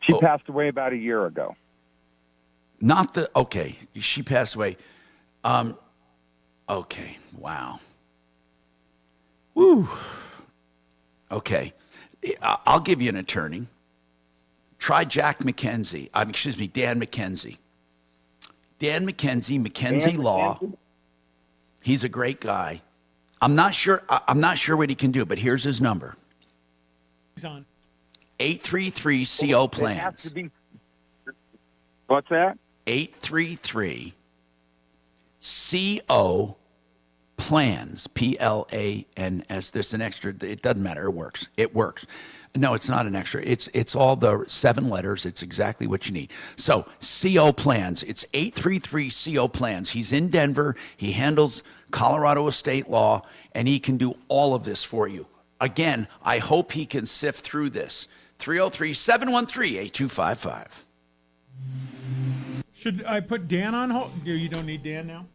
She passed away about a year ago. Okay, she passed away. Okay, wow. Woo. Okay, I'll give you an attorney. Try Dan McKenzie. Dan McKenzie, McKenzie Law. He's a great guy. I'm not sure what he can do, but here's his number. He's on. 833 CO Plans. It has to be. What's that? 833 CO Plans. PLANS. There's an extra. It doesn't matter. It works. It works. No, it's not an extra. It's all the 7 letters. It's exactly what you need. So CO Plans. It's 833 CO Plans. He's in Denver. He handles Colorado estate law, and he can do all of this for you. Again, I hope he can sift through this. 303-713-8255. Should I put Dan on hold? You don't need Dan now?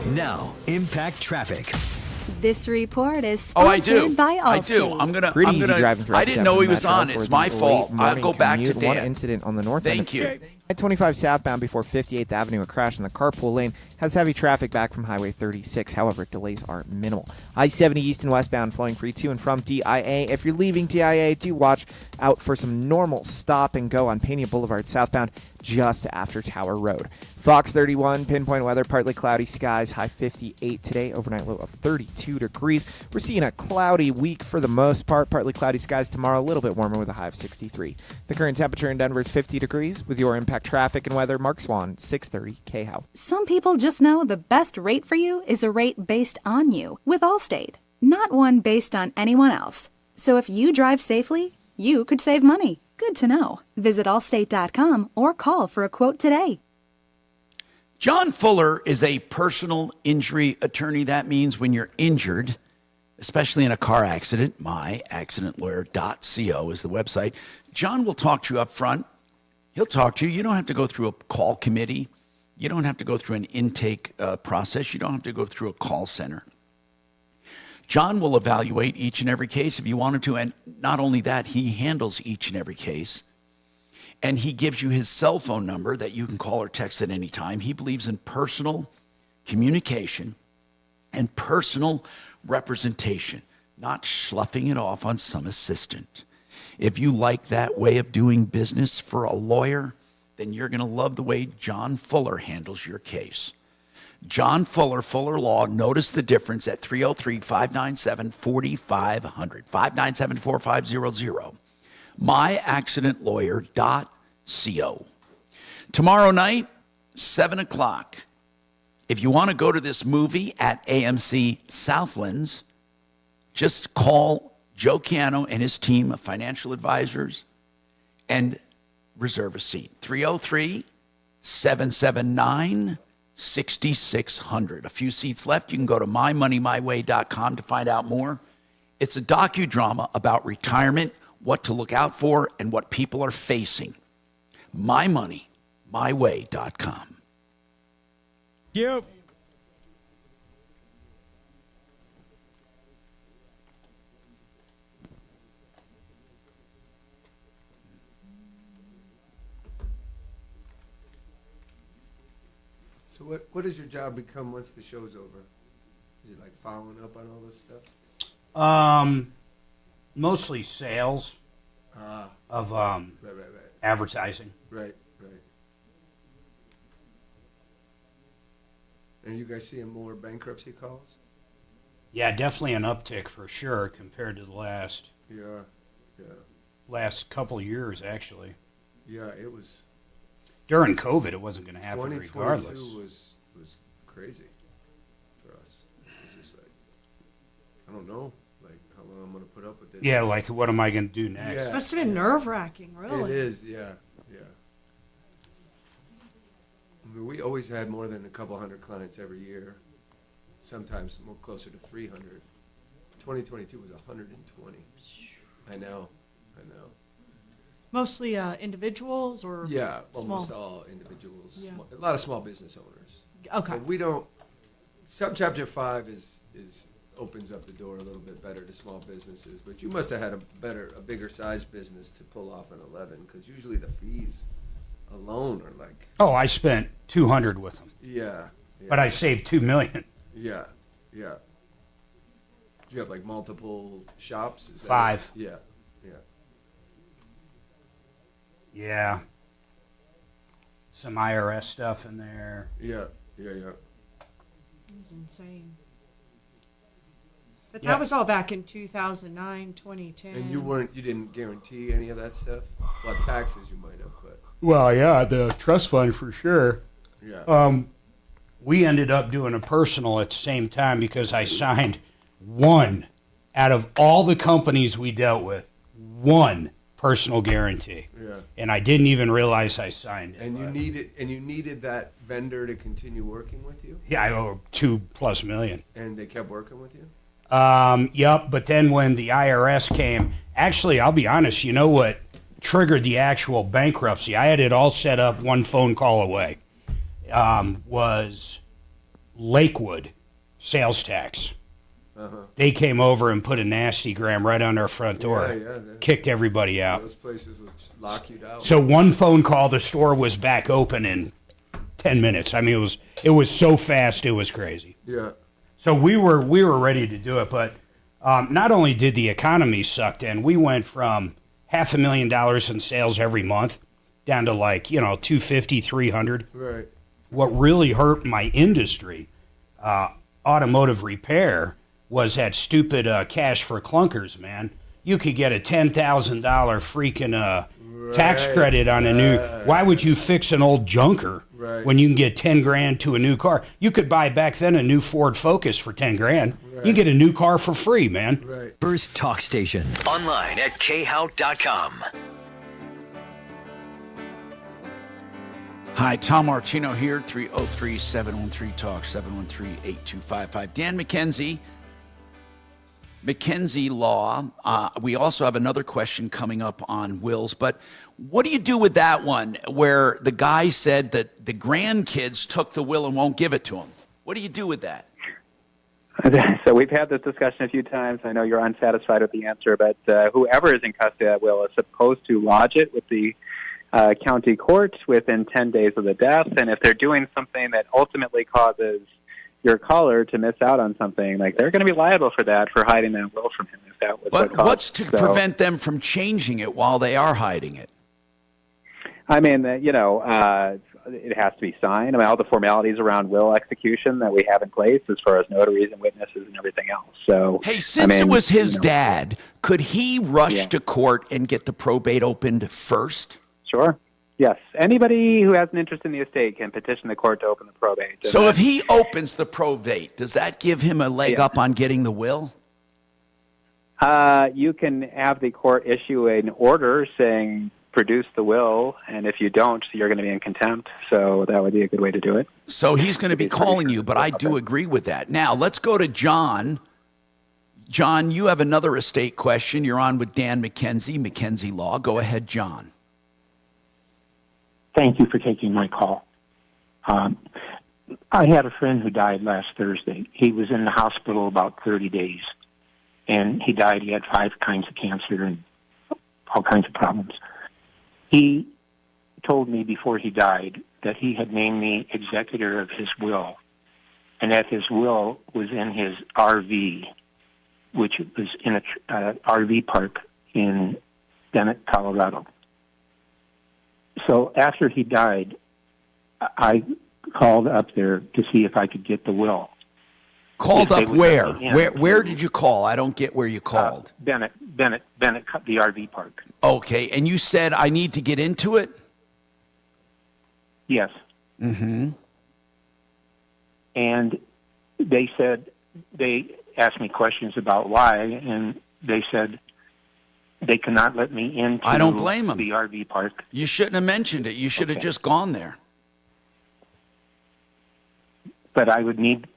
Now, Impact Traffic. This report is I sponsored do. by Allstate. I do. I'm gonna. Driving throughout I didn't know he was on. It's my fault. I'll go back to Dan. One incident on the north end. Thank you. I-25 southbound before 58th Avenue, a crash in the carpool lane has heavy traffic back from Highway 36. However, delays are minimal. I-70 east and westbound flowing free to and from DIA. If you're leaving DIA, do watch out for some normal stop and go on Pena Boulevard southbound just after Tower Road. Fox 31, pinpoint weather, partly cloudy skies, high 58 today, overnight low of 32 degrees. We're seeing a cloudy week for the most part, partly cloudy skies tomorrow, a little bit warmer with a high of 63. The current temperature in Denver is 50 degrees. With your Impact Traffic and weather, Mark Swan, 630 KHOW. Some people just know the best rate for you is a rate based on you with Allstate, not one based on anyone else. So if you drive safely, you could save money. Good to know. Visit allstate.com or call for a quote today. John Fuller is a personal injury attorney. That means when you're injured, especially in a car accident, myaccidentlawyer.co is the website. John will talk to you up front. He'll talk to you. You don't have to go through a call committee. You don't have to go through an intake process. You don't have to go through a call center. John will evaluate each and every case if you wanted to. And not only that, he handles each and every case. And he gives you his cell phone number that you can call or text at any time. He believes in personal communication and personal representation, not sloughing it off on some assistant. If you like that way of doing business for a lawyer, then you're going to love the way John Fuller handles your case. John Fuller, Fuller Law. Notice the difference at 303-597-4500, 597-4500. myaccidentlawyer.co. Tomorrow night, 7 o'clock. If you want to go to this movie at AMC Southlands, just call Joe Cano and his team of financial advisors and reserve a seat. 303-779-6600. A few seats left. You can go to mymoneymyway.com to find out more. It's a docudrama about retirement, what to look out for, and what people are facing. mymoneymyway.com. Yep. So what does your job become once the show's over? Is it like following up on all this stuff? Mostly sales of right. advertising. Right. Are you guys seeing more bankruptcy calls? Yeah, definitely an uptick for sure compared to the last couple years, actually. Yeah, it was. During COVID, it wasn't going to happen regardless. 2022 was crazy for us. It was just like, I don't know, like how long I'm going to put up with this. Yeah, like what am I going to do next? Yeah. It must have been nerve-wracking, really. It is, yeah. I mean, we always had more than a couple hundred clients every year, sometimes more closer to 300. 2022 was 120. I know. Mostly individuals or Yeah, small? almost all individuals. Yeah. A lot of small business owners. Okay. But we don't. Subchapter 5 opens up the door a little bit better to small businesses. But you must have had a bigger size business to pull off an 11, because usually the fees alone are like. Oh, I spent $200 with them. Yeah. But I saved $2 million. Yeah. Do you have like multiple shops? Is that 5. it? Yeah. Yeah. Some IRS stuff in there. Yeah. It was insane. But Yeah. that was all back in 2009, 2010. And you didn't guarantee any of that stuff? Well, taxes you might have, but. Well, yeah, the trust fund for sure. Yeah. We ended up doing a personal at the same time because I signed one out of all the companies we dealt with, one personal guarantee. Yeah. And I didn't even realize I signed it. And you needed that vendor to continue working with you? Yeah, I owe $2+ million. And they kept working with you? Yep, but then when the IRS came, actually, I'll be honest, you know what triggered the actual bankruptcy? I had it all set up one phone call away. Was Lakewood sales tax. They came over and put a nasty gram right on our front door. Kicked everybody out. Those places will lock you down. So one phone call, the store was back open in 10 minutes. I mean, it was so fast, it was crazy. Yeah. So we were ready to do it, but not only did the economy suck in, we went from $500,000 in sales every month down to like, $250, $300. Right. What really hurt my industry, automotive repair, was that stupid cash for clunkers, man. You could get a $10,000 freaking tax credit on a new. Why would you fix an old junker when you can get $10,000 to a new car? You could buy back then a new Ford Focus for $10,000. You can get a new car for free, man. Right. First talk station. Online at khout.com. Hi, Tom Martino here, 303-713-TALK, 713-8255. Dan McKenzie, McKenzie Law. We also have another question coming up on wills, but what do you do with that one where the guy said that the grandkids took the will and won't give it to him? What do you do with that? So we've had this discussion a few times. I know you're unsatisfied with the answer, but whoever is in custody of that will is supposed to lodge it with the county court within 10 days of the death. And if they're doing something that ultimately causes your caller to miss out on something, like they're going to be liable for that, for hiding that will from him. If that was But what caused. what's to prevent them from changing it while they are hiding it? I mean, it has to be signed. I mean, all the formalities around will execution that we have in place as far as notaries and witnesses and everything else. So, hey, since it was his dad, could he rush to court and get the probate opened first? Sure. Yes. Anybody who has an interest in the estate can petition the court to open the probate. So if he opens the probate, does that give him a leg up on getting the will? You can have the court issue an order saying produce the will, and if you don't, you're going to be in contempt. So that would be a good way to do it. So he's going to be calling you, but I do agree with that. Now, let's go to John. John, you have another estate question. You're on with Dan McKenzie, McKenzie Law. Go ahead, John. Thank you for taking my call. I had a friend who died last Thursday. He was in the hospital about 30 days, and he died. He had 5 kinds of cancer and all kinds of problems. He told me before he died that he had named me executor of his will, and that his will was in his RV, which was in an RV park in Bennett, Colorado. So after he died, I called up there to see if I could get the will. Called if they up would where? let me in. Where did you call? I don't get where you called. Bennett, the RV park. Okay, and you said I need to get into it? Yes. Mm-hmm. And they asked me questions about why, and they said they cannot let me into I don't blame them. the RV park. You shouldn't have mentioned it. You should have just gone there. But I would need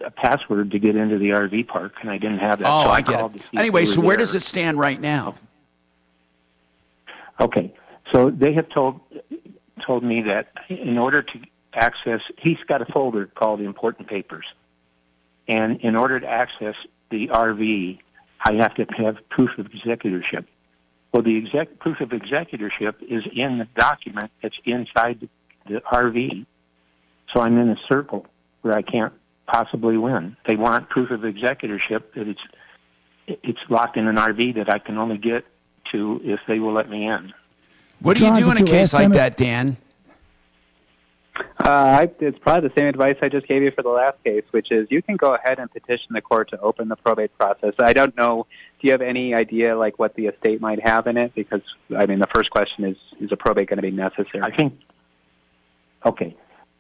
a password to get into the RV park, and I didn't have that. Oh, so I get called it. to see if Anyway, they so were where there. does it stand right now? Okay, so they have told me that in order to access, he's got a folder called Important Papers, and in order to access the RV, I have to have proof of executorship. Well, the proof of executorship is in the document that's inside the RV, so I'm in a circle where I can't possibly win. They want proof of executorship that it's locked in an RV that I can only get to if they will let me in. What do you do in a case like that, Dan? It's probably the same advice I just gave you for the last case, which is you can go ahead and petition the court to open the probate process. I don't know, do you have any idea like what the estate might have in it? Because, I mean, the first question is a probate going to be necessary? I think, okay,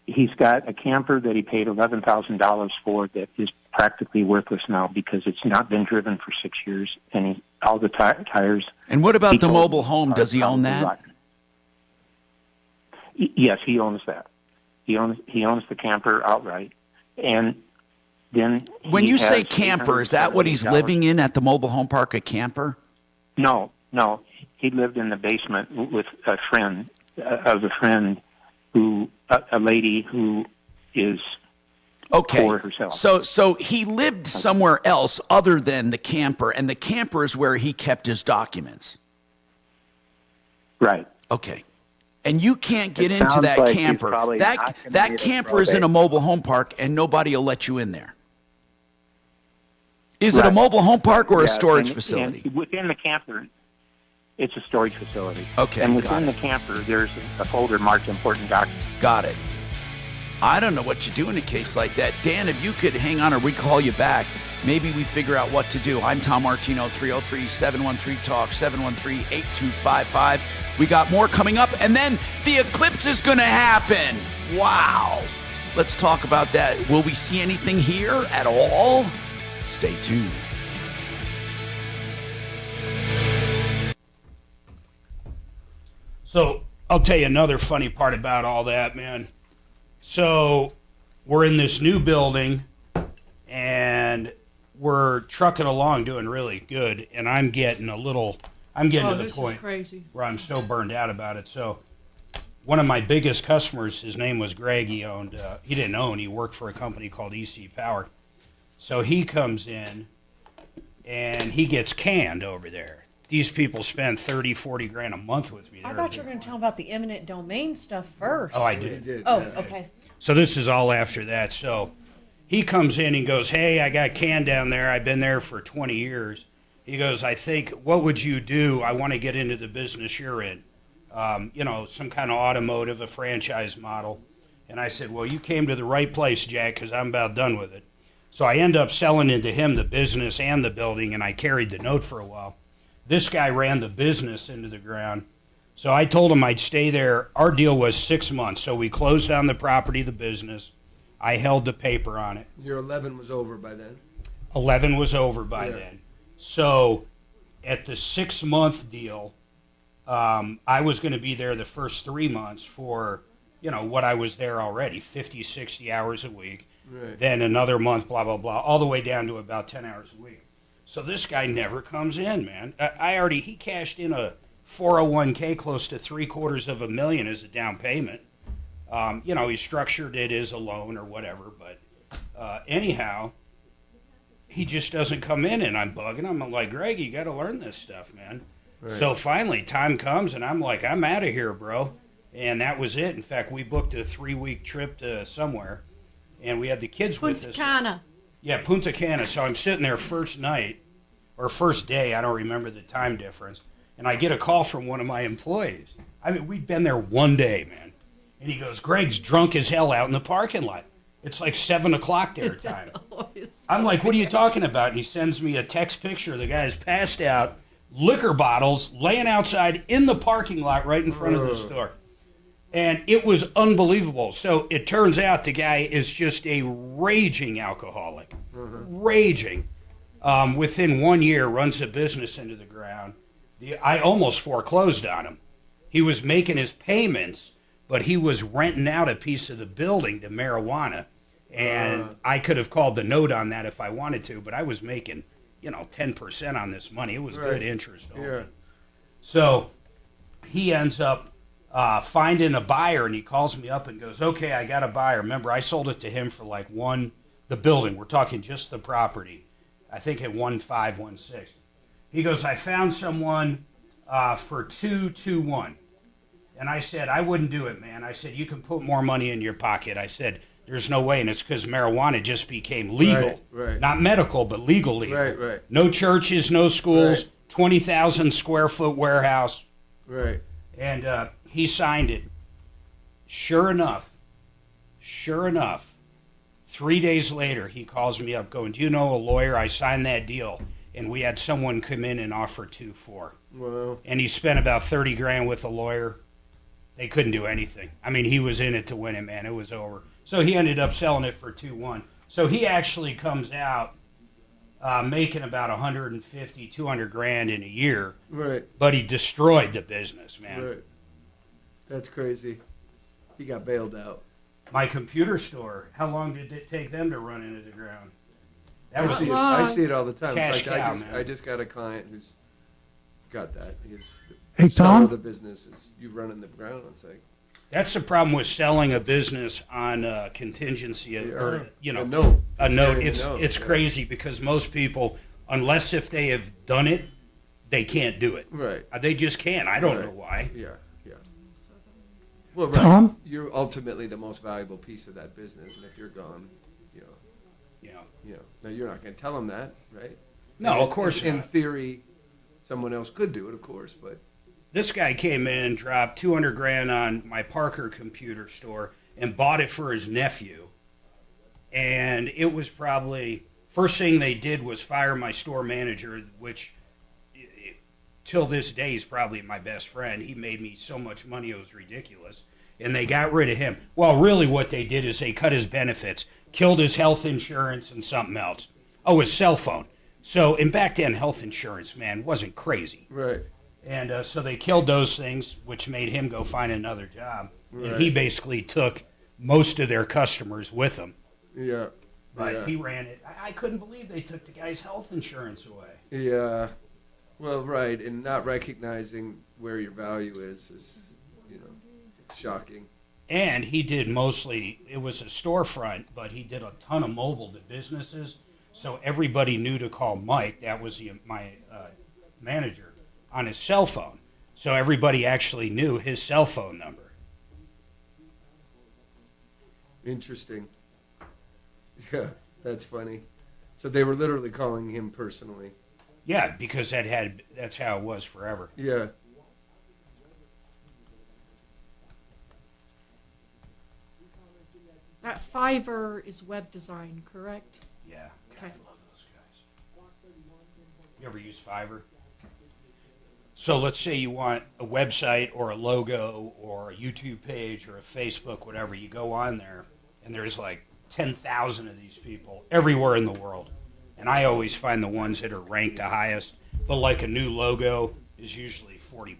he's got a camper that he paid $11,000 for that is practically worthless now because it's not been driven for 6 years, and all the tires. And what about the mobile home? Does he own that? Rotten. Yes, he owns that. He owns the camper outright, and then when you say camper, is that what he's living in at the mobile home park? A camper? No. He lived in the basement with a friend who a lady who is poor herself. So he lived somewhere else other than the camper, and the camper is where he kept his documents. Right. Okay. And you can't get into sounds that like he's camper. probably not gonna That need a camper is in a probate. mobile home park, and nobody will let you in there. Is it a Right. mobile home park or a Yeah, storage and facility? within the camper, it's a storage facility. Okay, And got within the camper, there's a folder marked important documents. Got it. I don't know what you do in a case like that. Dan, if you could hang on or we call you back, maybe we figure out what to do. I'm Tom Martino, 303-713-TALK, 713-8255. We got more coming up, and then the eclipse is going to happen. Wow. Let's talk about that. Will we see anything here at all? Stay tuned. So I'll tell you another funny part about all that, man. So we're in this new building, and we're trucking along doing really good, and I'm getting to the this point is crazy. where I'm so burned out about it. So one of my biggest customers, his name was Greg. He worked for a company called EC Power. So he comes in, and he gets canned over there. These people spend 30, 40 grand a month with me. I thought you were going to tell about the eminent domain stuff first. Oh, I did. Oh, okay. So this is all after that. So he comes in and goes, "Hey, I got canned down there. I've been there for 20 years." He goes, "I think, what would you do? I want to get into the business you're in. Some kind of automotive, a franchise model." And I said, "Well, you came to the right place, Jack, because I'm about done with it." So I end up selling into him the business and the building, and I carried the note for a while. This guy ran the business into the ground. So I told him I'd stay there. Our deal was 6 months. So we closed down the property, the business. I held the paper on it. Your 11 was over by then. 11 was over by then. So at the 6 month deal, I was going to be there the first 3 months for, what I was there already, 50, 60 hours a week. Right. Then another month, blah, blah, blah, all the way down to about 10 hours a week. So this guy never comes in, man. He cashed in a 401k close to $750,000 as a down payment. He structured it as a loan or whatever, but anyhow, he just doesn't come in, and I'm bugging him. I'm like, "Greg, you got to learn this stuff, man." Right. So finally, time comes, and I'm like, "I'm out of here, bro." And that was it. In fact, we booked a 3-week trip to somewhere, and we had the kids with us. Punta Cana. Yeah, Punta Cana. So I'm sitting there first night, or first day, I don't remember the time difference, and I get a call from one of my employees. I mean, we'd been there one day, man. And he goes, "Greg's drunk as hell out in the parking lot. It's like 7 o'clock their time." I'm like, what are you talking about? And he sends me a text picture. The guy's passed out, liquor bottles laying outside in the parking lot right in front of the store. And it was unbelievable. So it turns out the guy is just a raging alcoholic. Raging. Within 1 year, runs a business into the ground. I almost foreclosed on him. He was making his payments, but he was renting out a piece of the building to marijuana. And I could have called the note on that if I wanted to, but I was making, 10% on this money. It was good interest. Yeah. So he ends up finding a buyer, and he calls me up and goes, okay, I got a buyer. Remember, I sold it to him for like the building. We're talking just the property. I think at 1.516. He goes, I found someone for 2.21. And I said, I wouldn't do it, man. I said, you can put more money in your pocket. I said, there's no way. And it's because marijuana just became legal. Right. Not medical, but legal. Right. No churches, no schools, 20,000 square foot warehouse. Right. And he signed it. Sure enough, 3 days later, he calls me up going, do you know a lawyer? I signed that deal, and we had someone come in and offer 2.4. Wow. And he spent about $30,000 with a lawyer. They couldn't do anything. I mean, he was in it to win it, man. It was over. So he ended up selling it for 2.1. So he actually comes out making about 150, 200 grand in a year. Right. But he destroyed the business, man. Right. That's crazy. He got bailed out. My computer store, how long did it take them to run into the ground? I see it all the time. Cash In fact, cow, I just got a client who's got that. Hey, Tom? The business is you run in the ground. It's like That's the problem with selling a business on contingency or a note. It's crazy because most people, unless if they have done it, they can't do it. Right. They just can't. I don't know why. Yeah. Well, right. Tom? You're ultimately the most valuable piece of that business, and if you're gone, now you're not going to tell them that, right? No, of course in not. theory, someone else could do it, of course, but This guy came in, dropped 200 grand on my Parker computer store, and bought it for his nephew. And it was probably first thing they did was fire my store manager, which till this day is probably my best friend. He made me so much money it was ridiculous. And they got rid of him. Well, really what they did is they cut his benefits, killed his health insurance and something else. Oh, his cell phone. So, and back then health insurance, man, wasn't crazy. right. And so they killed those things, which made him go find another job. Right. And he basically took most of their customers with him. Yeah. But yeah. he ran it. I couldn't believe they took the guy's health insurance away. Yeah. Well, right, and not recognizing where your value is shocking. And he did mostly, it was a storefront, but he did a ton of mobile to businesses. So everybody knew to call Mike, that was my manager, on his cell phone. So everybody actually knew his cell phone number. Interesting. Yeah, that's funny. So they were literally calling him personally. Yeah, because that's how it was forever. Yeah. That Fiverr is web design, correct? Yeah. Okay. I love those guys. You ever use Fiverr? So let's say you want a website or a logo or a YouTube page or a Facebook, whatever. You go on there, and there's like 10,000 of these people everywhere in the world. And I always find the ones that are ranked the highest. But like a new logo is usually $40.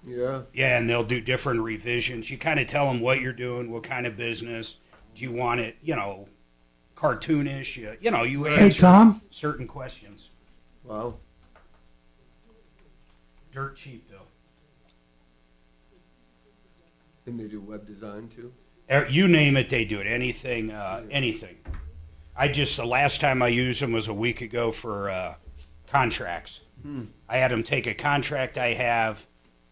Yeah. Yeah, and they'll do different revisions. You kind of tell them what you're doing, what kind of business. Do you want it, cartoonish? You answer Tom? certain questions. Wow. Dirt cheap, though. And they do web design, too? You name it, they do it. Anything. The last time I used them was a week ago for contracts. I had them take a contract I have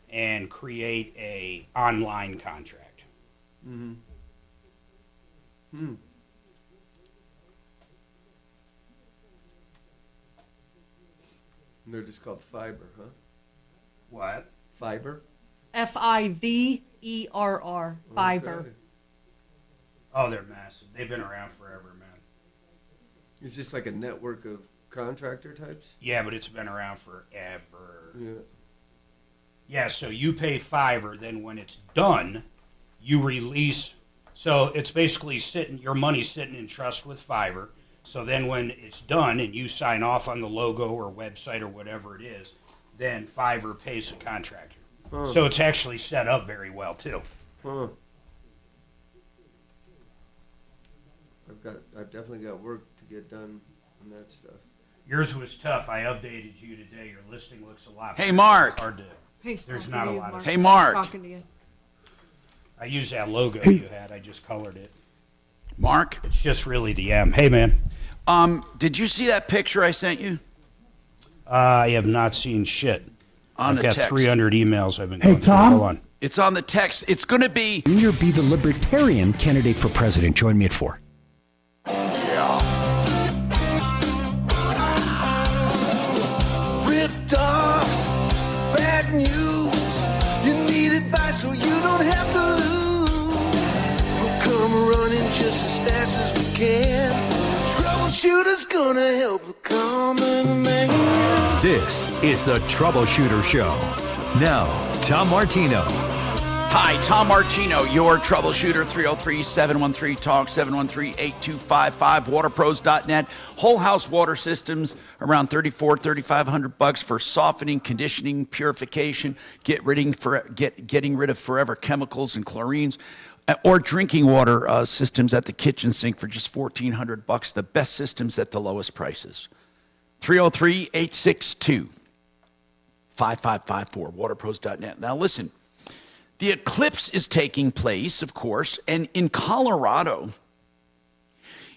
and create a online contract. Mm-hmm. And they're just called Fiverr, huh? What? Fiverr? Fiverr. Fiverr. Okay. Oh, they're massive. They've been around forever, man. It's just like a network of contractor types? Yeah, but it's been around forever. Yeah. Yeah, so you pay Fiverr, then when it's done, you release. So it's basically your money's sitting in trust with Fiverr. So then when it's done and you sign off on the logo or website or whatever it is, then Fiverr pays the contractor. Huh. So it's actually set up very well, too. Huh. I've definitely got work to get done on that stuff. Yours was tough. I updated you today. Your listing looks a lot Hey, better. Mark. It's hard to, Hey, there's not a lot of Hey, Mark. Talking to you. I use that logo you had. I just colored it. Mark? It's just really the M. Hey, man. Did you see that picture I sent you? I have not seen shit. On I've the got text. 300 emails I've been Hey, going through. Tom? Hold on. It's on the text. It's going to be... Junior be the Libertarian candidate for president. Join me at 4. Ripped off, bad news. You need advice so you don't have to lose. We'll come running just as fast as we can. Troubleshooter's gonna help the common man. This is the Troubleshooter Show. Now, Tom Martino. Hi, Tom Martino, your troubleshooter, 303-713-TALK, 713-8255, waterpros.net. Whole house water systems, around $3,500 for softening, conditioning, purification, getting rid of forever chemicals and chlorines, or drinking water systems at the kitchen sink for just $1,400. The best systems at the lowest prices. 303-862-5554, waterpros.net. Now listen. The eclipse is taking place, of course, and in Colorado,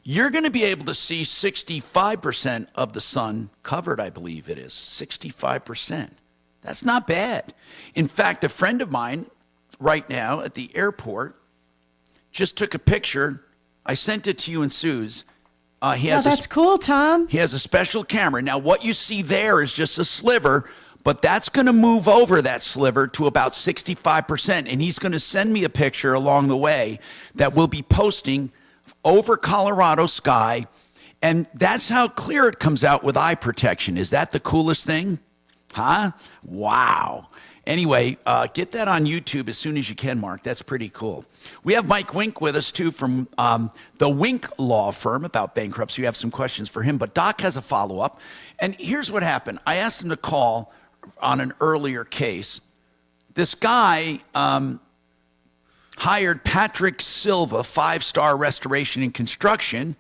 you're going to be able to see 65% of the sun covered, I believe it is. 65%. That's not bad. In fact, a friend of mine right now at the airport just took a picture. I sent it to you and Sue's. That's cool, Tom. He has a special camera. Now, what you see there is just a sliver, but that's going to move over that sliver to about 65%, and he's going to send me a picture along the way that we'll be posting over Colorado sky, and that's how clear it comes out with eye protection. Is that the coolest thing? Huh? Wow. Anyway, get that on YouTube as soon as you can, Mark. That's pretty cool. We have Mike Wink with us, too, from the Wink Law Firm about bankruptcy. We have some questions for him, but Doc has a follow-up. And here's what happened. I asked him to call on an earlier case. This guy hired Patrick Silva, 5-star restoration and construction,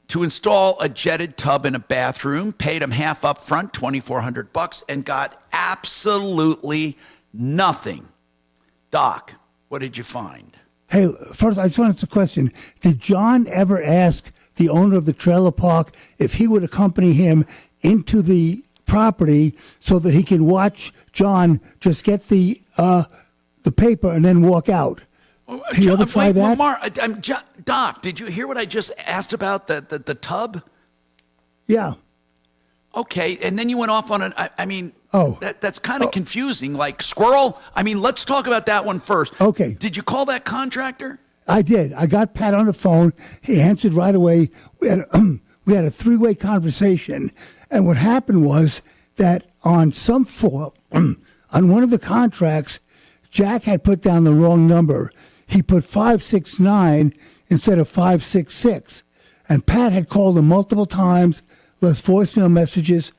to install a jetted tub in a bathroom, paid him half up front, $2,400, and got absolutely nothing. Doc, what did you find? Hey, first, I just wanted to question. Did John ever ask the owner of the trailer park if he would accompany him into the property so that he can watch John just get the paper and then walk out? Did you ever try that? Doc, did you hear what I just asked about the tub? Yeah. Okay, and then you went off on an. I mean, Oh. That's kind of confusing. Like squirrel. I mean, let's talk about that one first. Okay. Did you call that contractor? I did. I got Pat on the phone. He answered right away. We had a three-way conversation. And what happened was that on some form, on one of the contracts, Jack had put down the wrong number. He put 569 instead of 566. And Pat had called him multiple times, left voicemail messages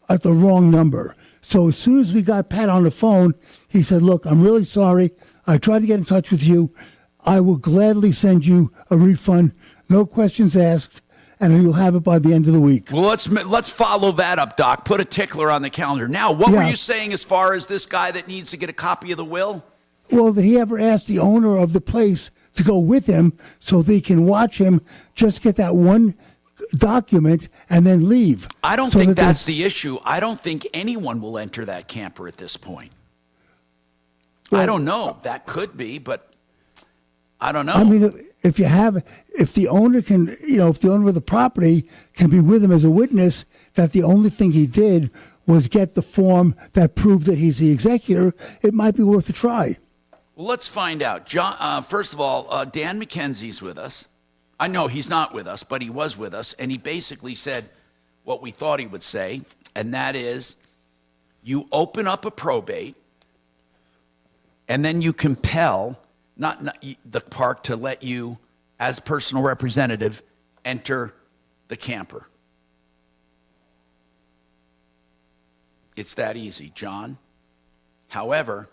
at the wrong number. So as soon as we got Pat on the phone, he said, look, I'm really sorry. I tried to get in touch with you. I will gladly send you a refund, no questions asked, and you'll have it by the end of the week. Well, let's follow that up, Doc. Put a tickler on the calendar. Now, what were you saying as far as this guy that needs to get a copy of the will? Well, did he ever ask the owner of the place to go with him so they can watch him just get that one document and then leave? I don't think that's the issue. I don't think anyone will enter that camper at this point. Well, I don't know. That could be, but I don't know. I mean, if the owner can, if the owner of the property can be with him as a witness, that the only thing he did was get the form that proved that he's the executor, it might be worth a try. Well, let's find out. John, first of all, Dan McKenzie's with us. I know he's not with us, but he was with us, and he basically said what we thought he would say, and that is you open up a probate, and then you compel not the park to let you, as personal representative, enter the camper. It's that easy, John. However,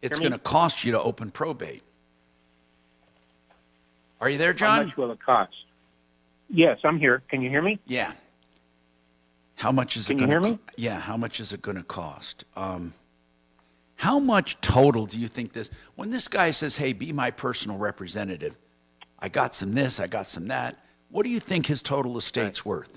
it's going to cost you to open probate. Are you there, John? How much will it cost? Yes, I'm here. Can you hear me? Yeah. How much is it Can going you to hear me? Yeah, how much is it going to cost? How much total do you think this, when this guy says, hey, be my personal representative, I got some this, I got some that, what do you think his total estate's worth?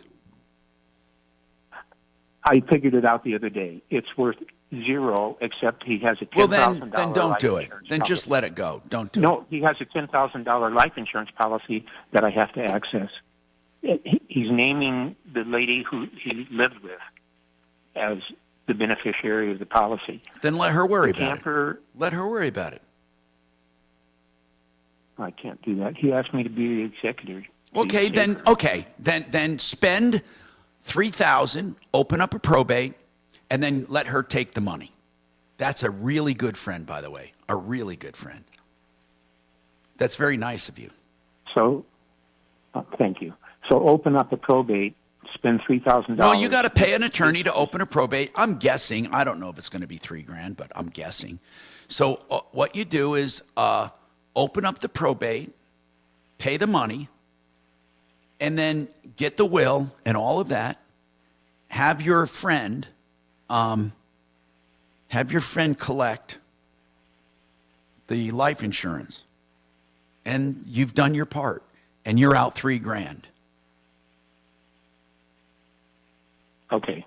I figured it out the other day. It's worth zero, except he has a $10,000 Well, then don't life do it. insurance Then just policy. let it go. Don't do it. No, he has a $10,000 life insurance policy that I have to access. He's naming the lady who he lived with as the beneficiary of the policy. Then let her worry The about camper, it. Let her worry about it. I can't do that. He asked me to be the executor. Then spend $3,000, open up a probate, and then let her take the money. That's a really good friend, by the way. A really good friend. That's very nice of you. So, thank you. So open up a probate, spend $3,000. No, you got to pay an attorney to open a probate. I'm guessing. I don't know if it's going to be $3,000, but I'm guessing. So what you do is open up the probate, pay the money, and then get the will and all of that. Have your friend collect the life insurance, and you've done your part, and you're out $3,000. Okay.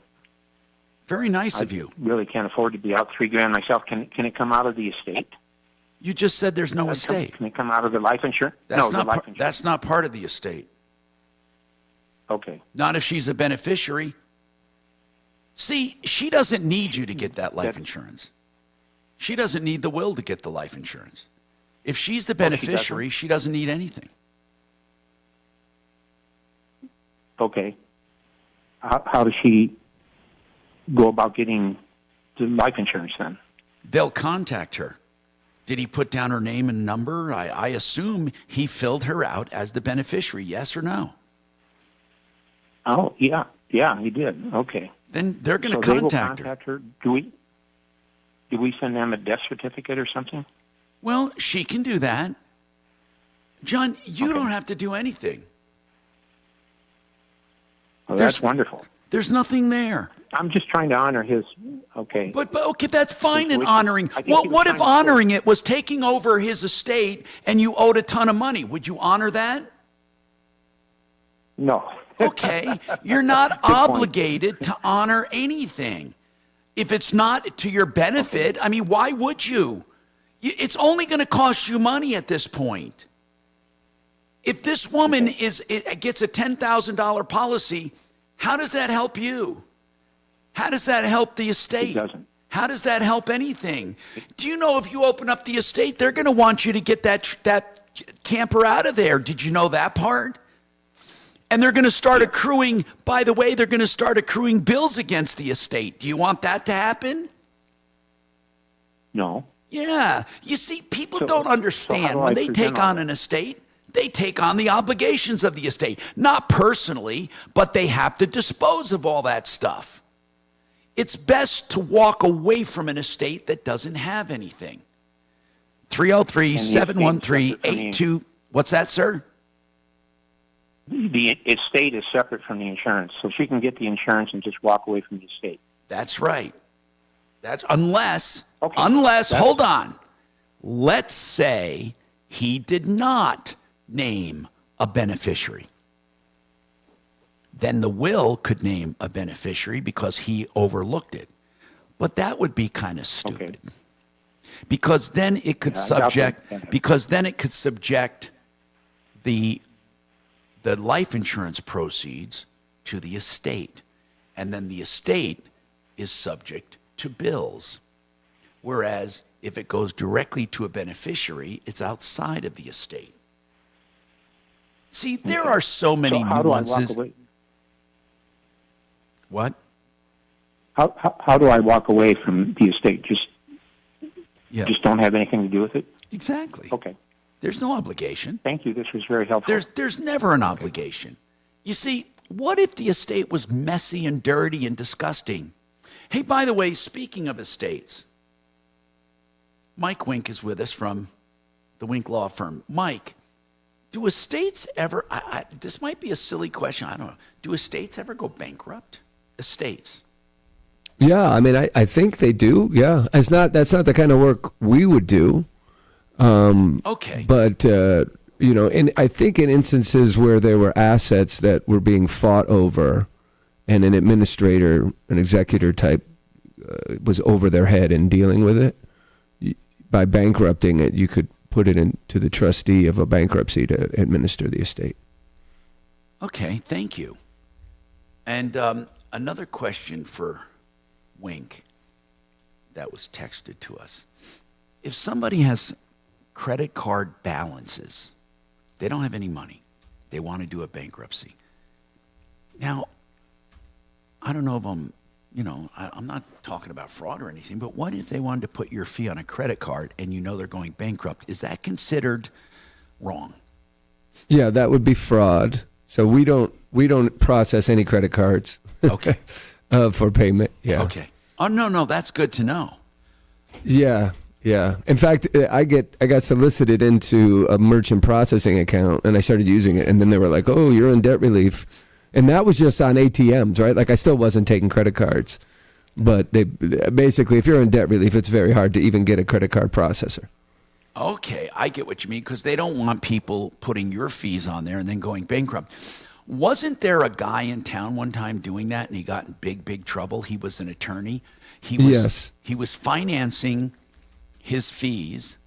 Very nice of you. Really can't afford to be out $3,000 myself. Can it come out of the estate? You just said there's no estate. Can it come out of the life insurance? That's No, not the life par- insurance. that's not part of the estate. Okay. Not if she's a beneficiary. See, she doesn't need you to get that life insurance. She doesn't need the will to get the life insurance. If she's the beneficiary, she doesn't need anything. Okay. How does she go about getting the life insurance then? They'll contact her. Did he put down her name and number? I assume he filled her out as the beneficiary, yes or no? Oh, yeah. Yeah, he did. Okay. Then they're going to So they will contact her. Do we send them a death certificate or something? Well, she can do that. John, you don't have to do anything. Well, that's wonderful. There's nothing there. I'm just trying to honor his. Okay. But okay, that's fine in Intuition. honoring. I think Well, he was what if trying to- honoring it was taking over his estate and you owed a ton of money? Would you honor that? No. Okay, you're not obligated to honor anything. If it's not to your benefit, I mean, why would you? It's only going to cost you money at this point. If this woman gets a $10,000 policy, how does that help you? How does that help the estate? It doesn't. How does that help anything? Do you know if you open up the estate, they're going to want you to get that camper out of there? Did you know that part? And they're going to start accruing, by the way, they're going to start accruing bills against the estate. Do you want that to happen? No. Yeah. You see, people So- don't so how understand. do When I they present take all on an estate, they take on the obligations of the estate. Not personally, but they have to dispose of all that stuff. It's best to walk away from an estate that doesn't have anything. 303-713-82. What's that, sir? The estate is separate from the insurance, so she can get the insurance and just walk away from the estate. That's right. That's unless, That's- hold on. Let's say he did not name a beneficiary. Then the will could name a beneficiary because he overlooked it. But that would be kind of stupid. Because then it could subject the life insurance proceeds to the estate. And then the estate is subject to bills. Whereas if it goes directly to a beneficiary, it's outside of the estate. See, there are so many So how nuances. do I walk away? What? How do I walk away from the estate? Just don't have anything to do with it? Exactly. Okay. There's no obligation. Thank you. This was very helpful. There's never an obligation. You see, what if the estate was messy and dirty and disgusting? Hey, by the way, speaking of estates, Mike Wink is with us from the Wink Law Firm. Mike, do estates ever, this might be a silly question, I don't know. Do estates ever go bankrupt? Estates. Yeah, I mean, I think they do. Yeah, that's not the kind of work we would do. Okay. But I think in instances where there were assets that were being fought over, and an administrator, an executor type, was over their head in dealing with it, by bankrupting it, you could put it into the trustee of a bankruptcy to administer the estate. Okay, thank you. And another question for Wink that was texted to us. If somebody has credit card balances, they don't have any money, they want to do a bankruptcy. Now, I don't know if I'm not talking about fraud or anything, but what if they wanted to put your fee on a credit card and they're going bankrupt? Is that considered wrong? Yeah, that would be fraud. So we don't process any credit cards. Okay. For payment. Yeah. Okay. Oh, no, that's good to know. Yeah. Yeah. In fact, I got solicited into a merchant processing account, and I started using it, and then they were like, "Oh, you're in debt relief," and that was just on ATMs, right? Like I still wasn't taking credit cards, but they basically, if you're in debt relief, it's very hard to even get a credit card processor. Okay, I get what you mean, because they don't want people putting your fees on there and then going bankrupt. Wasn't there a guy in town one time doing that, and he got in big trouble? He was an attorney. Yes. He was financing his fees.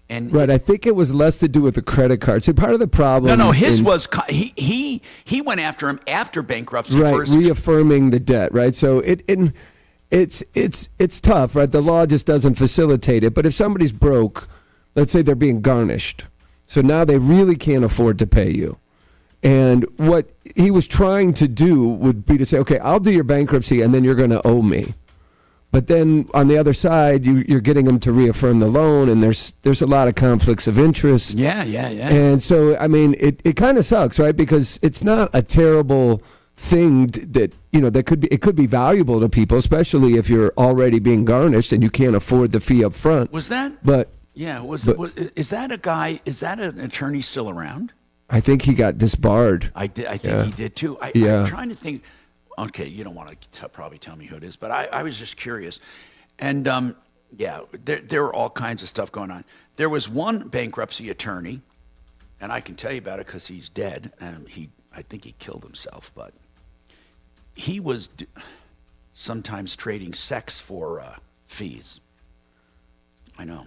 And right, I think it was less to do with the credit card. So part of the problem. No, his was he went after him after bankruptcy. Right, first. reaffirming the debt. Right, so it's tough. Right, the law just doesn't facilitate it. But if somebody's broke, let's say they're being garnished, so now they really can't afford to pay you. And what he was trying to do would be to say, okay, I'll do your bankruptcy, and then you're going to owe me. But then on the other side, you're getting them to reaffirm the loan, and there's a lot of conflicts of interest. Yeah. And so, I mean, it kind of sucks, right? Because it's not a terrible thing that it could be valuable to people, especially if you're already being garnished and you can't afford the fee up front. Was that? But yeah, is that a guy? Is that an attorney still around? I think he got disbarred. I think he did too. I'm trying to think. Okay, you don't want to probably tell me who it is, but I was just curious. And there were all kinds of stuff going on. There was one bankruptcy attorney, and I can tell you about it because he's dead. I think he killed himself, but he was sometimes trading sex for fees. I know.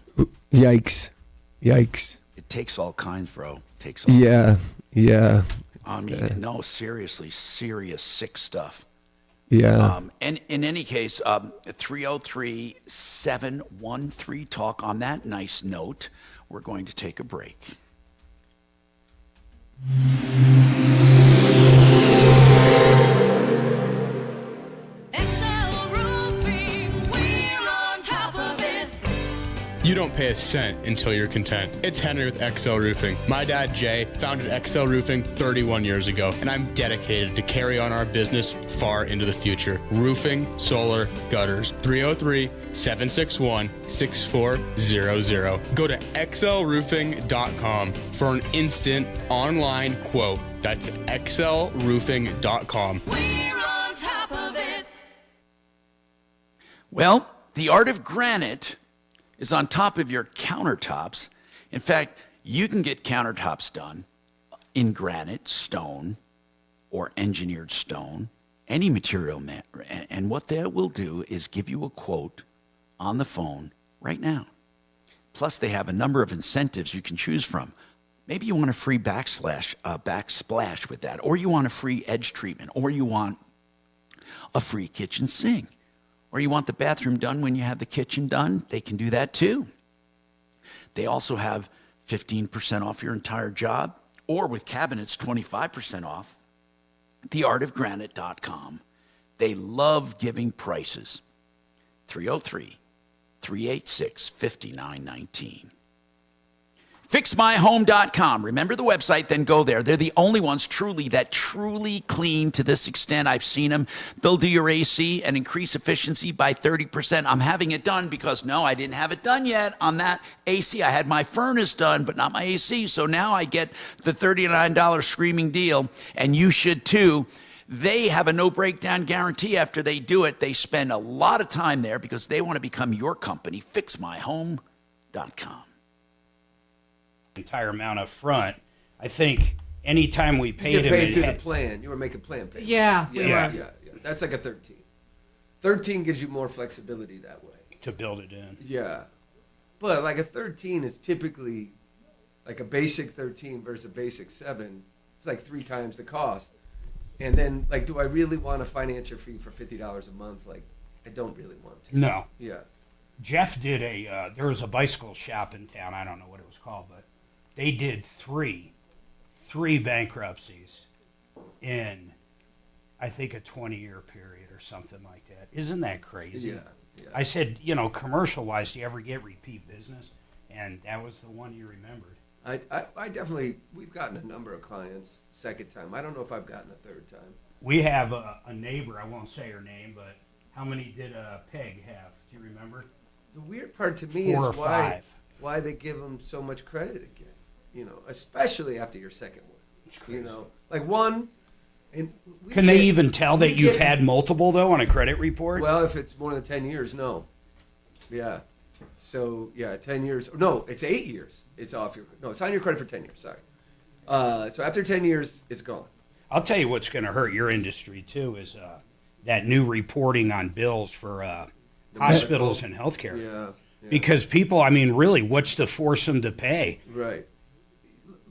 Yikes. It takes all kinds, bro. Yeah. I mean, no, seriously, serious, sick stuff. Yeah. And in any case, 303-713-TALK. On that nice note, we're going to take a break. You don't pay a cent until you're content. It's Henry with XL Roofing. My dad, Jay, founded XL Roofing 31 years ago, and I'm dedicated to carry on our business far into the future. Roofing, solar, gutters. 303-761-6400. Go to xlroofing.com for an instant online quote. That's xlroofing.com. We're on top of it. Well, the art of granite is on top of your countertops. In fact, you can get countertops done in granite, stone, or engineered stone, any material. And what they will do is give you a quote on the phone right now. Plus, they have a number of incentives you can choose from. Maybe you want a free backsplash with that, or you want a free edge treatment, or you want a free kitchen sink. Or you want the bathroom done when you have the kitchen done, they can do that too. They also have 15% off your entire job. or with cabinets 25% off, theartofgranite.com. They love giving prices. 303-386-5919. FixMyHome.com. Remember the website, then go there. They're the only ones truly clean to this extent. I've seen them. They'll do your AC and increase efficiency by 30%. I'm having it done because, no, I didn't have it done yet on that AC. I had my furnace done, but not my AC. So now I get the $39 screaming deal, and you should too. They have a no breakdown guarantee after they do it. They spend a lot of time there because they want to become your company. FixMyHome.com. Entire amount up front. I think anytime we paid you him, paid through the plan. You were making plan payments. Yeah. That's like a 13. 13 gives you more flexibility that way to build it in. Yeah, but like a 13 is typically like a basic 13 versus a basic 7. It's like 3 times the cost. And then, like, do I really want a financial fee for $50 a month? Like, I don't really want to. No. Yeah. Jeff did there was a bicycle shop in town. I don't know what it was called, but they did three bankruptcies in, I think, a 20-year period or something like that. Isn't that crazy? Yeah. I said, commercial-wise, do you ever get repeat business? And that was the one you remembered. I definitely, we've gotten a number of clients second time. I don't know if I've gotten a third time. We have a neighbor, I won't say her name, but how many did Peg have? Do you remember? The weird part to me 4 or is 5. why they give them so much credit again. Especially after your second one. Like one. And can they even tell that you've had multiple, though, on a credit report? Well, if it's more than 10 years, no. Yeah. So, 10 years. No, it's 8 years. It's off your. No, it's on your credit for 10 years. Sorry. So after 10 years, it's gone. I'll tell you what's going to hurt your industry, too, is that new reporting on bills for hospitals and healthcare. Yeah. Because people, really, what's to force them to pay? Right.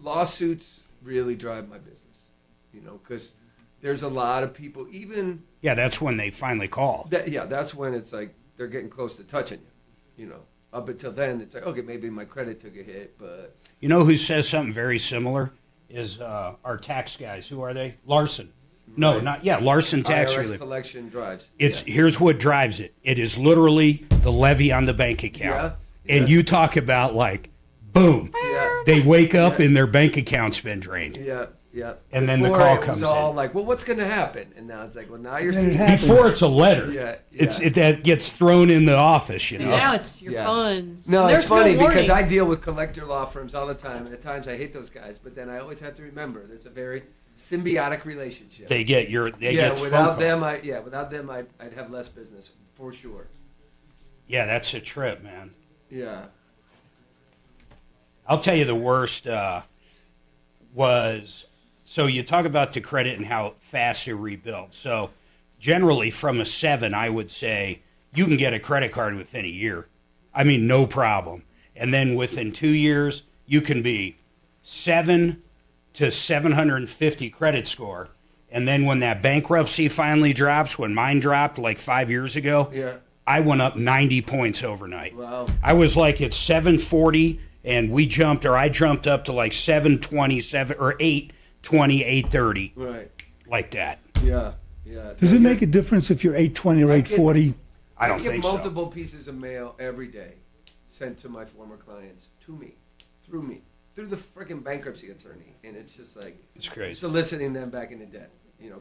Lawsuits really drive my business, because there's a lot of people, even. Yeah, that's when they finally call. That's when it's like they're getting close to touching you. Up until then, it's like, okay, maybe my credit took a hit, but. You know who says something very similar is our tax guys. Who are they? Larson. No, right. Larson Tax IRS Relief. collection drives. Here's what drives it. It is literally the levy on the bank account. Yeah. And you talk about boom. Yeah. They wake up and their bank account's been drained. Yeah. And then the Before call it comes was all in. like, well, what's going to happen? And now it's like, well, now you're seeing. Before it's a letter. Yeah. That gets thrown in the office, Now it's your funds. No, There's it's funny no because warning. I deal with collector law firms all the time, and at times I hate those guys, but then I always have to remember it's a very symbiotic relationship. They get without them, I'd have less business for sure. Yeah, that's a trip, man. Yeah. I'll tell you the worst was, so you talk about the credit and how fast it rebuilds. So generally from a 7, I would say you can get a credit card within a year. No problem. And then within 2 years, you can be 7 to 750 credit score. And then when that bankruptcy finally drops, when mine dropped like 5 years ago, I went up 90 points overnight. Wow. I was like at 740, and I jumped up to like 727 or 820, 830. Right. Like that. Yeah. Does it make a difference if you're 820 or 840? I don't get think multiple pieces of mail every day sent to my former clients, to me, through the freaking bankruptcy attorney. And it's just like, it's crazy. Soliciting them back into debt.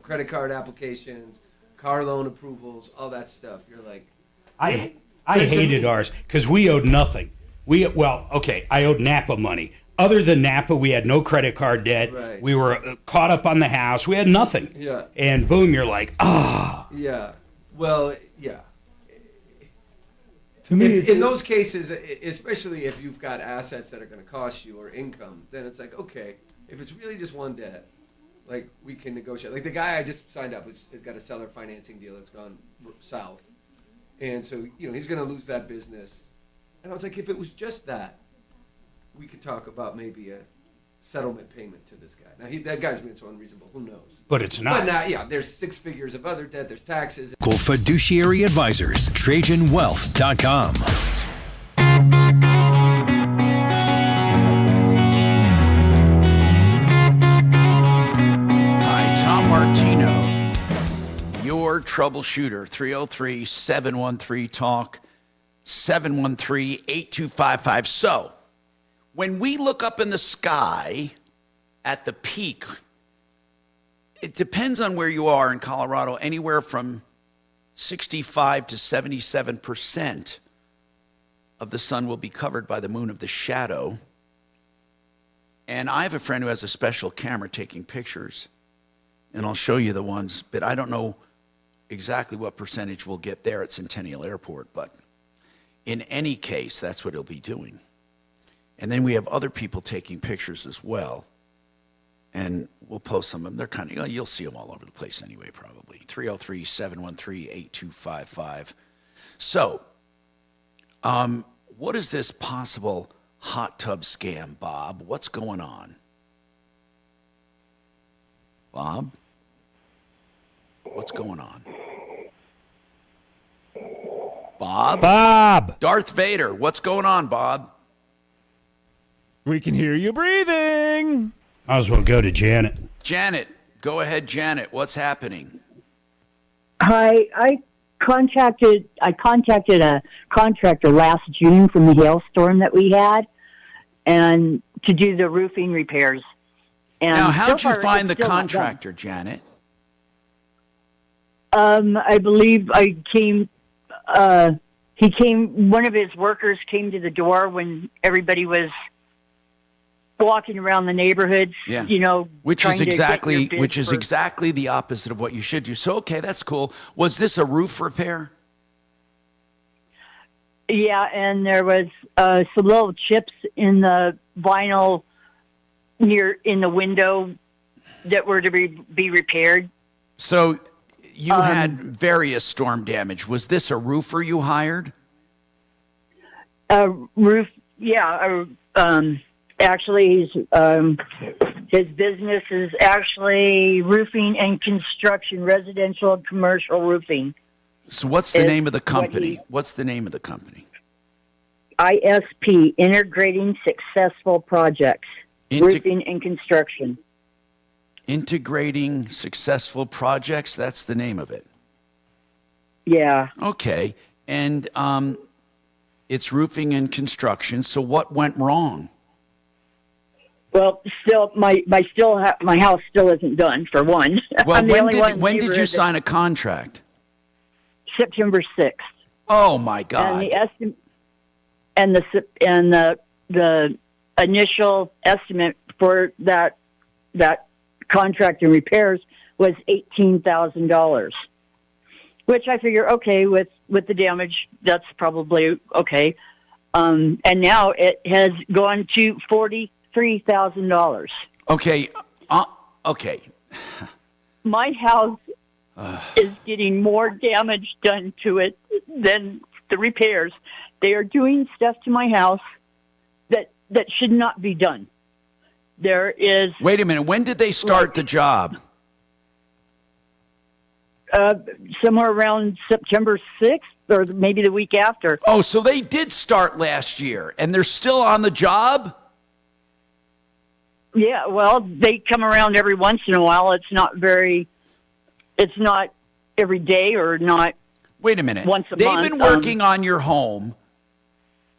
Credit card applications, car loan approvals, all that stuff. You're like. I hated ours because we owed nothing. I owed Napa money. Other than Napa, we had no credit card debt. Right. We were caught up on the house. We had nothing. Yeah. And boom, you're like, Yeah. Well, yeah. To me, in those cases, especially if you've got assets that are going to cost you or income, then it's like, okay, if it's really just one debt, like we can negotiate. Like the guy I just signed up has got a seller financing deal that's gone south. And so, he's going to lose that business. And I was like, if it was just that, we could talk about maybe a settlement payment to this guy. Now, that guy's being so unreasonable. Who knows? But it's not. But now, there's 6 figures of other debt. There's taxes. Cool fiduciary advisors. TrajanWealth.com. your troubleshooter. 303-713-TALK, 713-8255. So, when we look up in the sky at the peak, it depends on where you are in Colorado, anywhere from 65 to 77% of the sun will be covered by the moon of the shadow. And I have a friend who has a special camera taking pictures, and I'll show you the ones, but I don't know exactly what percentage we'll get there at Centennial Airport, but in any case, that's what he'll be doing. And then we have other people taking pictures as well, and we'll post some of them. They're kind of, you'll see them all over the place anyway, probably. 303-713-8255. So, what is this possible hot tub scam, Bob? What's going on? Bob? What's going on? Bob? Bob! Darth Vader, what's going on, Bob? We can hear you breathing. Might as well go to Janet. Janet, go ahead, Janet. What's happening? Hi, I contacted a contractor last June from the hailstorm that we had, and to do the roofing repairs. And now, how'd so you far, find the it's still not done. contractor, Janet? I believe I came. He came. One of his workers came to the door when everybody was walking around the neighborhoods. Yeah. You know, which trying is to get exactly your bid for- exactly the opposite of what you should do. So, okay, that's cool. Was this a roof repair? Yeah, and there was some little chips in the vinyl in the window that were to be repaired. So you had various storm damage. Was this a roofer you hired? A roof, yeah. Actually, his business is actually roofing and construction, residential and commercial roofing. So what's the name of the company? What's the name of the company? ISP, Integrating Successful Projects, Roofing and Construction. Integrating Successful Projects, that's the name of it. Yeah. Okay. And it's roofing and construction. So what went wrong? Well, still, my house still isn't done, for one. Well, I'm the only one in the when did you neighborhood sign a contract? September 6th. Oh my God! And the initial estimate for that contract and repairs was $18,000, which I figure, okay, with the damage, that's probably okay. And now it has gone to $43,000. Okay. Okay. My house is getting more damage done to it than the repairs. They are doing stuff to my house that should not be done. There is... Wait a minute. When did they start the job? Somewhere around September 6th or maybe the week after. Oh, so they did start last year, and they're still on the job? Yeah, well, they come around every once in a while. It's not every day or not. Wait a minute. Once a They've month. been working on your home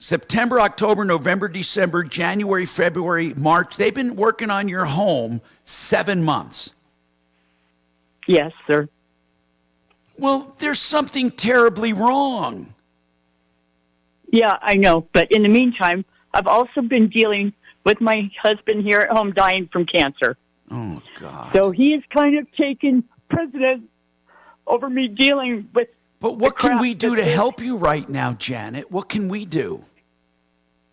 September, October, November, December, January, February, March. They've been working on your home 7 months. Yes, sir. Well, there's something terribly wrong. Yeah, I know. But in the meantime, I've also been dealing with my husband here at home dying from cancer. Oh, God. So he has kind of taken precedence over me dealing with... But what can we do to help you right now, Janet? What can we do?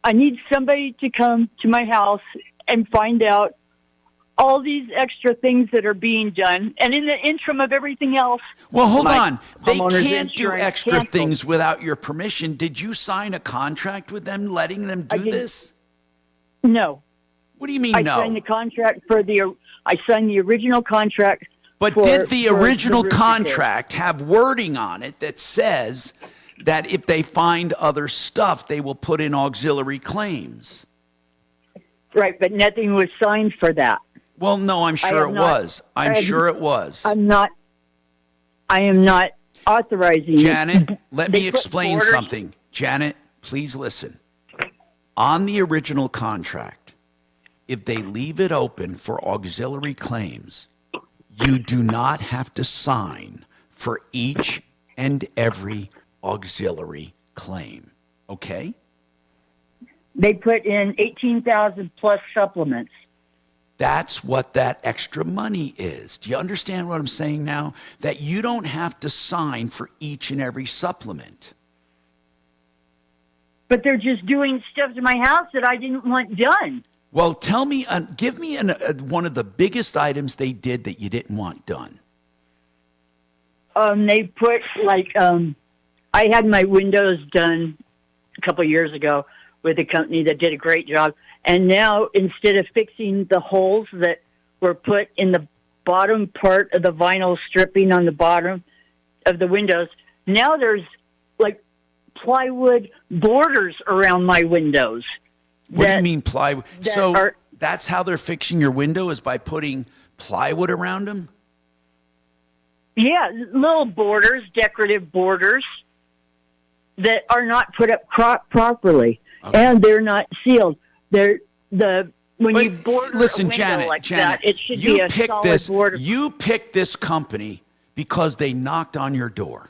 I need somebody to come to my house and find out all these extra things that are being done. And in the interim of everything else... Well, hold on. They homeowner's can't do insurance extra canceled. things without your permission. Did you sign a contract with them letting them do this? No. What do you mean, I no? signed the contract I signed the original contract. But did the original contract have wording on it that says that if they find other stuff, they will put in auxiliary claims? Right, but nothing was signed for that. Well, no, I'm sure it was. I'm sure it was. I'm not I am not authorizing Janet, it. let They me put explain borders- something. Janet, please listen. On the original contract, if they leave it open for auxiliary claims, you do not have to sign for each and every auxiliary claim. Okay? They put in 18,000 plus supplements. That's what that extra money is. Do you understand what I'm saying now? That you don't have to sign for each and every supplement. But they're just doing stuff to my house that I didn't want done. Well, tell me, give me one of the biggest items they did that you didn't want done. They put I had my windows done a couple of years ago with a company that did a great job. And now instead of fixing the holes that were put in the bottom part of the vinyl stripping on the bottom of the windows, now there's like plywood borders around my windows. What do you mean plywood? So that's how they're fixing your window, is by putting plywood around them? Yeah, little borders, decorative borders that are not put up properly, and they're not sealed. They're when you border a window Janet, like Janet, that, it should be a solid border. You picked this company because they knocked on your door.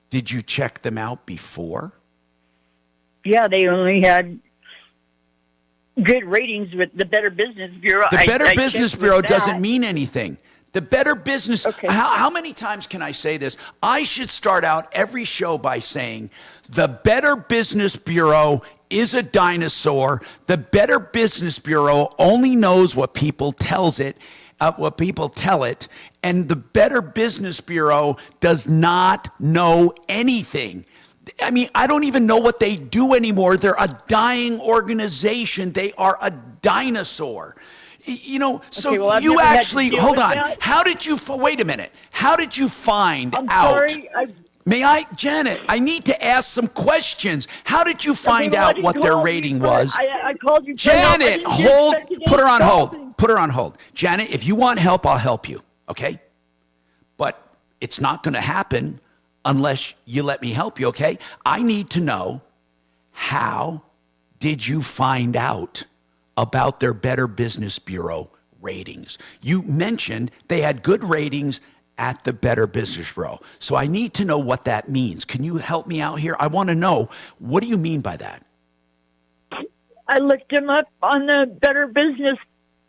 Did you check them out before? Yeah, they only had good ratings with the Better Business Bureau. The Better I Business checked Bureau with that. doesn't mean anything. The Better Business, how many times can I say this? I should start out every show by saying, the Better Business Bureau is a dinosaur. The Better Business Bureau only knows what people tell it, and the Better Business Bureau does not know anything. I mean, I don't even know what they do anymore. They're a dying organization. They are a dinosaur. You know, so I've you never had to actually, deal hold with on. that. How did you, wait a minute. How did you find I'm out? sorry. May I, Janet, I need to ask some questions. How did you find out what their rating was? I called you. Janet, hold, put her on hold. Put her on hold. Janet, if you want help, I'll help you, okay? But it's not going to happen unless you let me help you, okay? I need to know, how did you find out about their Better Business Bureau ratings? You mentioned they had good ratings at the Better Business Bureau. So I need to know what that means. Can you help me out here? I want to know, what do you mean by that? I looked them up on the Better Business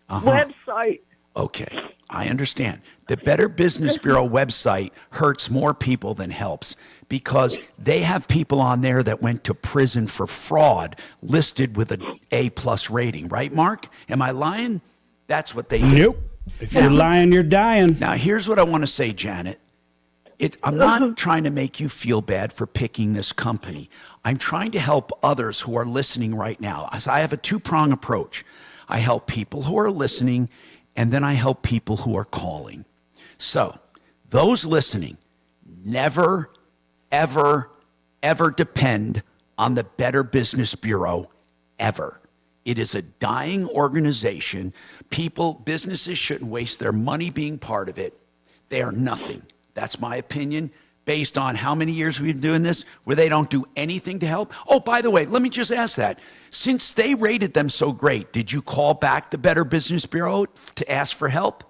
website. Okay, I understand. The Better Business Bureau website hurts more people than helps, because they have people on there that went to prison for fraud listed with an A+ rating. Right, Mark? Am I lying? That's what they do. Nope. If you're lying, you're dying. Now, here's what I want to say, Janet. I'm not trying to make you feel bad for picking this company. I'm trying to help others who are listening right now. As I have a two-prong approach. I help people who are listening, and then I help people who are calling. So, those listening, never, ever, ever depend on the Better Business Bureau, ever. It is a dying organization. Businesses shouldn't waste their money being part of it. They are nothing. That's my opinion, based on how many years we've been doing this, where they don't do anything to help. Oh, by the way, let me just ask that. Since they rated them so great, did you call back the Better Business Bureau to ask for help?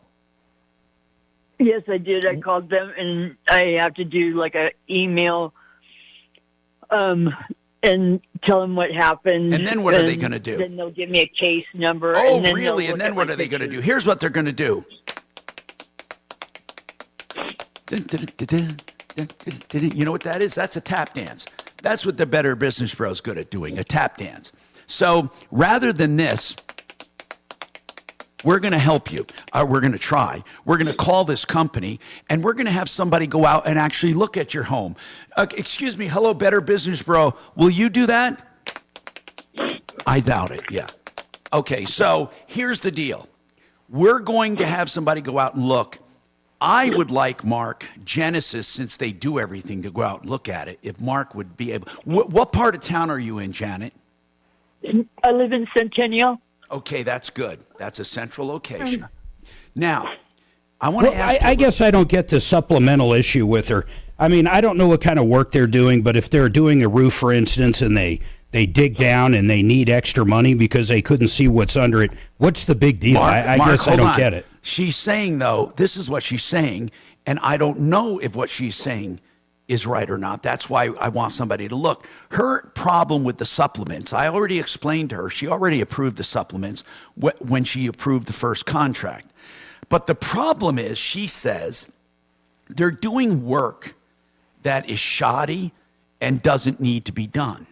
Yes, I did. I called them, and I have to do like an email and tell them what happened. And then what are they going to do? Then they'll give me a case number. Oh, and then really? they'll And look then at what my are they going to do? pictures. Here's what they're going to do. You know what that is? That's a tap dance. That's what the Better Business Bureau is good at doing, a tap dance. So rather than this, we're going to help you. We're going to try. We're going to call this company, and we're going to have somebody go out and actually look at your home. Excuse me, hello, Better Business Bureau. Will you do that? I doubt it, yeah. Okay, so here's the deal. We're going to have somebody go out and look. I would like Mark, Genesis, since they do everything, to go out and look at it, if Mark would be able. What part of town are you in, Janet? I live in Centennial. Okay, that's good. That's a central location. Now, I want to ask. I guess I don't get the supplemental issue with her. I mean, I don't know what kind of work they're doing, but if they're doing a roof, for instance, and they dig down and they need extra money because they couldn't see what's under it, what's the big deal? Mark, I guess I don't get it. She's saying, though, this is what she's saying, and I don't know if what she's saying is right or not. That's why I want somebody to look. Her problem with the supplements, I already explained to her, she already approved the supplements when she approved the first contract. But the problem is, she says, they're doing work that is shoddy and doesn't need to be done.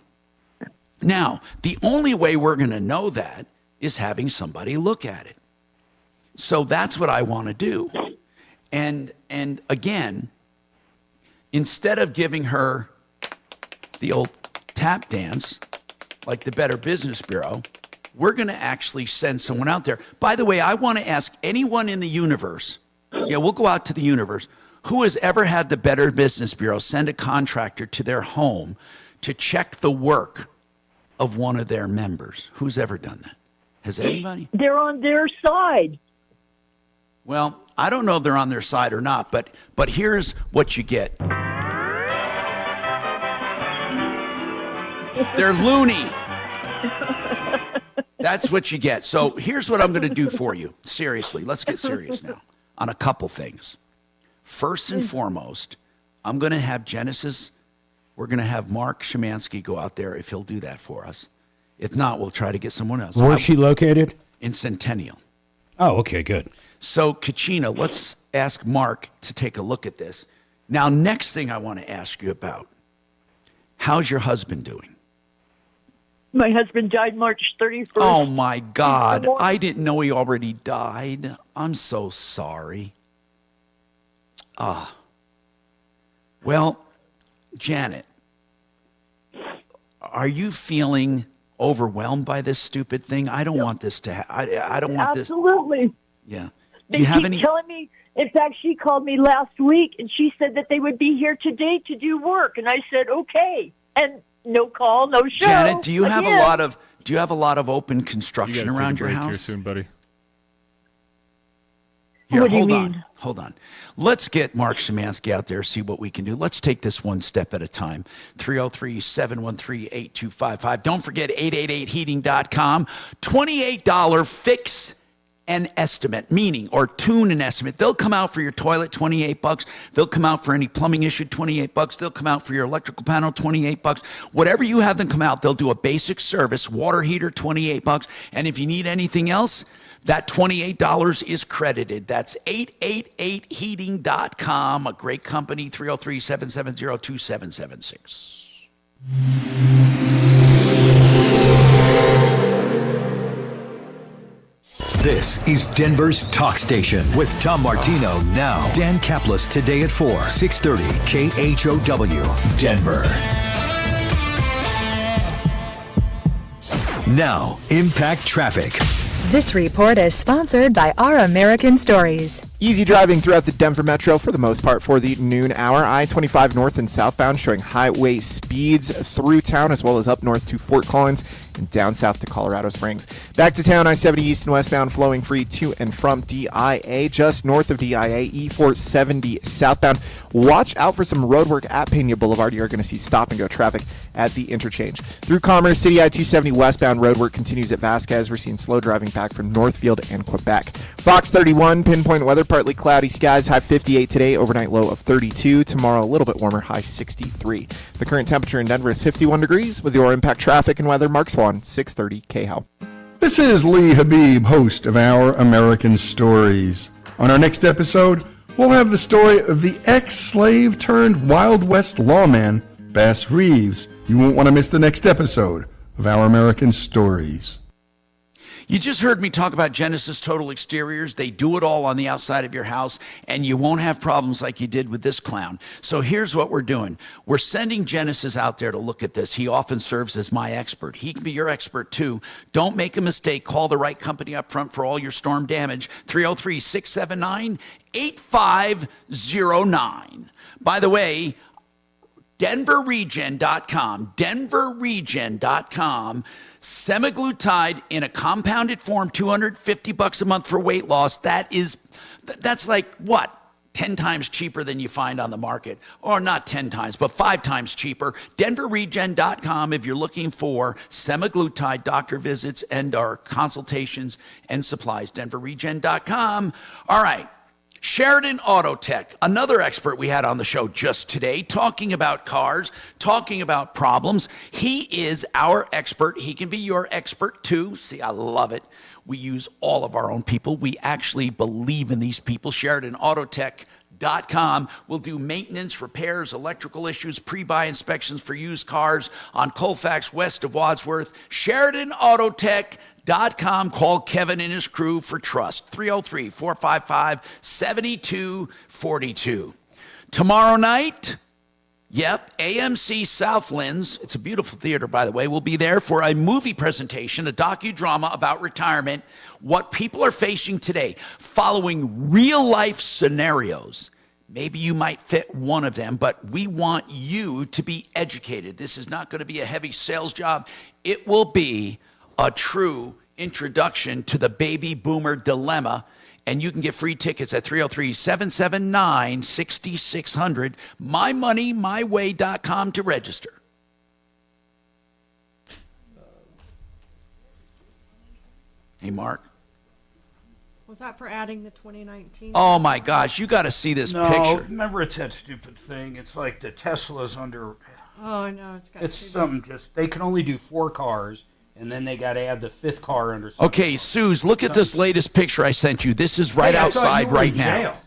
Now, the only way we're going to know that is having somebody look at it. So that's what I want to do. And again, instead of giving her the old tap dance, like the Better Business Bureau, we're going to actually send someone out there. By the way, I want to ask anyone in the universe, we'll go out to the universe, who has ever had the Better Business Bureau send a contractor to their home to check the work of one of their members? Who's ever done that? Has anybody? They're on their side. Well, I don't know if they're on their side or not, but here's what you get. They're loony. That's what you get. So here's what I'm going to do for you. Seriously, let's get serious now on a couple things. First and foremost, I'm going to have Genesis, we're going to have Mark Szymanski go out there if he'll do that for us. If not, we'll try to get someone else. Where's she located? In Centennial. Oh, okay, good. So, Kachina, let's ask Mark to take a look at this. Now, next thing I want to ask you about, how's your husband doing? My husband died March 31st. Oh, my God. I didn't know he already died. I'm so sorry. Well, Janet, are you feeling overwhelmed by this stupid thing? I don't want this to happen. I don't want this. Absolutely. Yeah. They Do you have keep any? telling me, in fact, she called me last week and she said that they would be here today to do work. And I said, okay. And no call, no show. Janet, do you have again. a lot of open construction You gotta around take a your break house? here soon, buddy. Here, What do you hold mean? on. Let's get Mark Szymanski out there, see what we can do. Let's take this one step at a time. 303-713-8255. Don't forget 888heating.com. $28 fix an estimate, meaning, or tune an estimate. They'll come out for your toilet, $28. They'll come out for any plumbing issue, $28. They'll come out for your electrical panel, $28. Whatever you have them come out, they'll do a basic service, water heater, $28. And if you need anything else, that $28 is credited. That's 888heating.com, a great company, 303-770-2776. This is Denver's Talk Station with Tom Martino now. Dan Kaplan today at 4, 630 KHOW, Denver. Now, Impact Traffic. This report is sponsored by Our American Stories. Easy driving throughout the Denver Metro for the most part for the noon hour. I-25 north and southbound showing highway speeds through town as well as up north to Fort Collins and down south to Colorado Springs. Back to town, I-70 east and westbound flowing free to and from DIA. Just north of DIA, E-470 southbound. Watch out for some road work at Pena Boulevard. You're going to see stop-and-go traffic at the interchange. Through Commerce City, I-270 westbound road work continues at Vasquez. We're seeing slow driving back from Northfield and Quebec. Fox 31, pinpoint weather, partly cloudy skies, high 58 today, overnight low of 32. Tomorrow, a little bit warmer, high 63. The current temperature in Denver is 51 degrees. With your Impact Traffic and weather, Mark Swan, 630 KHOW. This is Lee Habib, host of Our American Stories. On our next episode, we'll have the story of the ex-slave turned Wild West lawman, Bass Reeves. You won't want to miss the next episode of Our American Stories. You just heard me talk about Genesis Total Exteriors. They do it all on the outside of your house, and you won't have problems like you did with this clown. So here's what we're doing. We're sending Genesis out there to look at this. He often serves as my expert. He can be your expert, too. Don't make a mistake. Call the right company up front for all your storm damage. 303-679-8509. By the way, denverregen.com, semaglutide in a compounded form, $250 a month for weight loss. That is That's like what? 10 times cheaper than you find on the market. Or not 10 times, but 5 times cheaper. DenverRegen.com if you're looking for semaglutide doctor visits and our consultations and supplies. DenverRegen.com. All right. Sheridan Auto Tech, another expert we had on the show just today, talking about cars, talking about problems. He is our expert. He can be your expert too. See, I love it. We use all of our own people. We actually believe in these people. SheridanAutoTech.com will do maintenance, repairs, electrical issues, pre-buy inspections for used cars on Colfax west of Wadsworth. SheridanAutoTech.com. Call Kevin and his crew for trust. 303-455-7242. Tomorrow night, AMC Southlands, it's a beautiful theater, by the way, will be there for a movie presentation, a docudrama about retirement, what people are facing today, following real-life scenarios. Maybe you might fit one of them, but we want you to be educated. This is not going to be a heavy sales job. It will be a true introduction to the baby boomer dilemma. And you can get free tickets at 303-779-6600, mymoneymyway.com to register. Hey, Mark. Was that for adding the 2019? Oh, my gosh. You got to see this picture. Remember, it's that stupid thing. It's like the Tesla's under... Oh, no, it's something just... They can only do 4 cars. And then they got to add the 5th car under. Okay, Suze, look at this latest picture I sent you. This is right outside right now.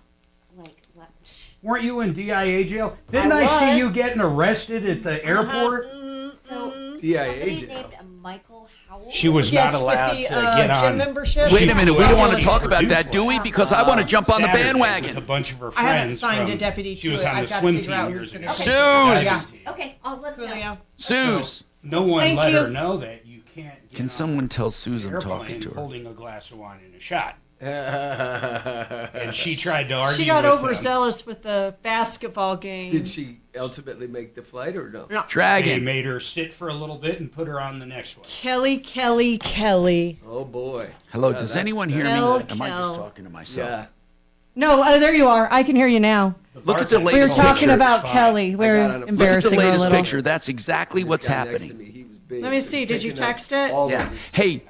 Weren't you in DIA jail? Didn't I see you getting arrested at the airport? DIA jail. Named Michael Howell. She was not allowed to get on. Membership. Wait a minute, we don't want to talk about that, do we? Because I want to jump on the bandwagon. With a bunch of her I haven't friends. signed a deputy She to was it. on the I've got to swim figure team out years who's ago. going to Suze! Okay, I'll let them know. Suze! No one Thank let you. her know that you can't. Can someone tell Suze I'm talking to her? Holding a glass of wine and a shot. And she tried to argue. She got with overzealous with the basketball game. Did she ultimately make the flight or no? No. They made her sit for a little bit and put her on the next one. Kelly. Oh, boy. Hello, does anyone hear me? Kel. Am I just talking to myself? Yeah. No, there you are. I can hear you now. Look at the We were latest talking picture. about Kelly. We're Look at embarrassing the her a latest little. picture. That's exactly what's happening. Let me see. Did you text it? Yeah. Hey,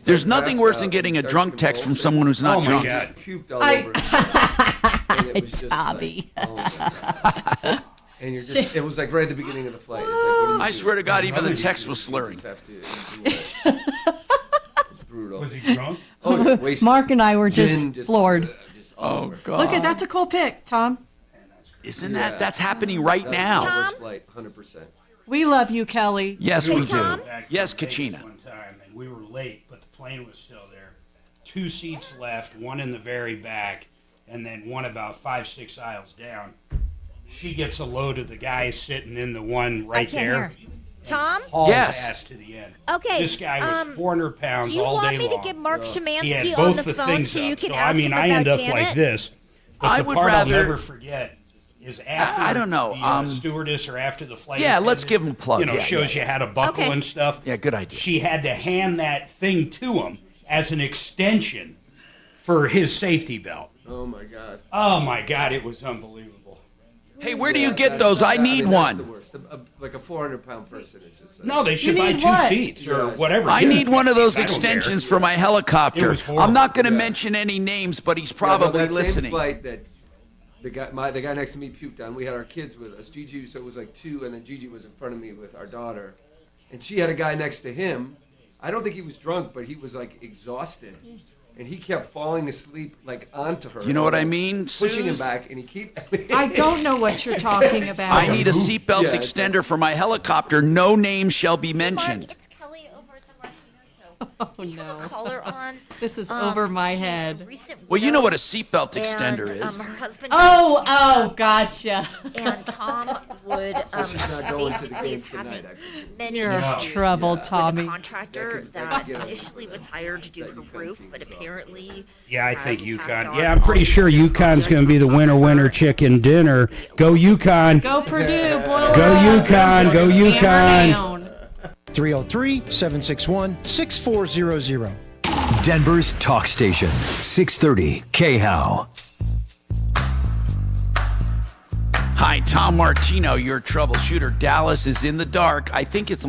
there's nothing worse than getting a drunk text from someone who's not drunk. Just puked all over. And it was just Tommy. like, oh my God. And you're just, it was like right at the beginning of the flight. It's like, what do you I do? swear to God, even the text was slurring. You just have to do it. It's brutal. Was he drunk? Oh, yeah, wasted. Mark and I were just Gin, floored. just all Oh, over. God. Look at that's a cool pic, Tom. Isn't that's happening right now? That's the worst flight, 100%. We love you, Kelly. Yes, we do. Tom? Yes, Kachina. One time, and we were late, but the plane was still there. 2 seats left, one in the very back, and then one about 5-6 aisles down. She gets a load of the guy sitting in the one right can't there. hear. Tom? Hauls Yes. ass to the end. Okay. This guy was 400 pounds Do you all want day me long. to get Mark He Szymanski had on both the the phone things so you up. can So, ask I mean, him I about end up Janet? like this. But I the would part rather- I'll never forget is after I don't know. the stewardess or after the flight. Yeah, let's attendant, give him a plug. You know, Yeah, shows yeah. you how to buckle Okay. and stuff. Yeah, good idea. She had to hand that thing to him as an extension for his safety belt. Oh, my God. Oh my God, it was unbelievable. Hey, where do you get those? I need That's the one. worst. Like a 400-pound person is just like, No, they should You buy need 2 what? seats or Yes. whatever. I Give need them one of 2 those seats. I don't care. extensions for my helicopter. It was horrible. I'm not going to Yeah. mention any names, but he's Yeah, probably no, that listening. Same flight that the guy next to me puked on. We had our kids with us. Gigi, so it was like 2, and then Gigi was in front of me with our daughter, and she had a guy next to him. I don't think he was drunk, but he was like exhausted, and he kept falling asleep like onto her. You know what I mean, Pushing him Suze? back, and he I don't know what you're talking about. I need a seatbelt Yeah, it's extender for my helicopter. No name shall be mentioned. Mark, it's Kelly over at the Martino Show. Oh We have a no. caller on. This is over my she's a head. recent Well, you know what a widow, seatbelt extender and, is. her husband. Oh, gotcha. And Tom would she's not going to the basically game is having tonight, I presume. many You're in issues trouble, with Tommy. a contractor That that could get initially was hired to do her roof, but apparently Yeah, I has think tacked UConn. on Yeah, I'm pretty all sure the UConn's going to be the projects winner on chicken dinner. Go UConn. Go Purdue. Boil Go her up. UConn. Go Hammer UConn. down. 303-761-6400. Denver's talk station, 630 KHOW. Hi, Tom Martino, your troubleshooter. Dallas is in the dark. I think it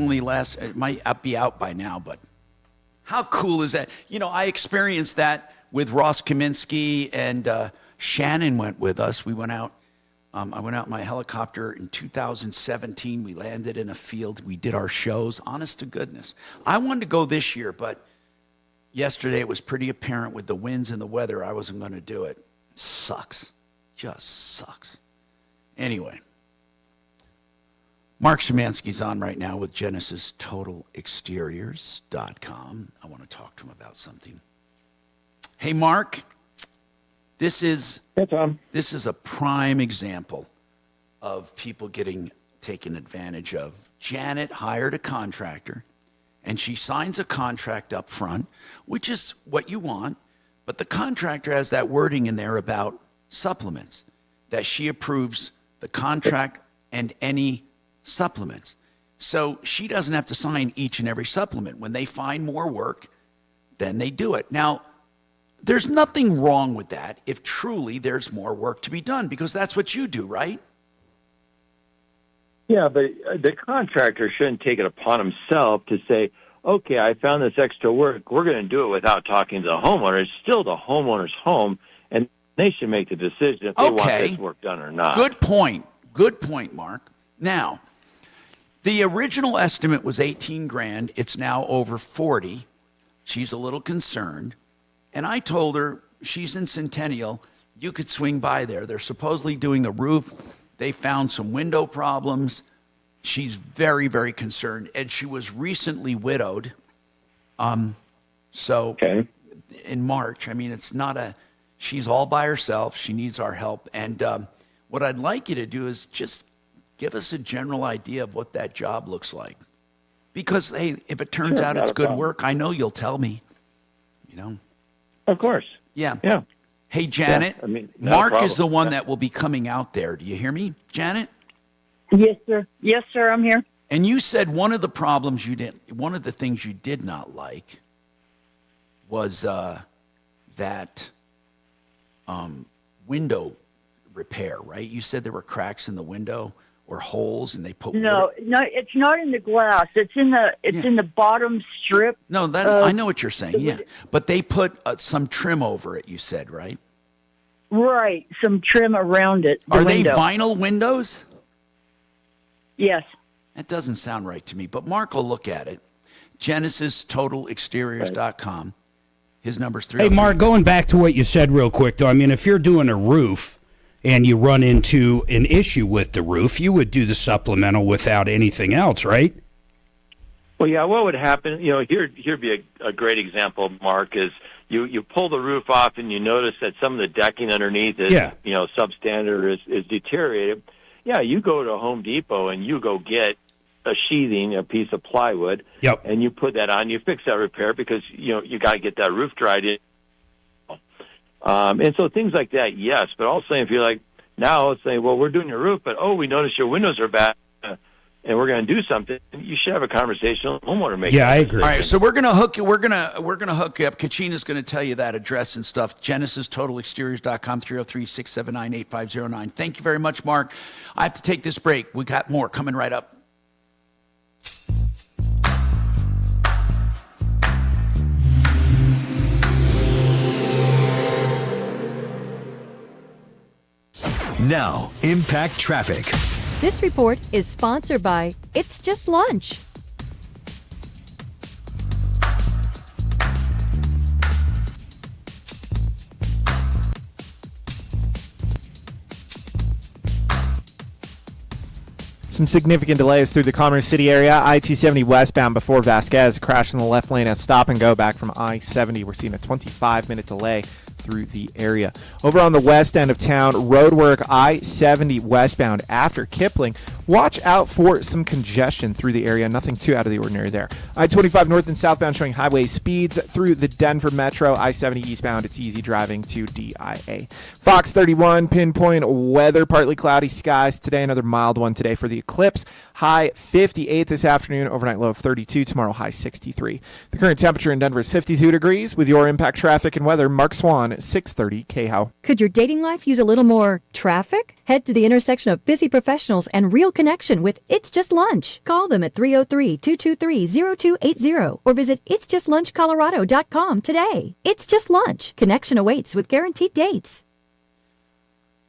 might be out by now, but how cool is that? You know, I experienced that with Ross Kaminsky, and Shannon went with us. We went out. I went out in my helicopter in 2017. We landed in a field. We did our shows. Honest to goodness. I wanted to go this year, but yesterday it was pretty apparent with the winds and the weather I wasn't going to do it. Sucks. Just sucks. Anyway, Mark Szymanski's on right now with GenesisTotalExteriors.com. I want to talk to him about something. Hey, Mark, this is a prime example of people getting taken advantage of. Janet hired a contractor, and she signs a contract up front, which is what you want, but the contractor has that wording in there about supplements, that she approves the contract and any supplements. So she doesn't have to sign each and every supplement. When they find more work, then they do it. Now, there's nothing wrong with that if truly there's more work to be done, because that's what you do, right? Yeah, but the contractor shouldn't take it upon himself to say, okay, I found this extra work. We're going to do it without talking to the homeowner. It's still the homeowner's home, and they should make the decision if they want this work done or not. Good point. Good point, Mark. Now, the original estimate was $18,000. It's now over 40. She's a little concerned. And I told her, she's in Centennial, you could swing by there. They're supposedly doing the roof. They found some window problems. She's very, very concerned. And she was recently widowed. In March, I mean, she's all by herself. She needs our help. And what I'd like you to do is just give us a general idea of what that job looks like. Because, hey, if it turns out it's good work, I know you'll tell me, you know. Of course. Yeah. Yeah. Hey, Janet, Mark is the one that will be coming out there. Do you hear me, Janet? Yes, sir. Yes, sir, I'm here. And you said one of the things you did not like was that window repair, right? You said there were cracks in the window or holes, and they put no, it's not in the glass. It's in the bottom strip. No, I know what you're saying. Yeah, but they put some trim over it. You said, right? Right, some trim around it. Are they vinyl windows? Yes. That doesn't sound right to me, but Mark will look at it. GenesisTotalExteriors.com. His number's 303. Hey, Mark, going back to what you said real quick, though, I mean, if you're doing a roof and you run into an issue with the roof, you would do the supplemental without anything else, right? Well, yeah, what would happen, here'd be a great example, Mark, is you pull the roof off and you notice that some of the decking underneath is, substandard, is deteriorated. Yeah, you go to Home Depot and you go get a sheathing, a piece of plywood, and you put that on. You fix that repair because you got to get that roof dried in. And so things like that, yes. But also, if you're like now, let's say, well, we're doing your roof, but we notice your windows are bad, and we're going to do something. You should have a conversation with the homeowner. I agree. All right, so we're going to hook you. We're going to hook you up. Kachina's going to tell you that address and stuff. GenesisTotalExteriors.com, 303-679-8509. Thank you very much, Mark. I have to take this break. We got more coming right up. Now, Impact Traffic. This report is sponsored by It's Just Lunch. Some significant delays through the Commerce City area. I-270 westbound before Vasquez. Crash in the left lane at stop and go back from I-70. We're seeing a 25-minute delay through the area. Over on the west end of town, roadwork I-70 westbound after Kipling. watch out for some congestion through the area. Nothing too out of the ordinary there. I-25 north and southbound showing highway speeds through the Denver Metro. I-70 eastbound, it's easy driving to DIA. Fox 31, pinpoint weather, partly cloudy skies today. Another mild one today for the eclipse. High 58 this afternoon, overnight low of 32. Tomorrow high 63. The current temperature in Denver is 52 degrees. With your impact traffic and weather, Mark Swan, 630 KHOW. Could your dating life use a little more traffic? Head to the intersection of busy professionals and real connection with It's Just Lunch. Call them at 303-223-0280 or visit itsjustlunchcolorado.com today. It's Just Lunch. Connection awaits with guaranteed dates.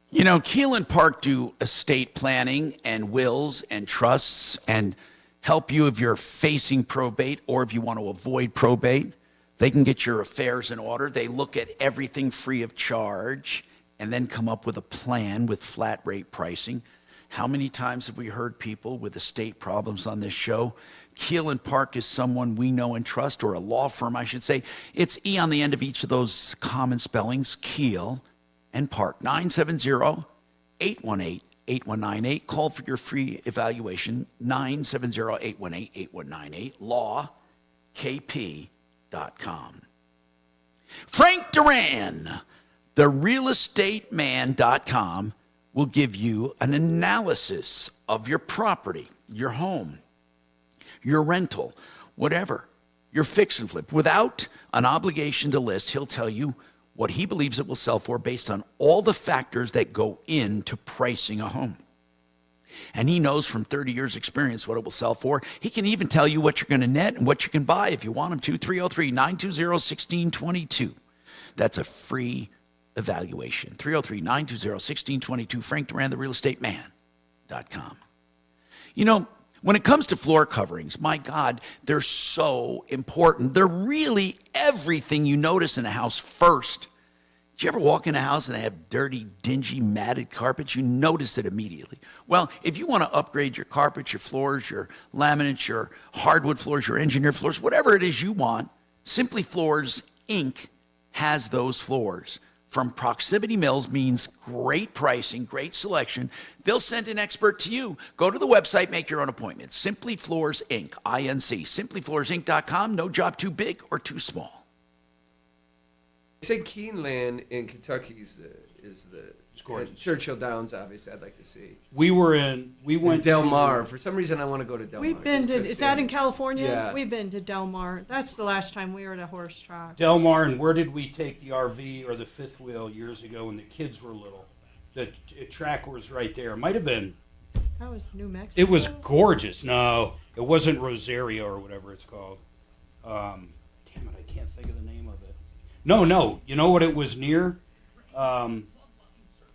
You know, Keelan Park do estate planning and wills and trusts and help you if you're facing probate or if you want to avoid probate. They can get your affairs in order. They look at everything free of charge and then come up with a plan with flat rate pricing. How many times have we heard people with estate problems on this show? Keelan Park is someone we know and trust, or a law firm, I should say. It's E on the end of each of those common spellings, Keel and Park. 970-818-8198. Call for your free evaluation, 970-818-8198, lawkp.com. Frank Duran, therealestateman.com, will give you an analysis of your property, your home, your rental, whatever, your fix and flip. Without an obligation to list, he'll tell you what he believes it will sell for based on all the factors that go into pricing a home. And he knows from 30 years experience what it will sell for. He can even tell you what you're going to net and what you can buy if you want him to. 303-920-1622. That's a free evaluation. 303-920-1622. Frank Duran, therealestateman.com. You know, when it comes to floor coverings, my God, they're so important. They're really everything you notice in a house first. Did you ever walk in a house and they have dirty, dingy, matted carpets? You notice it immediately. Well, if you want to upgrade your carpets, your floors, your laminates, your hardwood floors, your engineered floors, whatever it is you want, Simply Floors, Inc. has those floors. From Proximity Mills means great pricing, great selection. They'll send an expert to you. Go to the website, make your own appointment. Simply Floors, Inc., I-N-C. SimplyFloorsInc.com. No job too big or too small. They say Keeneland in Kentucky is the Churchill Downs. Obviously, I'd like to see. We went Del to Mar. For some reason, I want to go to Del Mar. We've been to. Is that in California? Yeah. We've been to Del Mar. That's the last time we were at a horse track. Del Mar, and where did we take the RV or the fifth wheel years ago when the kids were little? The track was right there. It might have been. That was New Mexico. It was gorgeous. No, it wasn't Rosario or whatever it's called. Damn it, I can't think of the name of it. No. You know what it was near?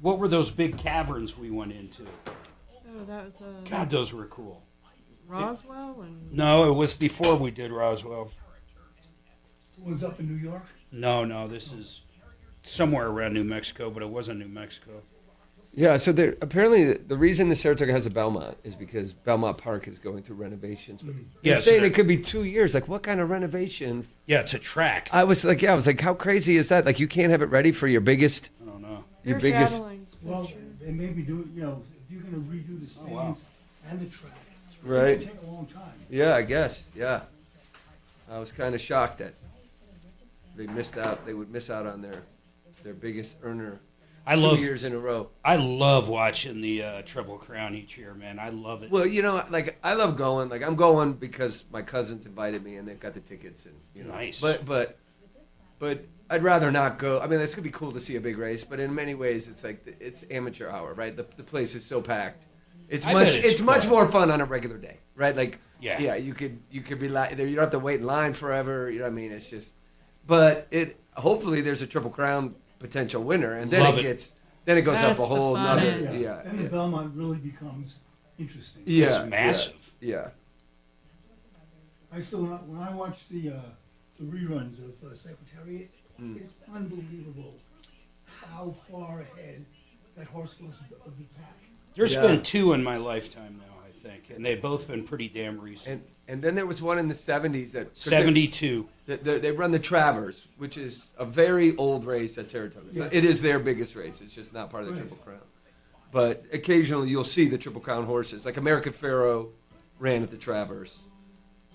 What were those big caverns we went into? Oh, that was God, those were cool. Roswell and. No, it was before we did Roswell. The one's up in New York? No, this is somewhere around New Mexico, but it wasn't New Mexico. Yeah, so apparently the reason the Saratoga has a Belmont is because Belmont Park is going through renovations. But Yeah, you're saying it could be 2 years. Like, what kind of renovations? Yeah, it's a track. I was like, how crazy is that? Like, you can't have it ready for your biggest. I don't know. Your There's biggest. Adeline's Well, picture. they may be doing, if you're going to redo the stands and the track, Right. it's going to take a long time. Yeah, I guess. Yeah. I was kind of shocked that they missed out. They would miss out on their biggest earner. 2 years in a row. I love watching the Triple Crown each year, man. I love it. Well, like I love going. Like I'm going because my cousins invited me and they've got the tickets and Nice. But I'd rather not go. I mean, it's gonna be cool to see a big race, but in many ways, it's like it's amateur hour, right? The place is so packed. It's much more fun on a regular day, right? Like yeah, you could be there. You don't have to wait in line forever. You know what I mean? It's just, but hopefully there's a Triple Crown potential winner, and then Love it goes up That's a whole the fun. nother. Then the Belmont really becomes interesting. Yeah, It's massive. Yeah. I still when I watch the reruns of Secretariat, it's unbelievable how far ahead that horse was of the pack. There's been two in my lifetime now, I think, and they've both been pretty damn recent. And then there was one in the 70s that 72. They run the Travers, which is a very old race at Saratoga. So it is their biggest race. It's just not part of the Triple Crown. But occasionally you'll see the Triple Crown horses. Like American Pharoah ran at the Travers.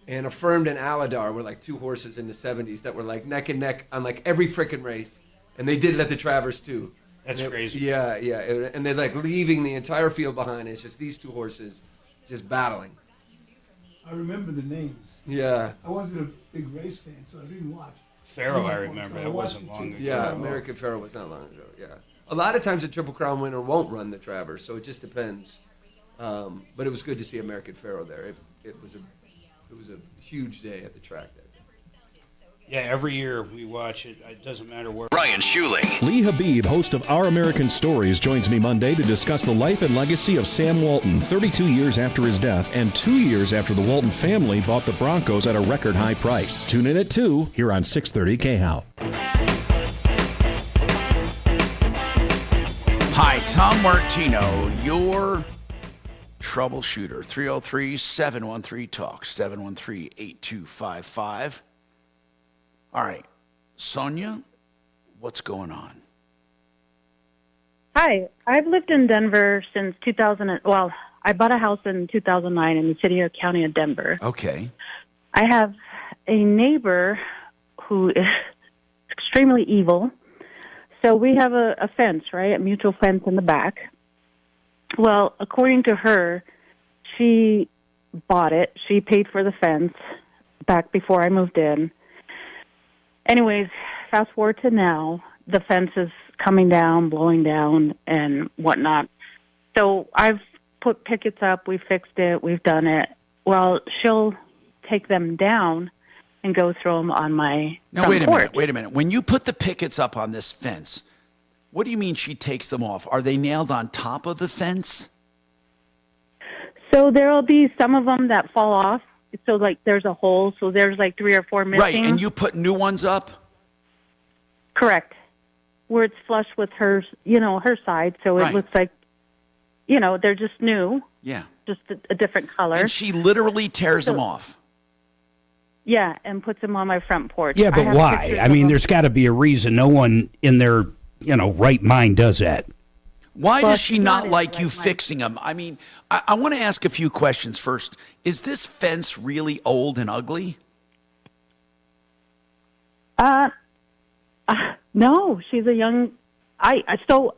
And Affirmed and Aladar were like two horses in the 70s that were like neck and neck on like every frickin' race. And they did it at the Travers too. That's crazy. Yeah. And they're like leaving the entire field behind. It's just these two horses just battling. I remember the names. Yeah. I wasn't a big race fan, so I didn't watch. Pharaoh, I remember. That wasn't long ago. Yeah, American Pharoah was not long ago, yeah. A lot of times a Triple Crown winner won't run the Travers, so it just depends. But it was good to see American Pharoah there. It was a huge day at the track there. Yeah, every year we watch it. It doesn't matter where. Ryan Schuling. Lee Habib, host of Our American Stories, joins me Monday to discuss the life and legacy of Sam Walton, 32 years after his death and 2 years after the Walton family bought the Broncos at a record high price. Tune in at 2 here on 630 KHOW. Hi, Tom Martino, your troubleshooter. 303-713-TALK, 713-8255. All right, Sonia, what's going on? Hi, I've lived in Denver since 2000. Well, I bought a house in 2009 in the city or county of Denver. Okay. I have a neighbor who is extremely evil. So we have a fence, right, a mutual fence in the back. Well, according to her, she bought it. She paid for the fence back before I moved in. Anyways, fast forward to now, the fence is coming down, blowing down, and whatnot. So I've put pickets up. We fixed it. We've done it. Well, she'll take them down and go throw them on my Now, front porch. Wait a minute. When you put the pickets up on this fence, what do you mean she takes them off? Are they nailed on top of the fence? So there'll be some of them that fall off. So, like, there's a hole. So there's, like, 3 or 4 missing. Right, and you put new ones up? Correct. Where it's flush with her, her side. So it looks like, they're just new. Yeah. Just a different color. And she literally tears them off. Yeah, and puts them on my front porch. Yeah, I but have why? pictures I of mean, them. there's got to be a reason. No one in their, right mind does that. Why Well, does she she's not not like in you the right fixing them? I mean, I want to ask a few questions first. Is this fence really old and ugly? No, she's a young. So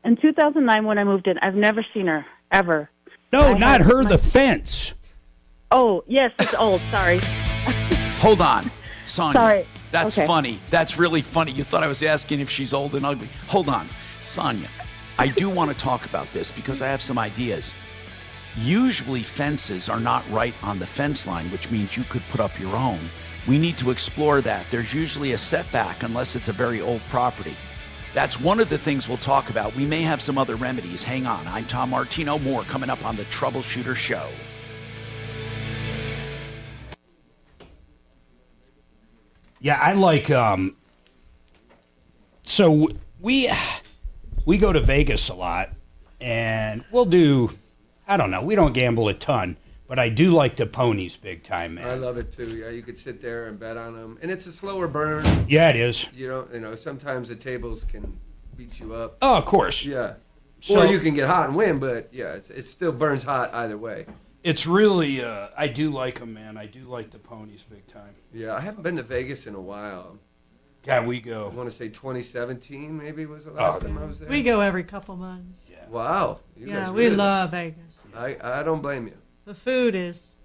in 2009 when I moved in, I've never seen her ever. No, not her. The fence. Oh yes, it's old. Sorry. Hold on, Sonia. Sorry. That's Okay. funny. That's really funny. You thought I was asking if she's old and ugly. Hold on, Sonia. I do want to talk about this because I have some ideas. Usually fences are not right on the fence line, which means you could put up your own. We need to explore that. There's usually a setback unless it's a very old property. That's one of the things we'll talk about. We may have some other remedies. Hang on. I'm Tom Martino. More coming up on the Troubleshooter Show. Yeah, I like. So we go to Vegas a lot, and we'll do. I don't know. We don't gamble a ton, but I do like the ponies big time, man. I love it too. Yeah, you could sit there and bet on them, and it's a slower burn. Yeah, it is. You know, sometimes the tables can beat you up. Oh, of course. Yeah. So- or you can get hot and win, but yeah, it still burns hot either way. It's really. I do like them, man. I do like the ponies big time. Yeah, I haven't been to Vegas in a while. Yeah, we go. I want to say 2017 maybe was the last time I was there. We go every couple months. Yeah. Wow. You Yeah, guys we really- love Vegas. I don't blame you. The food is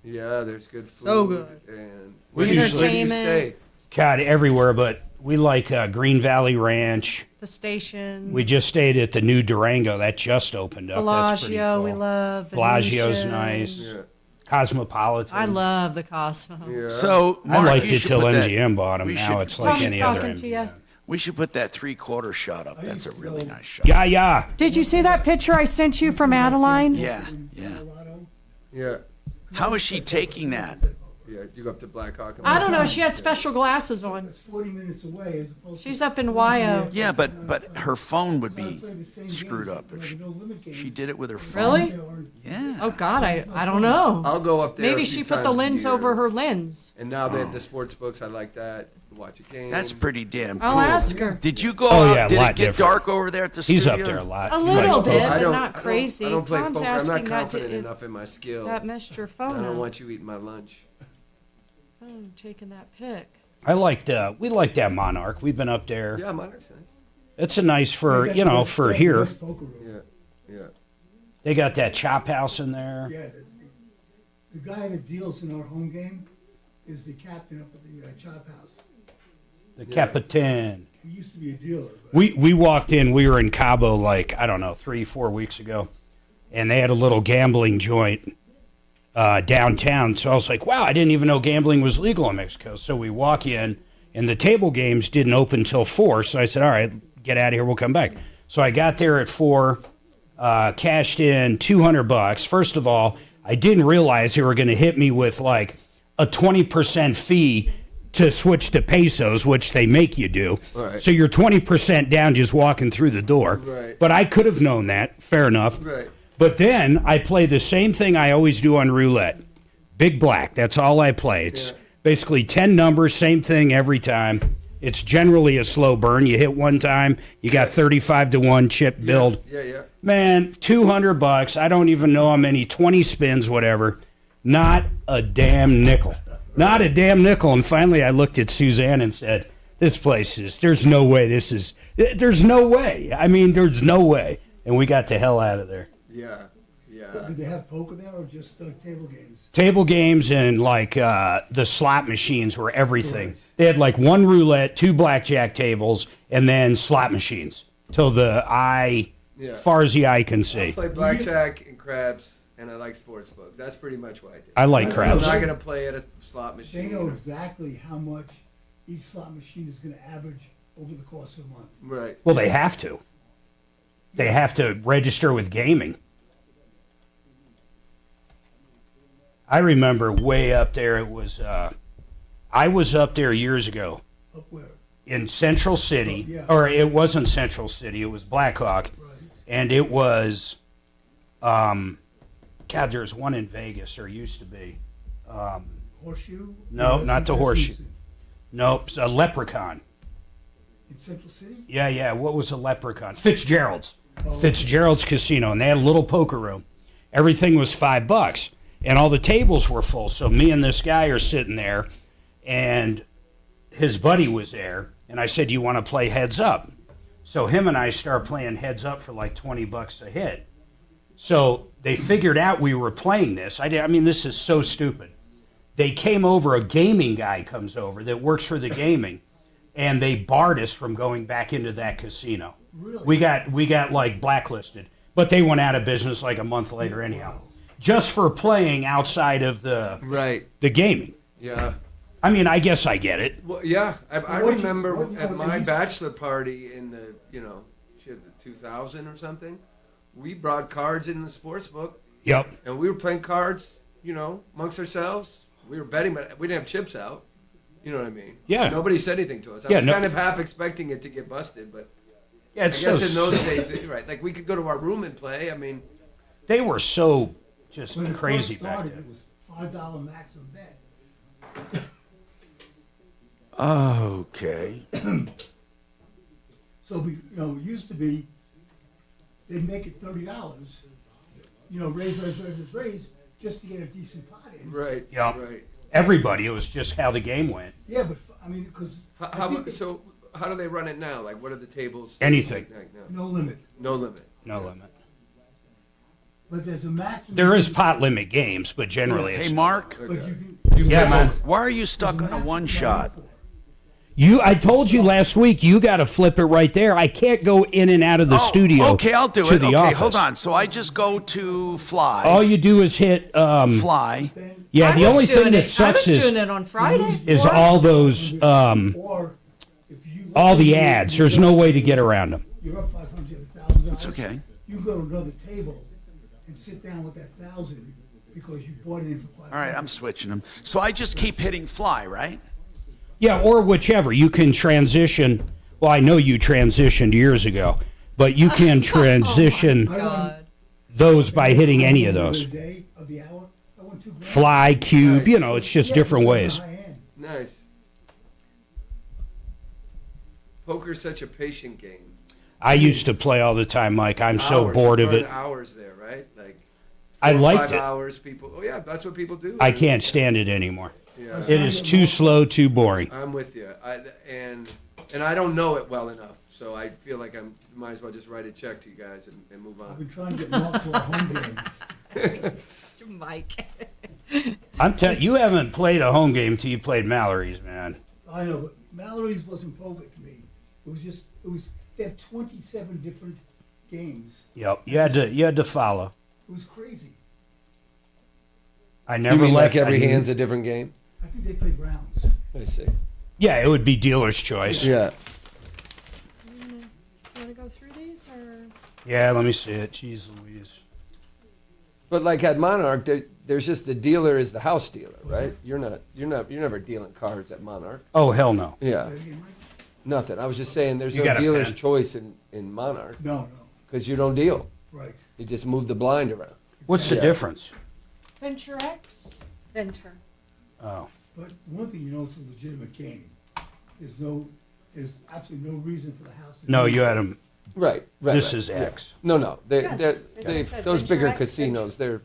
Yeah, there's good food. So good. And We where do you Entertainment. stay? God, everywhere, but we like Green Valley Ranch. the station. We just stayed at the new Durango that just opened up. That's pretty Bellagio, cool. we love. Bellagio's Venetian. nice. Yeah. Cosmopolitan. I love the Cosmo. So, I Mark, liked you it should till put that- MGM bought them. we Now should- it's like Tommy's any other. talking to you. We should put that 3/4 shot up. That's a really nice shot. Yeah, yeah. Did you see that picture I sent you from Adeline? Yeah, yeah. Yeah. How is she taking that? Yeah, you go up to Blackhawk. and I don't know. She had special glasses on. It's 40 minutes away as opposed She's up in Wyo. Yeah, but her phone would be screwed up if she did it with her phone. Really? Yeah. Oh God, I don't know. I'll go up there. Maybe a she few put the times a lens year. over her lens. And now they have the sports books. I like that. watch a game. That's pretty damn cool. I'll ask her. Did you go Oh, out? yeah, a Did lot it get different. dark over there at the He's studio? up there a lot. A He little likes bit, poker. but not crazy. I don't play Tom's poker. I'm asking not that confident if enough in my skill. that messed your phone I don't up. want you eating my lunch. Oh, taking that pic. I liked. We like that Monarch. We've been up there. Yeah, Monarch's nice. It's a nice for for here. Yeah, yeah. They got that chop house in there. Yeah, the guy that deals in our home game is the captain up at the chop house. The Capitan. He used to be a dealer. We walked in. We were in Cabo like I don't know 3-4 weeks ago, and they had a little gambling joint downtown. So I was like, wow, I didn't even know gambling was legal in Mexico. So we walk in, and the table games didn't open till 4. So I said, all right, get out of here. We'll come back. So I got there at 4, cashed in $200. First of all, I didn't realize they were going to hit me with like a 20% fee to switch to pesos, which they make you do. Right. So you're 20% down just walking through the door. Right. But I could have known that. Fair enough. Right. But then I play the same thing I always do on roulette. Big black. That's all I play. It's basically 10 numbers, same thing every time. It's generally a slow burn. You hit one time, you got 35-1 chip build. Yeah. Man, $200. I don't even know how many, 20 spins, whatever. Not a damn nickel. Not a damn nickel. And finally I looked at Suzanne and said, this place is, there's no way there's no way. I mean, there's no way. And we got the hell out of there. Yeah. Did they have poker there or just table games? Table games and like the slot machines were everything. They had like one roulette, 2 blackjack tables, and then slot machines till the eye, far as the eye can see. I play blackjack and craps, and I like sports books. That's pretty much what I do. I like craps. I'm not going to play at a slot machine. They know exactly how much each slot machine is going to average over the course of a month. Right. Well, they have to. They have to register with gaming. I remember way up there, it was, I was up there years ago. Up where? In Central City, or it wasn't Central City, it was Blackhawk. Right. And it was, God, there's one in Vegas, or used to be. Horseshoe? No, not the Horseshoe. Nope, a Leprechaun. In Central City? Yeah, what was a Leprechaun? Fitzgerald's. Fitzgerald's Casino, and they had a little poker room. Everything was $5. And all the tables were full. So me and this guy are sitting there, and his buddy was there. And I said, you want to play heads up? So him and I start playing heads up for like $20 a hit. So they figured out we were playing this. I mean, this is so stupid. They came over, a gaming guy comes over that works for the gaming, and they barred us from going back into that casino. Really? We got like blacklisted. But they went out of business like a month later anyhow. Just for playing outside of the gaming. Yeah. I mean, I guess I get it. Well, yeah. I remember at my bachelor party in the, the 2000 or something, we brought cards in the sports book. Yep. And we were playing cards, amongst ourselves. We were betting, but we didn't have chips out. You know what I mean? Yeah. Nobody said anything to us. I was kind of half expecting it to get busted, but yeah, it's I guess in those silly. days, right? Like we could go to our room and play. I mean, they were so just when crazy it first started, back then. It was $5 maximum bet. Okay. So it used to be they'd make it $30. Raise, just to get a decent pot in. Right. Yeah. Right. Everybody. It was just how the game went. Yeah, but I mean, because so how do they run it now? Like, what are the tables? Anything. Like now? No limit. No limit. No limit. But there's a maximum. There is pot limit games, but generally it's Hey, Mark. Yeah, man. Why are you stuck on a one shot? I told you last week, you got to flip it right there. I can't go in and out of the studio. Okay, I'll do to it. The Okay, office. hold on. So I just go to fly. All you do is hit fly. Yeah, the only thing that sucks I was doing it on Friday. is all those all the ads. There's no way to get around them. You're up $500,000. It's okay. You go to another table and sit down with that 1,000 because you bought it in for $500. All right, I'm switching them. So I just keep hitting fly, right? Yeah, or whichever. You can transition. Well, I know you transitioned years ago, but you can transition those by hitting any of those. Fly, cube, it's just different ways. Nice. Poker's such a patient game. I used to play all the time, Mike. I'm so Hours, bored of burn it. Hours there, right? Like I 4 or liked 5 it. hours. People. Oh yeah, that's what people do. I can't stand it anymore. Yeah. It is too slow, too boring. I'm with you. And I don't know it well enough, so I feel like I might as well just write a check to you guys and move on. I've been trying to get Mark to a home game. Mike. I'm telling you, haven't played a home game till you played Mallory's, man. I know, but Mallory's wasn't poker to me. They have 27 different games. Yep, you had to follow. It was crazy. I never You mean left. like every I mean- hand's a different game? I think they play rounds. I see. Yeah, it would be dealer's choice. Yeah. You want to go through these or? Yeah, let me see it. Jeez Louise. But like at Monarch, there's just the dealer is the house dealer, right? You're never dealing cards at Monarch. Oh, hell no. Yeah. Nothing. I was just saying there's You no got a dealer's pen? choice in Monarch. No. Because you don't deal. Right. You just move the blind around. What's the difference? Venture X? Venture. Oh. But one thing you know, it's a legitimate game. There's absolutely no reason for the house to No, do you it. had them. Right. This yeah, is X. Yeah. No. Yes, They said those Venture bigger X, casinos, they're,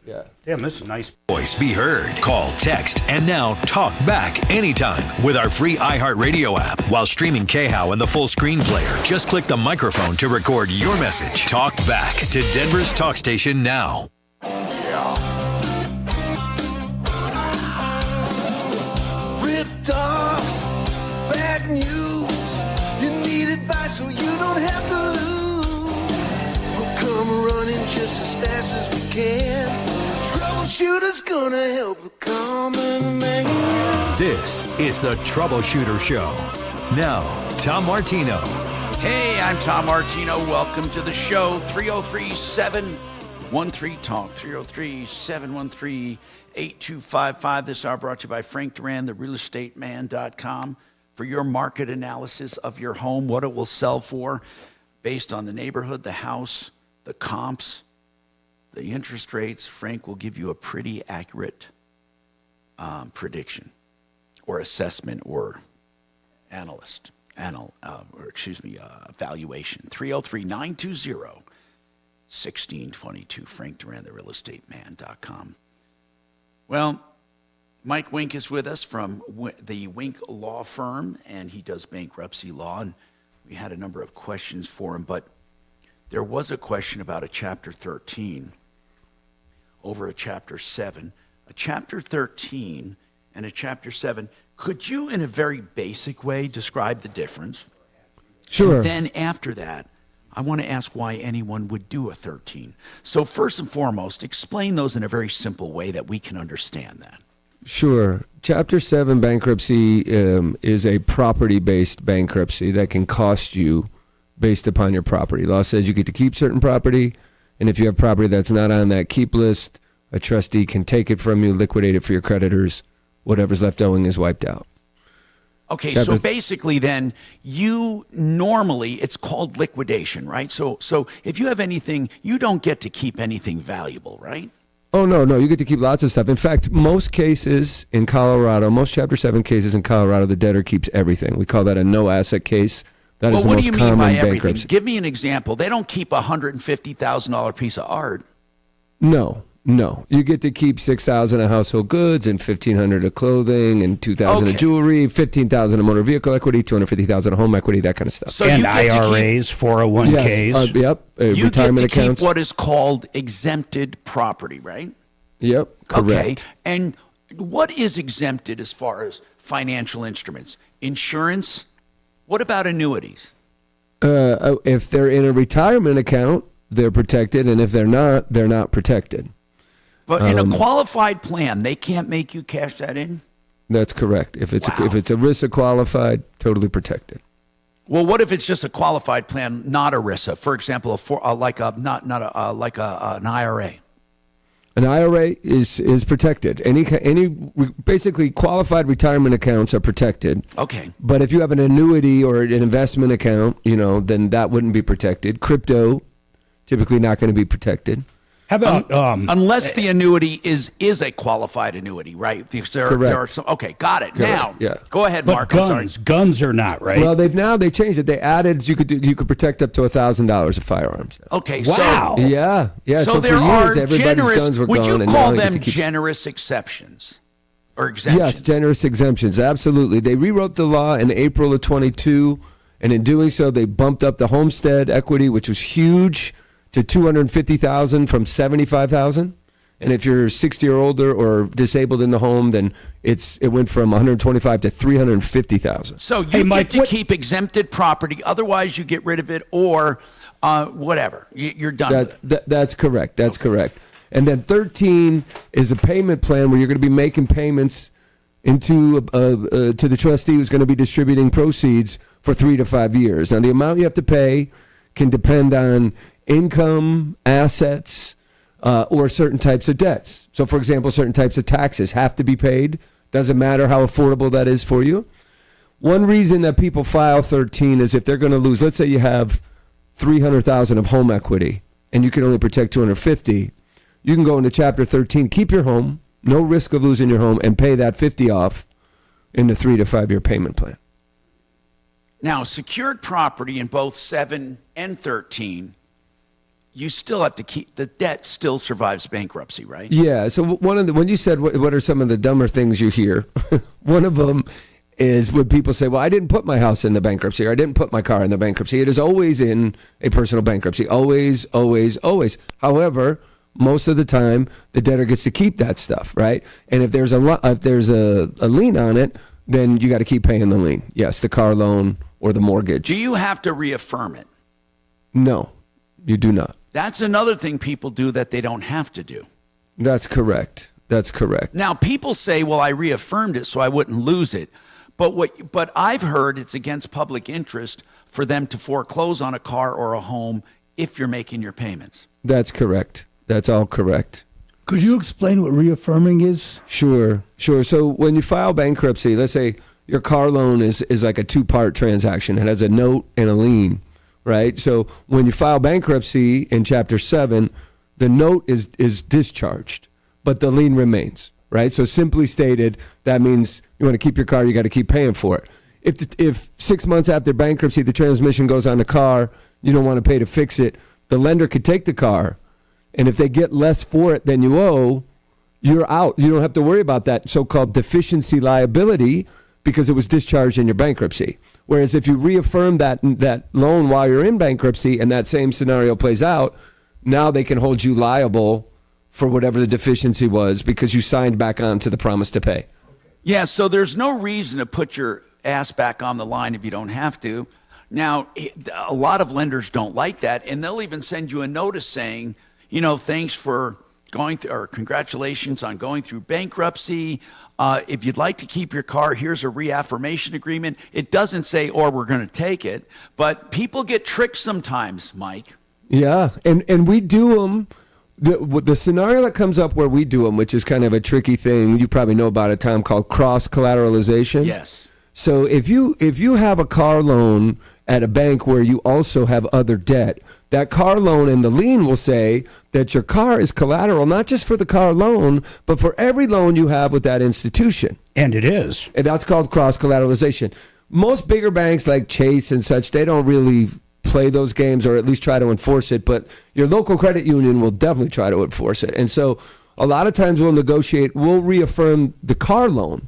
yeah. Damn, this is nice. Voice be heard. Call, text, and now talk back anytime with our free iHeartRadio app while streaming KHOW and the full screen player. Just click the microphone to record your message. Talk back to Denver's talk station now. Ripped off, bad news. You need advice so you don't have to lose. We'll come running just as fast as we can. Troubleshooter's gonna help the common man. This is the Troubleshooter Show. Now, Tom Martino. Hey, I'm Tom Martino. Welcome to the show. 303-713-TALK. 303-713-8255. This hour brought to you by Frank Duran, the realestateman.com, for your market analysis of your home, what it will sell for based on the neighborhood, the house, the comps, the interest rates. Frank will give you a pretty accurate prediction or assessment or valuation. 303-920-1622. Frank Duran, the realestateman.com. Well, Mike Wink is with us from the Wink Law Firm, and he does bankruptcy law. And we had a number of questions for him, but there was a question about a Chapter 13 over a Chapter 7. A Chapter 13 and a Chapter 7. Could you, in a very basic way, describe the difference? Sure. And then after that, I want to ask why anyone would do a 13. So first and foremost, explain those in a very simple way that we can understand that. Sure. Chapter 7 bankruptcy is a property-based bankruptcy that can cost you based upon your property. Law says you get to keep certain property, and if you have property that's not on that keep list, a trustee can take it from you, liquidate it for your creditors. Whatever's left owing is wiped out. Okay, so basically then, you normally, it's called liquidation, right? So if you have anything, you don't get to keep anything valuable, right? Oh, no, you get to keep lots of stuff. In fact, most cases in Colorado, most Chapter 7 cases in Colorado, the debtor keeps everything. We call that a no-asset case. That is the what most do you common mean by everything? bankruptcy. Give me an example. They don't keep a $150,000 piece of art. No. You get to keep $6,000 of household goods and $1,500 of clothing and $2,000 of jewelry, $15,000 of motor vehicle equity, $250,000 of home equity, that kind of stuff. So and you get to IRAs, 401ks. Yes, yep. You Retirement get to accounts. keep what is called exempted property, right? Yep, correct. Okay, and what is exempted as far as financial instruments? Insurance? What about annuities? If they're in a retirement account, they're protected, and if they're not protected. But in a qualified plan, they can't make you cash that in? That's correct. If it's ERISA qualified, totally protected. Well, what if it's just a qualified plan, not ERISA? For example, an IRA. An IRA is protected. Any basically qualified retirement accounts are protected. Okay. But if you have an annuity or an investment account, then that wouldn't be protected. Crypto, typically not going to be protected. How about unless the annuity is a qualified annuity, right? Because there are some. Okay, got it. Now, go ahead, but Mark. Guns are not right. Well, they changed it. They added you could protect up to $1,000 of firearms. Okay, wow. So, yeah. So for there years, are everybody's generous. guns were Would gone, you and call now you get them to keep- generous exceptions or exemptions? Yes, generous exemptions. Absolutely. They rewrote the law in April of 22, and in doing so, they bumped up the homestead equity, which was huge, to $250,000 from $75,000. And if you're 60 or older or disabled in the home, then it went from $125,000 to $350,000. So you get to keep exempted property. Otherwise, you get rid of it or whatever. You're done with it. That's correct. That's correct. And then 13 is a payment plan where you're going to be making payments into to the trustee who's going to be distributing proceeds for 3 to 5 years. Now, the amount you have to pay can depend on income, assets, or certain types of debts. So, for example, certain types of taxes have to be paid. Doesn't matter how affordable that is for you. One reason that people file 13 is if they're going to lose. Let's say you have $300,000 of home equity, and you can only protect $250,000. You can go into Chapter 13, keep your home, no risk of losing your home, and pay that $50,000 off in the 3 to 5 year payment plan. Now, secured property in both 7 and 13. You still have to keep the debt. Still survives bankruptcy, right? Yeah. So when you said what are some of the dumber things you hear, one of them is when people say, "Well, I didn't put my house in the bankruptcy, or I didn't put my car in the bankruptcy." It is always in a personal bankruptcy. Always, always, always. However, most of the time, the debtor gets to keep that stuff, right? And if there's a lien on it, then you got to keep paying the lien. Yes, the car loan or the mortgage. Do you have to reaffirm it? No, you do not. That's another thing people do that they don't have to do. That's correct. That's correct. Now, people say, well, I reaffirmed it so I wouldn't lose it. But I've heard it's against public interest for them to foreclose on a car or a home if you're making your payments. That's correct. That's all correct. Could you explain what reaffirming is? Sure. So when you file bankruptcy, let's say your car loan is like a two-part transaction. It has a note and a lien. Right? So when you file bankruptcy in Chapter 7, the note is discharged, but the lien remains. Right? So simply stated, that means you want to keep your car, you got to keep paying for it. If 6 months after bankruptcy, the transmission goes on the car, you don't want to pay to fix it, the lender could take the car, and if they get less for it than you owe, you're out. You don't have to worry about that so-called deficiency liability because it was discharged in your bankruptcy. Whereas if you reaffirm that loan while you're in bankruptcy and that same scenario plays out, now they can hold you liable for whatever the deficiency was because you signed back on to the promise to pay. Yeah, so there's no reason to put your ass back on the line if you don't have to. Now, a lot of lenders don't like that, and they'll even send you a notice saying, thanks for going through, or congratulations on going through bankruptcy. If you'd like to keep your car, here's a reaffirmation agreement. It doesn't say, or we're going to take it. But people get tricked sometimes, Mike. Yeah, and we do them. The scenario that comes up where we do them, which is kind of a tricky thing, you probably know about it, Tom, called cross-collateralization. Yes. So if you have a car loan at a bank where you also have other debt, that car loan and the lien will say that your car is collateral, not just for the car loan, but for every loan you have with that institution. And it is. And that's called cross-collateralization. Most bigger banks like Chase and such, they don't really play those games or at least try to enforce it, but your local credit union will definitely try to enforce it. And so a lot of times we'll reaffirm the car loan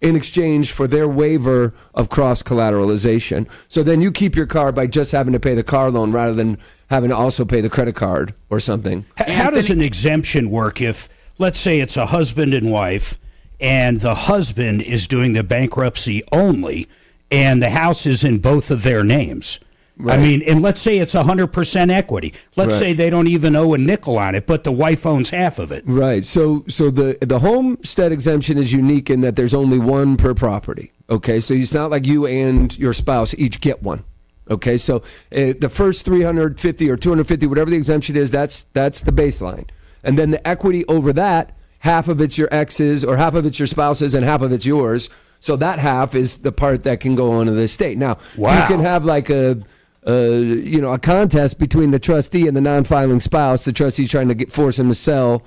in exchange for their waiver of cross-collateralization. So then you keep your car by just having to pay the car loan rather than having to also pay the credit card or something. How does an exemption work if, let's say it's a husband and wife, and the husband is doing the bankruptcy only, and the house is in both of their names? Right. I mean, and let's say it's 100% equity. Let's say they don't even owe a nickel on it, but the wife owns half of it. Right. So the homestead exemption is unique in that there's only one per property. Okay. So it's not like you and your spouse each get one. Okay. So the first 350 or 250, whatever the exemption is, that's the baseline. And then the equity over that, half of it's your ex's or half of it's your spouse's and half of it's yours. So that half is the part that can go on to the estate. Now, you can have like a a contest between the trustee and the non-filing spouse. The trustee's trying to force him to sell,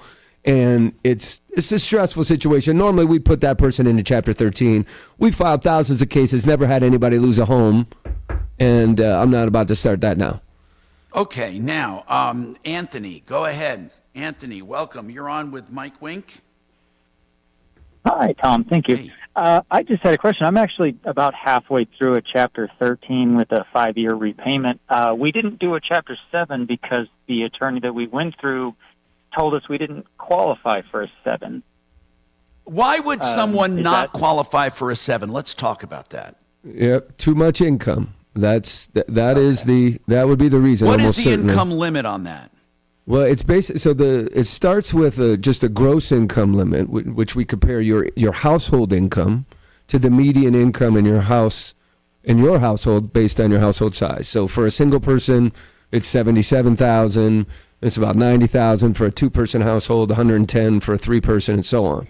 and it's a stressful situation. Normally, we put that person into Chapter 13. We filed thousands of cases, never had anybody lose a home, and I'm not about to start that now. Okay, now, Anthony, go ahead. Anthony, welcome. You're on with Mike Wink. Hi, Tom. Thank you. Hey. I just had a question. I'm actually about halfway through a Chapter 13 with a 5-year repayment. We didn't do a Chapter 7 because the attorney that we went through told us we didn't qualify for a 7. Why would someone not qualify for a 7? Let's talk about that. Yep, too much income. That would be the reason. What almost is the certainly. income limit on that? Well, it's basic. So it starts with just a gross income limit, which we compare your household income to the median income in your household based on your household size. So for a single person, it's $77,000. It's about $90,000 for a 2-person household, $110,000 for a 3-person, and so on.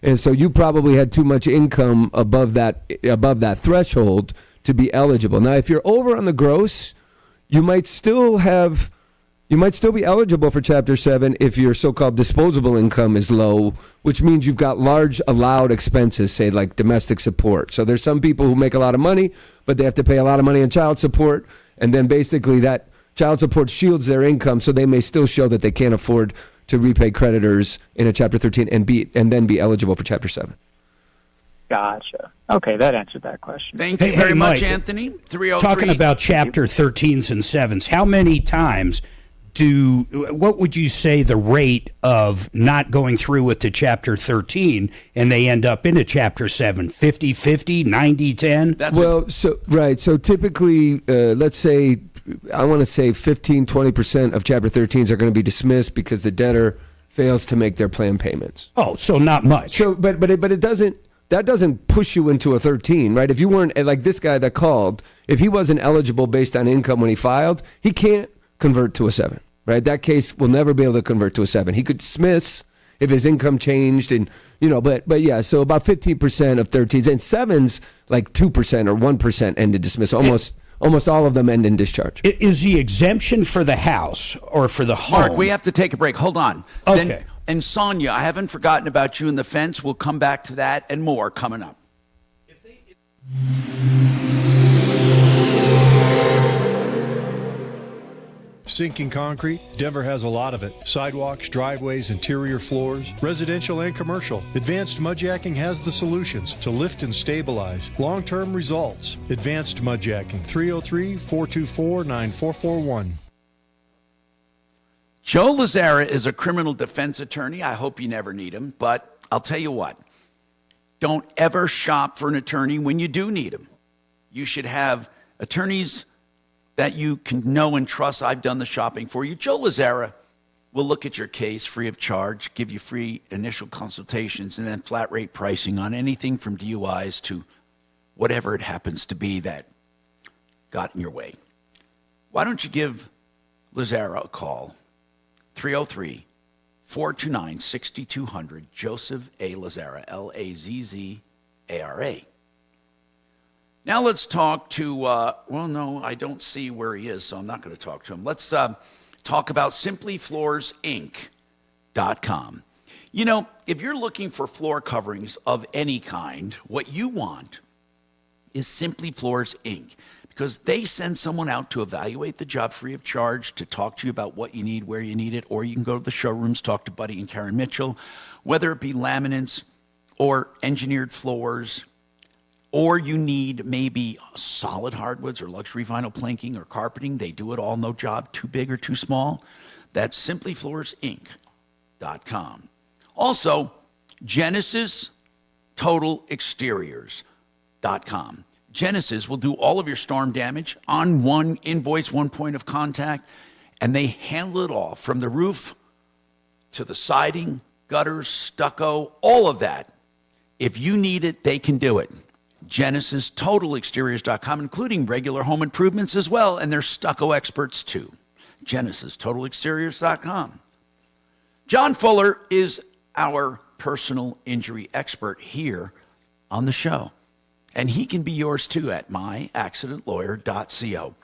And so you probably had too much income above that threshold to be eligible. Now, if you're over on the gross, you might still be eligible for Chapter 7 if your so-called disposable income is low, which means you've got large allowed expenses, say like domestic support. So there's some people who make a lot of money, but they have to pay a lot of money in child support, and then basically that child support shields their income, so they may still show that they can't afford to repay creditors in a Chapter 13 and then be eligible for Chapter 7. Gotcha. Okay, that answered that question. Thank you very much, Mike, Anthony. 303. Talking about Chapter 13s and 7s, how many times what would you say the rate of not going through with the Chapter 13 and they end up in a Chapter 7? 50-50, 90-10? So typically, let's say, I want to say 15-20% of Chapter 13s are going to be dismissed because the debtor fails to make their planned payments. Oh, so not much. So, but it doesn't. That doesn't push you into a 13, right? If you weren't, like this guy that called, if he wasn't eligible based on income when he filed, he can't convert to a 7, right? That case will never be able to convert to a 7. He could dismiss if his income changed, and but yeah, so about 15% of 13s and 7s, like 2% or 1% end in dismissal. Almost all of them end in discharge. Is the exemption for the house or for the home? Mark, we have to take a break. Hold on. Okay. And Sonia, I haven't forgotten about you and the fence. We'll come back to that and more coming up. Sinking concrete? Denver has a lot of it. Sidewalks, driveways, interior floors, residential and commercial. Advanced Mudjacking has the solutions to lift and stabilize. Long-term results. Advanced Mudjacking, 303-424-9441. Joe Lazzara is a criminal defense attorney. I hope you never need him, but I'll tell you what. Don't ever shop for an attorney when you do need him. You should have attorneys that you can know and trust. I've done the shopping for you. Joe Lazzara will look at your case free of charge, give you free initial consultations, and then flat rate pricing on anything from DUIs to whatever it happens to be that got in your way. Why don't you give Lazzara a call? 303-429-6200, Joseph A. Lazzara, Lazzara. Now let's talk to, no, I don't see where he is, so I'm not going to talk to him. Let's talk about simplyfloorsinc.com. You know, if you're looking for floor coverings of any kind, what you want is Simply Floors Inc., because they send someone out to evaluate the job free of charge, to talk to you about what you need, where you need it, or you can go to the showrooms, talk to Buddy and Karen Mitchell, whether it be laminates or engineered floors, or you need maybe solid hardwoods or luxury vinyl planking or carpeting. They do it all, no job too big or too small. That's simplyfloorsinc.com. Also, Genesis Total Exteriors.com. Genesis will do all of your storm damage on one invoice, one point of contact, and they handle it all from the roof to the siding, gutters, stucco, all of that. If you need it, they can do it. GenesisTotalExteriors.com, including regular home improvements as well, and they're stucco experts too. GenesisTotalExteriors.com. John Fuller is our personal injury expert here on the show, and he can be yours too at myaccidentlawyer.co.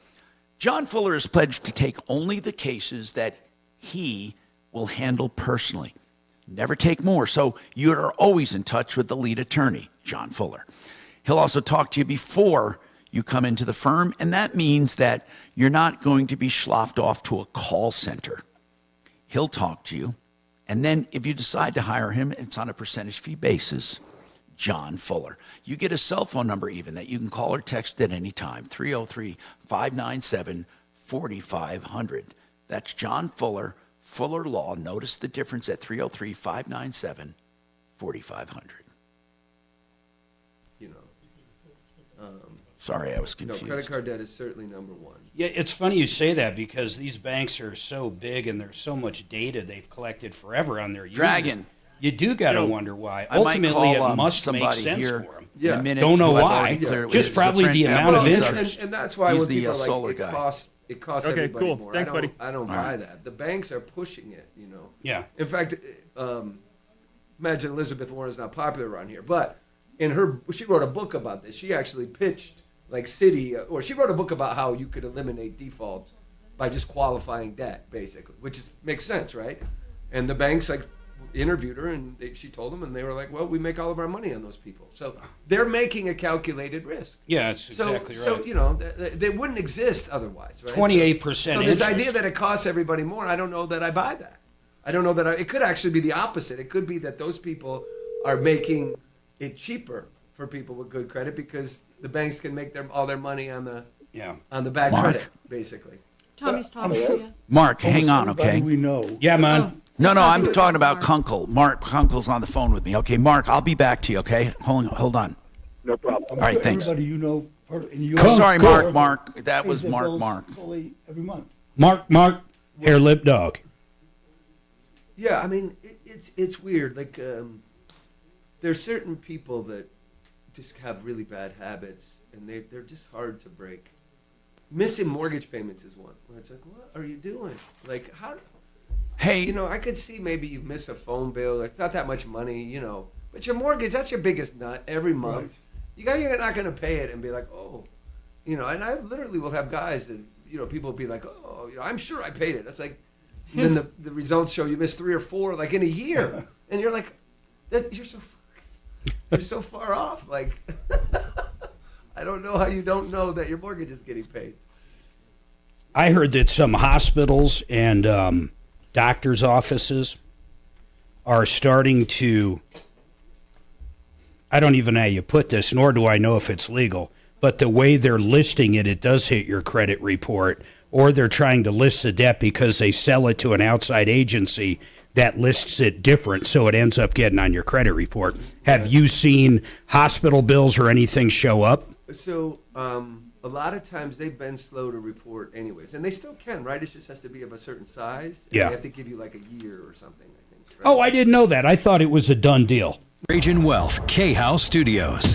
John Fuller is pledged to take only the cases that he will handle personally. Never take more, so you are always in touch with the lead attorney, John Fuller. He'll also talk to you before you come into the firm, and that means that you're not going to be sloughed off to a call center. He'll talk to you, and then if you decide to hire him, it's on a percentage fee basis. John Fuller. You get a cell phone number even that you can call or text at any time, 303-597-4500. That's John Fuller, Fuller Law. Notice the difference at 303-597-4500. You know. Sorry, I was confused. No, credit card debt is certainly number one. Yeah, it's funny you say that because these banks are so big and there's so much data they've collected forever on their users. Dragon. You do got to wonder why. I might Ultimately, call, it must make somebody sense here for them. Yeah. in a minute. Don't know I've why. already cleared it with Just his probably friend. the amount of interest. And that's why He's when the people are like, solar it guy. costs Okay, everybody cool. more. Thanks, buddy. I don't All buy right. that. The banks are pushing it, you know. Yeah. In fact, imagine Elizabeth Warren's not popular around here, but she wrote a book about this. She actually pitched like or she wrote a book about how you could eliminate default by just qualifying debt, basically, which makes sense, right? And the banks interviewed her, and she told them, and they were like, "Well, we make all of our money on those people." So they're making a calculated risk. Yeah, that's exactly right. So you know, they wouldn't exist otherwise, right? 28% So this interest. idea that it costs everybody more, I don't know that I buy that. I don't know that it could actually be the opposite. It could be that those people are making it cheaper for people with good credit because the banks can make all their money on the bad Mark? credit, basically. Tommy's talking sure- to you. Mark, hang on, Everybody okay? we know. Yeah, man. No, Let's no, not I'm do it. talking about Mark. Kunkel. Mark Kunkel's on the phone with me. Okay, Mark, I'll be back to you, okay? Hold on. No problem. I'm All right, sure thanks. Everybody you know in your Sorry, store Mark. That pays was their Mark. bills fully every month. Mark, hair lip dog. Yeah, I mean, it's weird. Like, there's certain people that just have really bad habits, and they're just hard to break. Missing mortgage payments is one. Where it's like, what are you doing? Like, how? Hey, you know, I could see maybe you miss a phone bill. It's not that much money, you know. But your mortgage—that's your biggest nut every month. You're not going to pay it and be like, oh, you know. And I literally will have guys that, you know, people will be like, oh, you know, I'm sure I paid it. It's like, and then the results show you missed 3 or 4 like in a year, and you're like, you're so far off. Like, I don't know how you don't know that your mortgage is getting paid. I heard that some hospitals and doctors' offices are starting to, I don't even know how you put this, nor do I know if it's legal, but the way they're listing it, it does hit your credit report, or they're trying to list the debt because they sell it to an outside agency that lists it different, so it ends up getting on your credit report. Have you seen hospital bills or anything show up? So a lot of times they've been slow to report anyways, and they still can, right? It just has to be of a certain size. And Yeah. They have to give you like a year or something, I think. Right? Oh, I didn't know that. I thought it was a done deal. Trajan Wealth, K-House Studios.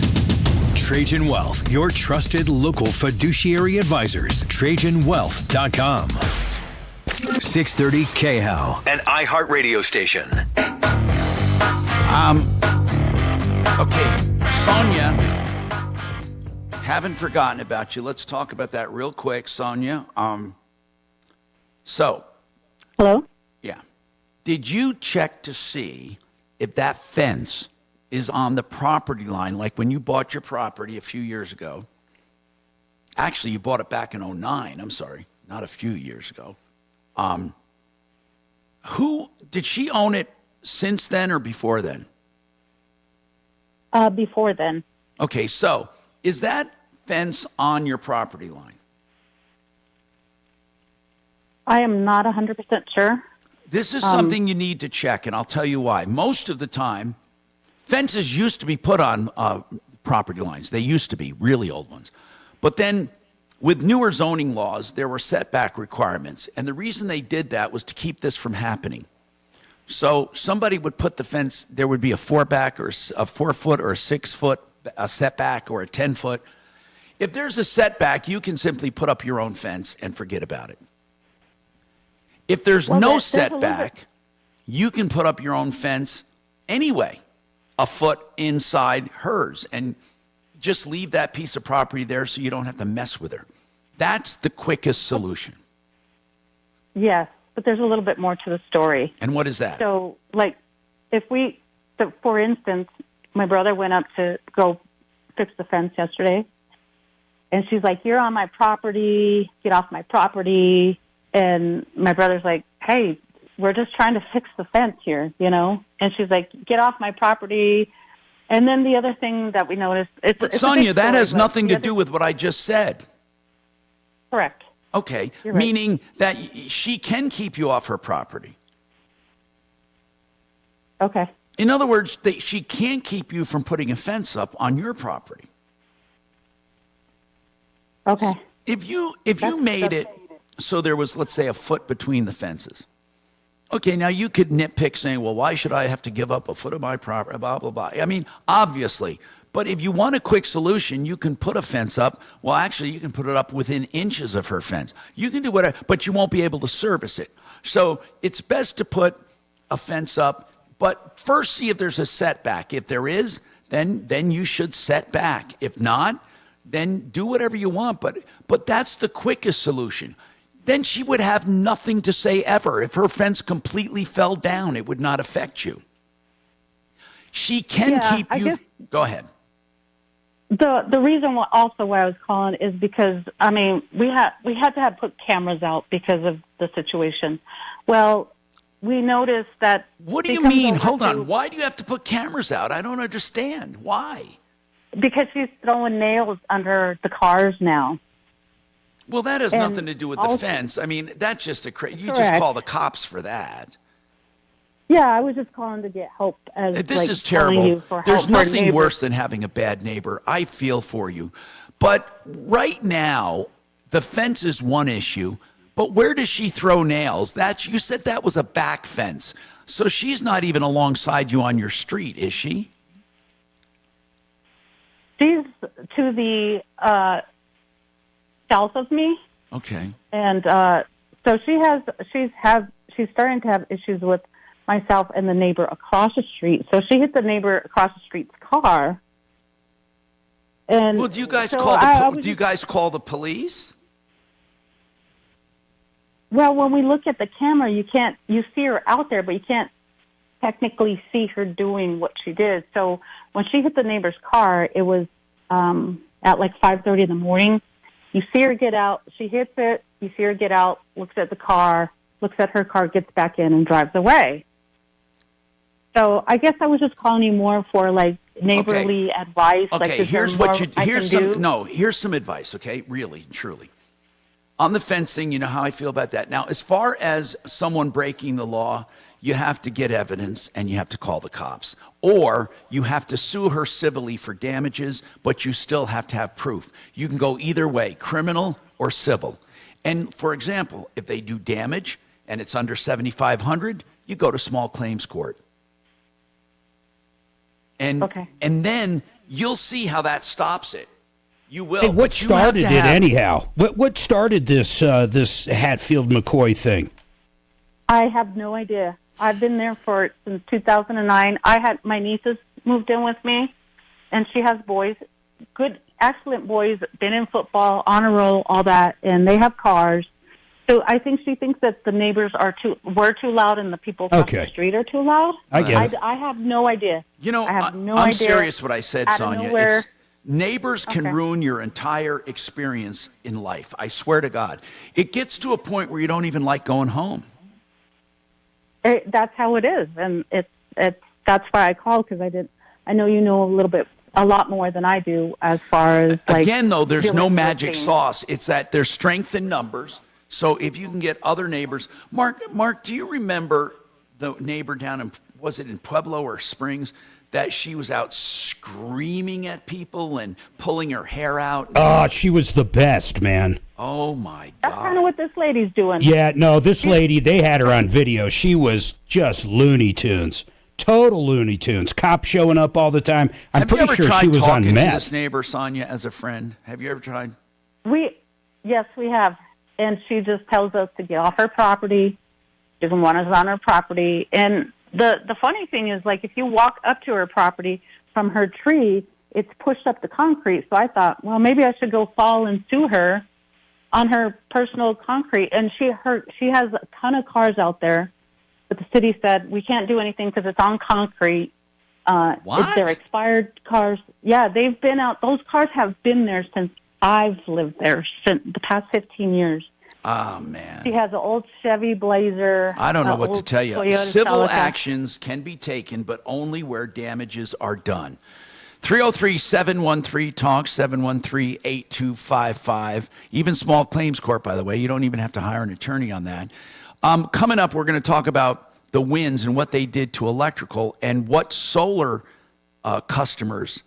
Trajan Wealth, your trusted local fiduciary advisors. TrajanWealth.com. 630 K-How, an iHeartRadio station. Okay, Sonia, haven't forgotten about you. Let's talk about that real quick, Sonia. Hello? Yeah. Did you check to see if that fence is on the property line, like when you bought your property a few years ago? Actually, you bought it back in 2009. I'm sorry, not a few years ago. Who did she own it since then or before then? Before then. Okay, so is that fence on your property line? I am not 100% sure. This is something you need to check, and I'll tell you why. Most of the time, fences used to be put on property lines. They used to be, really old ones. But then with newer zoning laws, there were setback requirements. And the reason they did that was to keep this from happening. So somebody would put the fence, there would be a 4-back or a 4-foot or a 6-foot a setback or a 10-foot. If there's a setback, you can simply put up your own fence and forget about it. If there's no setback, you can put up your own fence anyway, a foot inside hers, and just leave that piece of property there so you don't have to mess with her. That's the quickest solution. Yes, but there's a little bit more to the story. And what is that? So, like, for instance, my brother went up to go fix the fence yesterday, and she's like, "You're on my property, get off my property." And my brother's like, "Hey, we're just trying to fix the fence here, you know?" And she's like, "Get off my property." And then the other thing that we noticed, But Sonia, that has nothing to do with what I just said. Correct. Okay, You're right. meaning that she can keep you off her property. Okay. In other words, she can't keep you from putting a fence up on your property. Okay. If you made it so there was, let's say, a foot between the fences. Okay, now you could nitpick saying, well, why should I have to give up a foot of my property, blah, blah, blah. I mean, obviously. But if you want a quick solution, you can put a fence up. Well, actually, you can put it up within inches of her fence. You can do whatever, but you won't be able to service it. So it's best to put a fence up, but first see if there's a setback. If there is, then you should set back. If not, then do whatever you want. But that's the quickest solution. Then she would have nothing to say ever. If her fence completely fell down, it would not affect you. She can keep you. Go ahead. The reason why I was calling is because, I mean, we had to have put cameras out because of the situation. Well, we noticed that. What do you mean? Hold on. Why do you have to put cameras out? I don't understand. Why? Because she's throwing nails under the cars now. Well, that has nothing to do with the fence. I mean, that's just you just call the cops for that. Yeah, I was just calling to get help. This is terrible. There's nothing worse than having a bad neighbor. I feel for you. But right now, the fence is one issue. But where does she throw nails? You said that was a back fence. So she's not even alongside you on your street, is she? She's to the south of me. Okay. And so she's starting to have issues with myself and the neighbor across the street. So she hit the neighbor across the street's car. And well, do you guys do you guys call the police? Well, when we look at the camera, you see her out there, but you can't technically see her doing what she did. So when she hit the neighbor's car, it was at like 5:30 in the morning. You see her get out, she hits it, you see her get out, looks at the car, looks at her car, gets back in and drives away. So I guess I was just calling you more for like neighborly advice. Okay, like, here's some advice, okay? Really, truly. On the fencing, you know how I feel about that. Now, as far as someone breaking the law, you have to get evidence and you have to call the cops. Or you have to sue her civilly for damages, but you still have to have proof. You can go either way, criminal or civil. And for example, if they do damage and it's under $7,500, you go to small claims court. And then you'll see how that stops it. You will. Hey, what started it anyhow? What started this Hatfield McCoy thing? I have no idea. I've been there since 2009. My nieces moved in with me, and she has boys, good, excellent boys, been in football, honor roll, all that, and they have cars. So I think she thinks that the neighbors were too loud and the people across the street are too loud. I get it. I have no idea. You know, I have no I'm idea. serious what I said, Sonia. Neighbors can Okay. ruin your entire experience in life. I swear to God. It gets to a point where you don't even like going home. That's how it is, and that's why I called, because I know you know a lot more than I do as far as like. Again, though, there's no dealing with magic things. sauce. It's that there's strength in numbers. So if you can get other neighbors, Mark, do you remember the neighbor down in Pueblo or Springs, that she was out screaming at people and pulling her hair out? Oh, she was the best, man. Oh, my God. That's kind of what this lady's doing. Yeah, no, this lady, they had her on video. She was just Looney Tunes. Total Looney Tunes. Cops showing up all the time. I'm pretty sure she was on Have you ever tried talking to meth. this neighbor, Sonia, as a friend? Have you ever tried? Yes, we have. And she just tells us to get off her property. She doesn't want us on her property. And the funny thing is, like, if you walk up to her property from her tree, it's pushed up the concrete. So I thought, well, maybe I should go fall and sue her on her personal concrete, and she has a ton of cars out there, but the city said we can't do anything because it's on concrete. What? They're expired cars. Yeah, they've been out. Those cars have been there since I've lived there, since the past 15 years. Oh, man. She has an old Chevy Blazer. I don't know what to old tell you. Toyota Civil Celica. actions can be taken, but only where damages are done. 303-713-TALK, 713-8255. Even small claims court, by the way. You don't even have to hire an attorney on that. Coming up, we're going to talk about the winds and what they did to electrical and what solar customers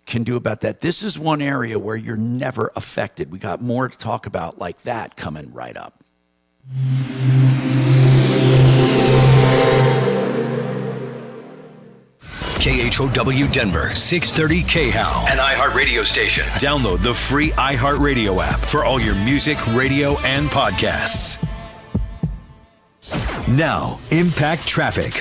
can do about that. This is one area where you're never affected. We got more to talk about like that coming right up. KHOW Denver, 630 KHOW, an iHeart radio station. Download the free iHeart Radio app for all your music, radio, and podcasts. Now, Impact Traffic.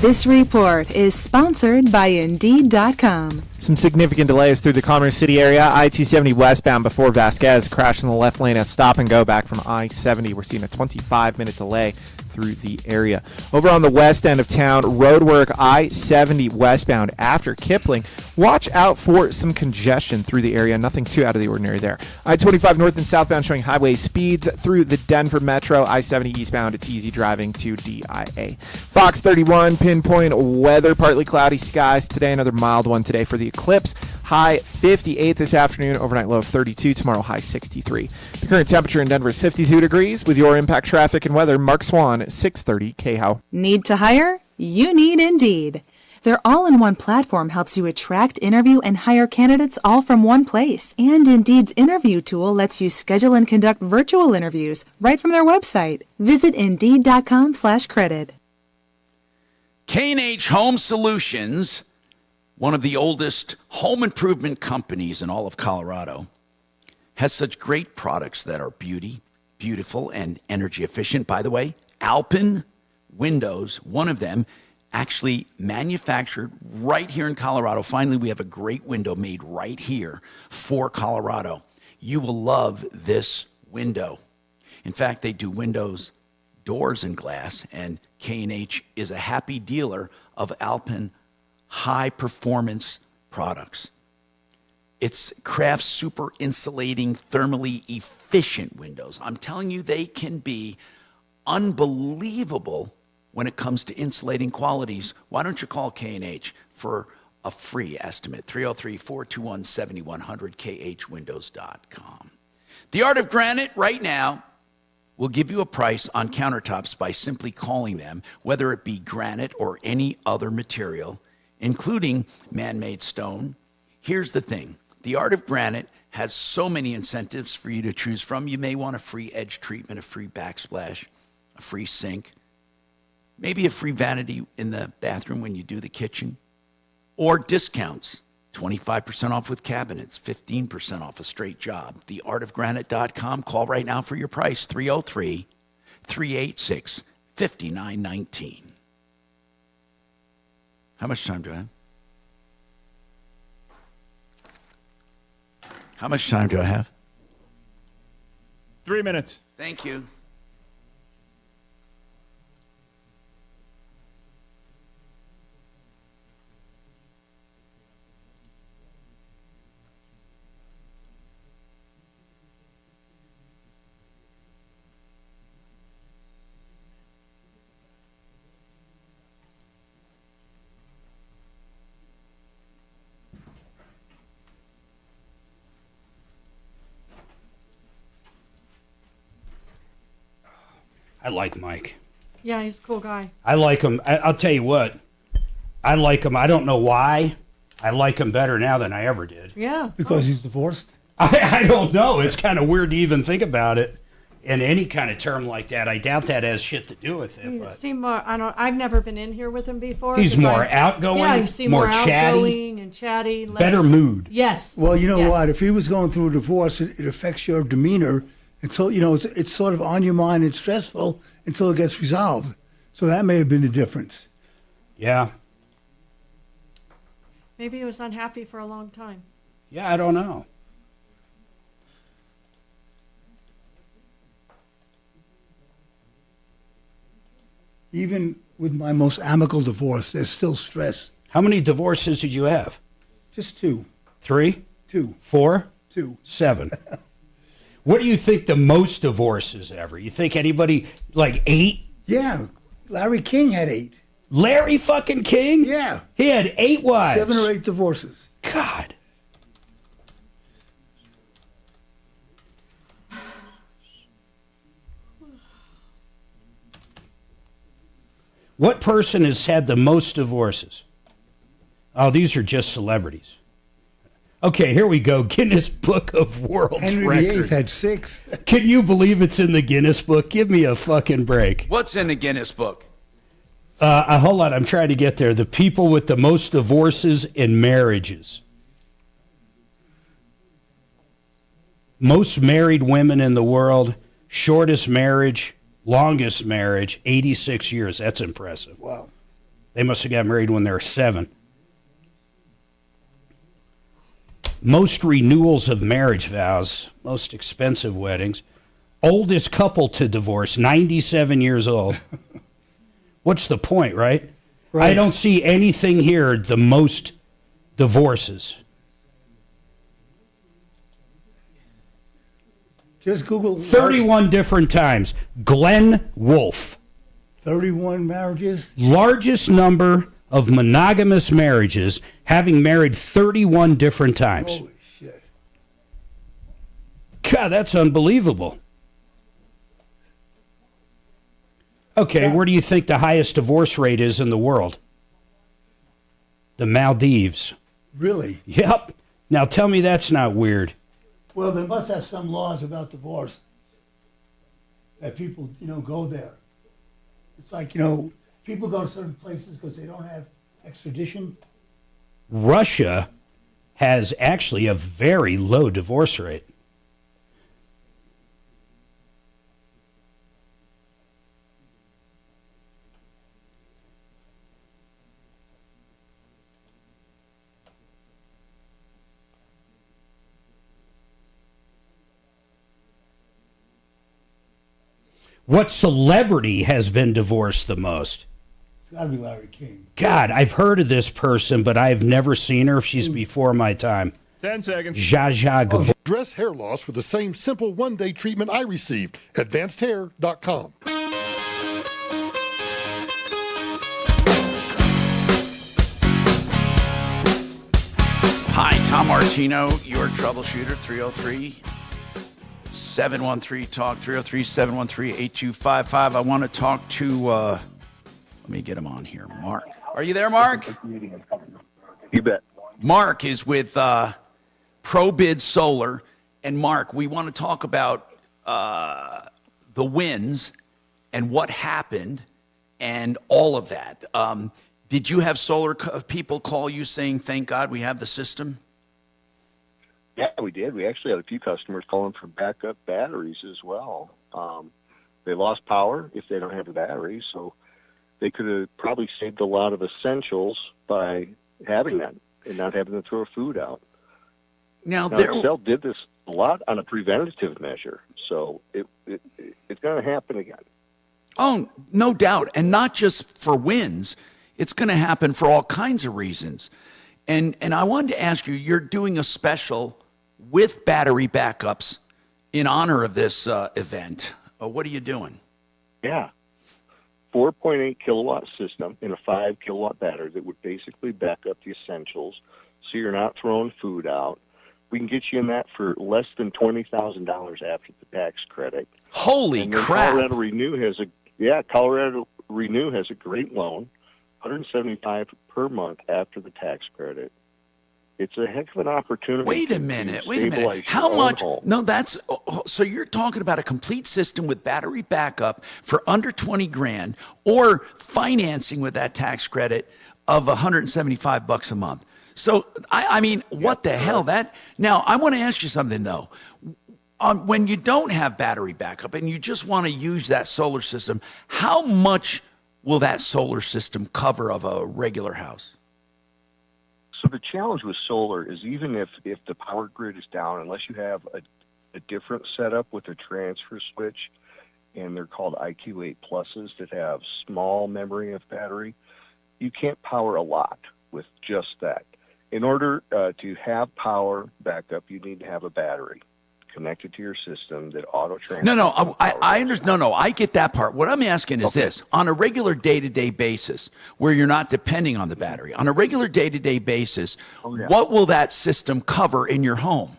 This report is sponsored by Indeed.com. Some significant delays through the Commerce City area. I-270 westbound before Vasquez crashed in the left lane at stop and go back from I-70. We're seeing a 25-minute delay through the area. Over on the west end of town, roadwork I-70 westbound after Kipling. Watch out for some congestion through the area. Nothing too out of the ordinary there. I-25 north and southbound showing highway speeds through the Denver Metro. I-70 eastbound, it's easy driving to DIA. Fox 31, pinpoint weather, partly cloudy skies today. Another mild one today for the eclipse. High 58 this afternoon, overnight low of 32, tomorrow high 63. The current temperature in Denver is 52 degrees. With your Impact Traffic and Weather, Mark Swan, 630 KHOW. Need to hire? You need Indeed. Their all-in-one platform helps you attract, interview, and hire candidates all from one place. And Indeed's interview tool lets you schedule and conduct virtual interviews right from their website. Visit Indeed.com/credit. K&H Home Solutions, one of the oldest home improvement companies in all of Colorado, has such great products that are beautiful, and energy efficient. By the way, Alpine Windows, one of them, actually manufactured right here in Colorado. Finally, we have a great window made right here for Colorado. You will love this window. In fact, they do windows, doors, and glass, and K&H is a happy dealer of Alpine high-performance products. It's Craft super insulating, thermally efficient windows. I'm telling you, they can be unbelievable when it comes to insulating qualities. Why don't you call K&H for a free estimate? 303-421-7100, khwindows.com. The Art of Granite right now will give you a price on countertops by simply calling them, whether it be granite or any other material, including man-made stone. Here's the thing. The Art of Granite has so many incentives for you to choose from. You may want a free edge treatment, a free backsplash, a free sink, maybe a free vanity in the bathroom when you do the kitchen, or discounts, 25% off with cabinets, 15% off a straight job. Theartofgranite.com. Call right now for your price, 303-386-5919. How much time do I have? How much time do I have? 3 minutes. Thank you. I like Mike. Yeah, he's a cool guy. I like him. I'll tell you what. I like him. I don't know why. I like him better now than I ever did. Yeah. Because he's divorced? I don't know. It's kind of weird to even think about it in any kind of term like that. I doubt that has shit to do with it. But Seem more, I've never been in here with him before. he's more outgoing, Yeah, you seem more more chatty, outgoing and chatty. Less, better mood. Yes. Well, you know yes. what? If he was going through a divorce, it affects your demeanor until, it's sort of on your mind and stressful until it gets resolved. So that may have been the difference. Yeah. Maybe he was unhappy for a long time. Yeah, I don't know. Even with my most amicable divorce, there's still stress. How many divorces did you have? Just 2. 3? 2. 4? 2. 7. What do you think the most divorces ever? You think anybody like 8? Yeah, Larry King had 8. Larry fucking King? Yeah. He had 8 wives. 7 or 8 divorces. God. What person has had the most divorces? Oh, these are just celebrities. Okay, here we go. Guinness Book of World Henry Records. VIII had 6. Can you believe it's in the Guinness Book? Give me a fucking break. What's in the Guinness Book? A whole lot. I'm trying to get there. The people with the most divorces in marriages. Most married women in the world. Shortest marriage. Longest marriage. 86 years. That's impressive. Wow. They must have got married when they were 7. Most renewals of marriage vows. Most expensive weddings. Oldest couple to divorce. 97 years old. What's the point, right? I don't see anything here the most divorces. Just Google 31 different times. Glenn Wolfe. 31 marriages. Largest number of monogamous marriages, having married 31 different times. Holy shit. God, that's unbelievable. Okay, where do you think the highest divorce rate is in the world? The Maldives. Really? Yep. Now tell me that's not weird. Well, they must have some laws about divorce that people, go there. It's like, people go to certain places because they don't have extradition. Russia has actually a very low divorce rate. What celebrity has been divorced the most? It's got to be Larry King. God, I've heard of this person, but I've never seen her if she's before my time. 10 seconds. Zsa Zsa Gabor. Address hair loss with the same simple one-day treatment I received. AdvancedHair.com. Hi, Tom Martino, your troubleshooter, 303-713-TALK, 303-713-8255. I want to talk to, let me get him on here, Mark. Are you there, Mark? You bet. Mark is with ProBid Solar. And Mark, we want to talk about the wins and what happened and all of that. Did you have solar people call you saying, thank God we have the system? Yeah, we did. We actually had a few customers calling for backup batteries as well. They lost power if they don't have the batteries, so they could have probably saved a lot of essentials by having that and not having to throw food out. Now Excel did this a lot on a preventative measure, so it's going to happen again. Oh, no doubt. And not just for wins. It's going to happen for all kinds of reasons. And I wanted to ask you, you're doing a special with battery backups in honor of this event. What are you doing? Yeah. 4.8 kilowatt system in a 5 kilowatt battery that would basically back up the essentials so you're not throwing food out. We can get you in that for less than $20,000 after the tax credit. Holy crap. Colorado Renew has a great loan, $175 per month after the tax credit. It's a heck of an opportunity. Wait a minute. How much? No, so you're talking about a complete system with battery backup for under 20 grand or financing with that tax credit of $175 a month. So, I mean, what the hell? Now, I want to ask you something, though. When you don't have battery backup and you just want to use that solar system, how much will that solar system cover of a regular house? So the challenge with solar is even if the power grid is down, unless you have a different setup with a transfer switch, and they're called IQ8 Pluses that have small memory of battery. You can't power a lot with just that. In order to have power backup, you need to have a battery connected to your system that auto transfers. No, I understand. No, I get that part. What I'm asking is this: on a regular day-to-day basis, where you're not depending on the battery, on a regular day-to-day basis, what will that system cover in your home?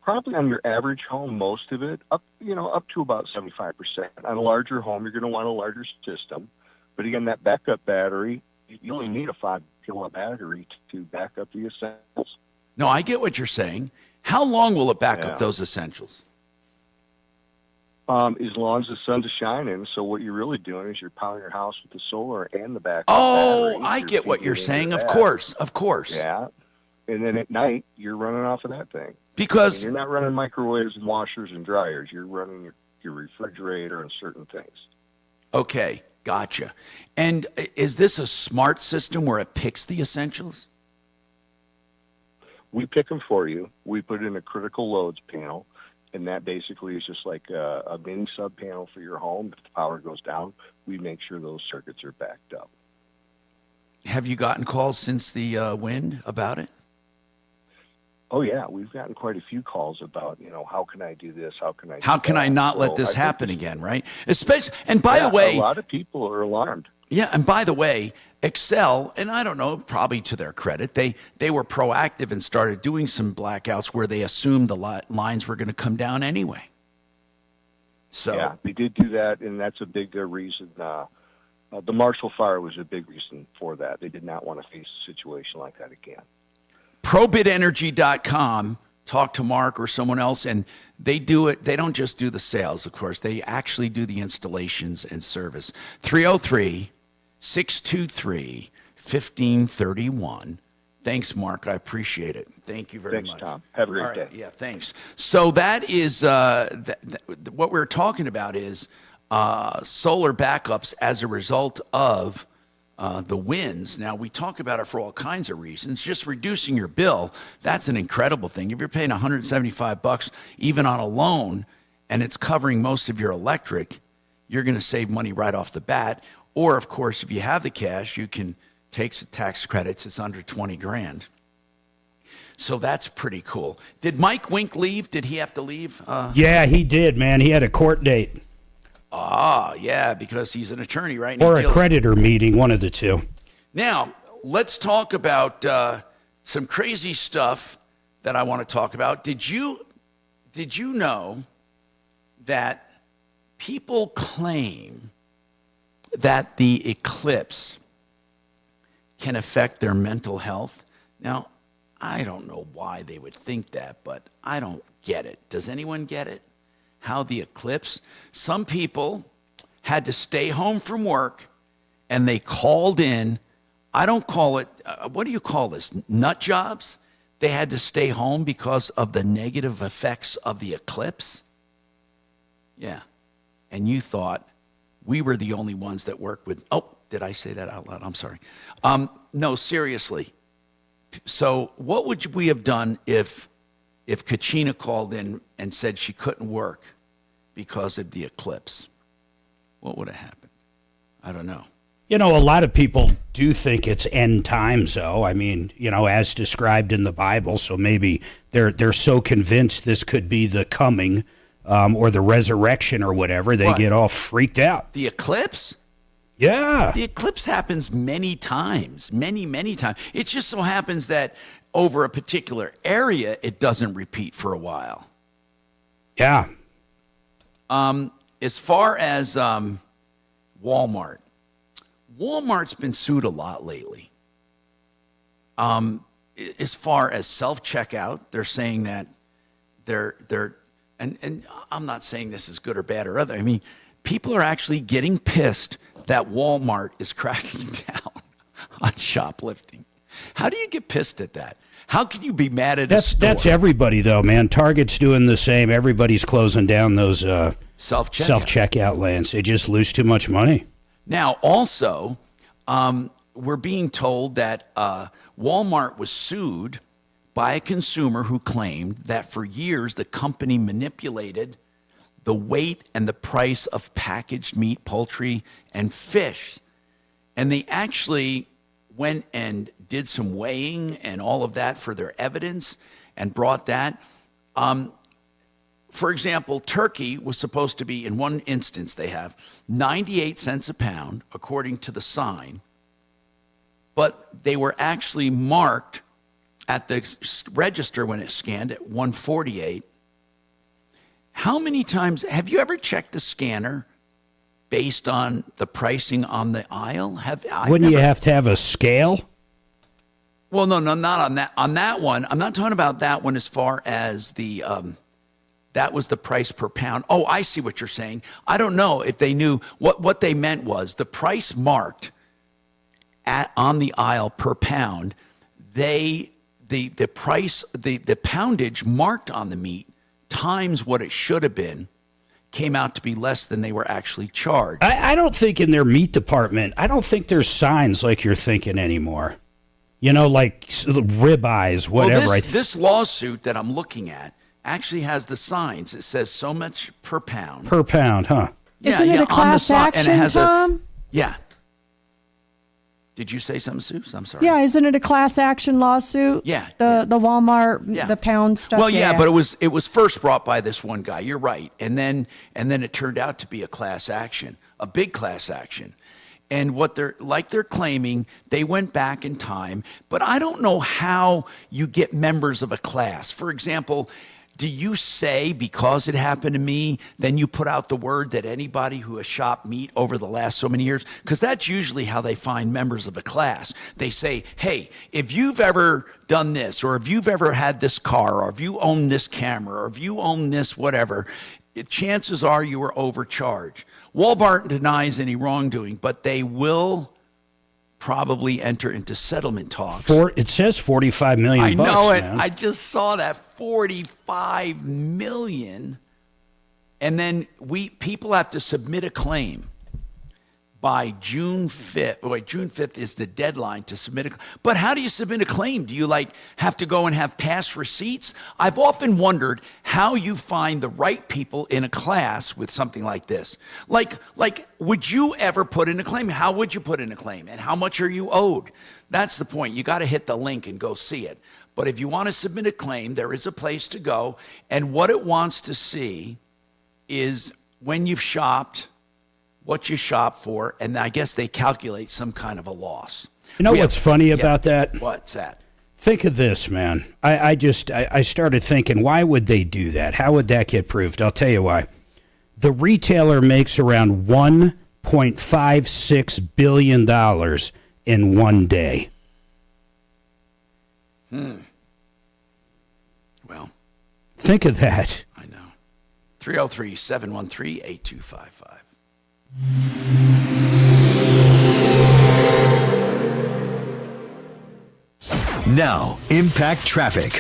Probably on your average home, most of it, up to about 75%. On a larger home, you're going to want a larger system. But again, that backup battery, you only need a 5-kilowatt battery to back up the essentials. No, I get what you're saying. How long will it back up those essentials? As long as the sun's shining. So what you're really doing is you're powering your house with the solar and the backup Oh, battery. I get what you're saying. Of that. course. Yeah. And then at night, you're running off of that thing. Because you're not running microwaves and washers and dryers. You're running your refrigerator and certain things. Okay, gotcha. And is this a smart system where it picks the essentials? We pick them for you. We put in a critical loads panel, and that basically is just like a mini sub panel for your home. If the power goes down, we make sure those circuits are backed up. Have you gotten calls since the wind about it? Oh yeah, we've gotten quite a few calls about, how can I do this? How can I? How can I not let this happen again? Right? Especially, and by the way, a lot of people are alarmed. Yeah, and by the way, Excel, and I don't know, probably to their credit, they were proactive and started doing some blackouts where they assumed the lines were going to come down anyway. So yeah, they did do that, and that's a big reason. The Marshall Fire was a big reason for that. They did not want to face a situation like that again. ProbateEnergy.com. Talk to Mark or someone else, and they do it. They don't just do the sales, of course. They actually do the installations and service. 303-623-1531. Thanks, Mark. I appreciate it. Thank you very much. Thanks, Tom. Have a great day. Yeah, thanks. So that is what we're talking about is solar backups as a result of the winds. Now, we talk about it for all kinds of reasons. Just reducing your bill, that's an incredible thing. If you're paying $175 even on a loan and it's covering most of your electric, you're going to save money right off the bat. Or, of course, if you have the cash, you can take some tax credits. It's under $20,000. So that's pretty cool. Did Mike Wink leave? Did he have to leave? Yeah, he did, man. He had a court date. Yeah, because he's an attorney, right? And Or he a creditor meeting, one of the two. Now, let's talk about some crazy stuff that I want to talk about. Did you know that people claim that the eclipse can affect their mental health? Now, I don't know why they would think that, but I don't get it. Does anyone get it? How the eclipse? Some people had to stay home from work and they called in. I don't call it, what do you call this? Nut jobs? They had to stay home because of the negative effects of the eclipse? Yeah. And you thought we were the only ones that work with, did I say that out loud? I'm sorry. No, seriously. So what would we have done if Kachina called in and said she couldn't work because of the eclipse? What would have happened? I don't know. A lot of people do think it's end times, though. I mean, as described in the Bible. So maybe they're so convinced this could be the coming or the resurrection or whatever, they get all freaked out. The eclipse? Yeah. The eclipse happens many times, many times. It just so happens that over a particular area, it doesn't repeat for a while. Yeah. As far as Walmart's been sued a lot lately. As far as self-checkout, they're saying that and I'm not saying this is good or bad or other. I mean, people are actually getting pissed that Walmart is cracking down on shoplifting. How do you get pissed at that? How can you be mad at a store? That's everybody, though, man. Target's doing the same. Everybody's closing down those self-checkout lanes. They just lose too much money. Now, also, we're being told that Walmart was sued by a consumer who claimed that for years the company manipulated the weight and the price of packaged meat, poultry, and fish. And they actually went and did some weighing and all of that for their evidence and brought that. For example, turkey was supposed to be, in one instance, they have 98 cents a pound, according to the sign, but they were actually marked at the register when it scanned at 148. How many times have you ever checked the scanner based on the pricing on the aisle? Wouldn't you have to have a scale? Well, no, not on that. On that one, I'm not talking about that one as far as the that was the price per pound. Oh, I see what you're saying. I don't know if they knew what they meant was the price marked on the aisle per pound. The price, the poundage marked on the meat times what it should have been came out to be less than they were actually charged. I don't think in their meat department, I don't think there's signs like you're thinking anymore. You know, like ribeyes, whatever. Well, this lawsuit that I'm looking at actually has the signs. It says so much per pound. Per pound, huh? Isn't it a class action, Tom? Yeah. Did you say something, Sue? I'm sorry. Yeah, isn't it a class action lawsuit? Yeah. The Walmart, the pound stuff. Well, yeah, but it was first brought by this one guy. You're right, and then it turned out to be a class action, a big class action. And what they're claiming, they went back in time, but I don't know how you get members of a class. For example, do you say, because it happened to me, then you put out the word that anybody who has shopped meat over the last so many years? Because that's usually how they find members of a class. They say, hey, if you've ever done this, or if you've ever had this car, or if you own this camera, or if you own this whatever, chances are you were overcharged. Walmart denies any wrongdoing, but they will probably enter into settlement talks. It says $45 million. I know it. Man. I just saw that $45 million, and then people have to submit a claim by June 5th. Wait, June 5th is the deadline to submit a claim. But how do you submit a claim? Do you have to go and have past receipts? I've often wondered how you find the right people in a class with something like this. Like, would you ever put in a claim? How would you put in a claim? And how much are you owed? That's the point. You got to hit the link and go see it. But if you want to submit a claim, there is a place to go. And what it wants to see is when you've shopped, what you shop for, and I guess they calculate some kind of a loss. You know what's funny about that? What's that? Think of this, man. I started thinking, why would they do that? How would that get proved? I'll tell you why. The retailer makes around $1.56 billion in one day. Well, think of that. I know. 303-713-8255. Now, Impact Traffic.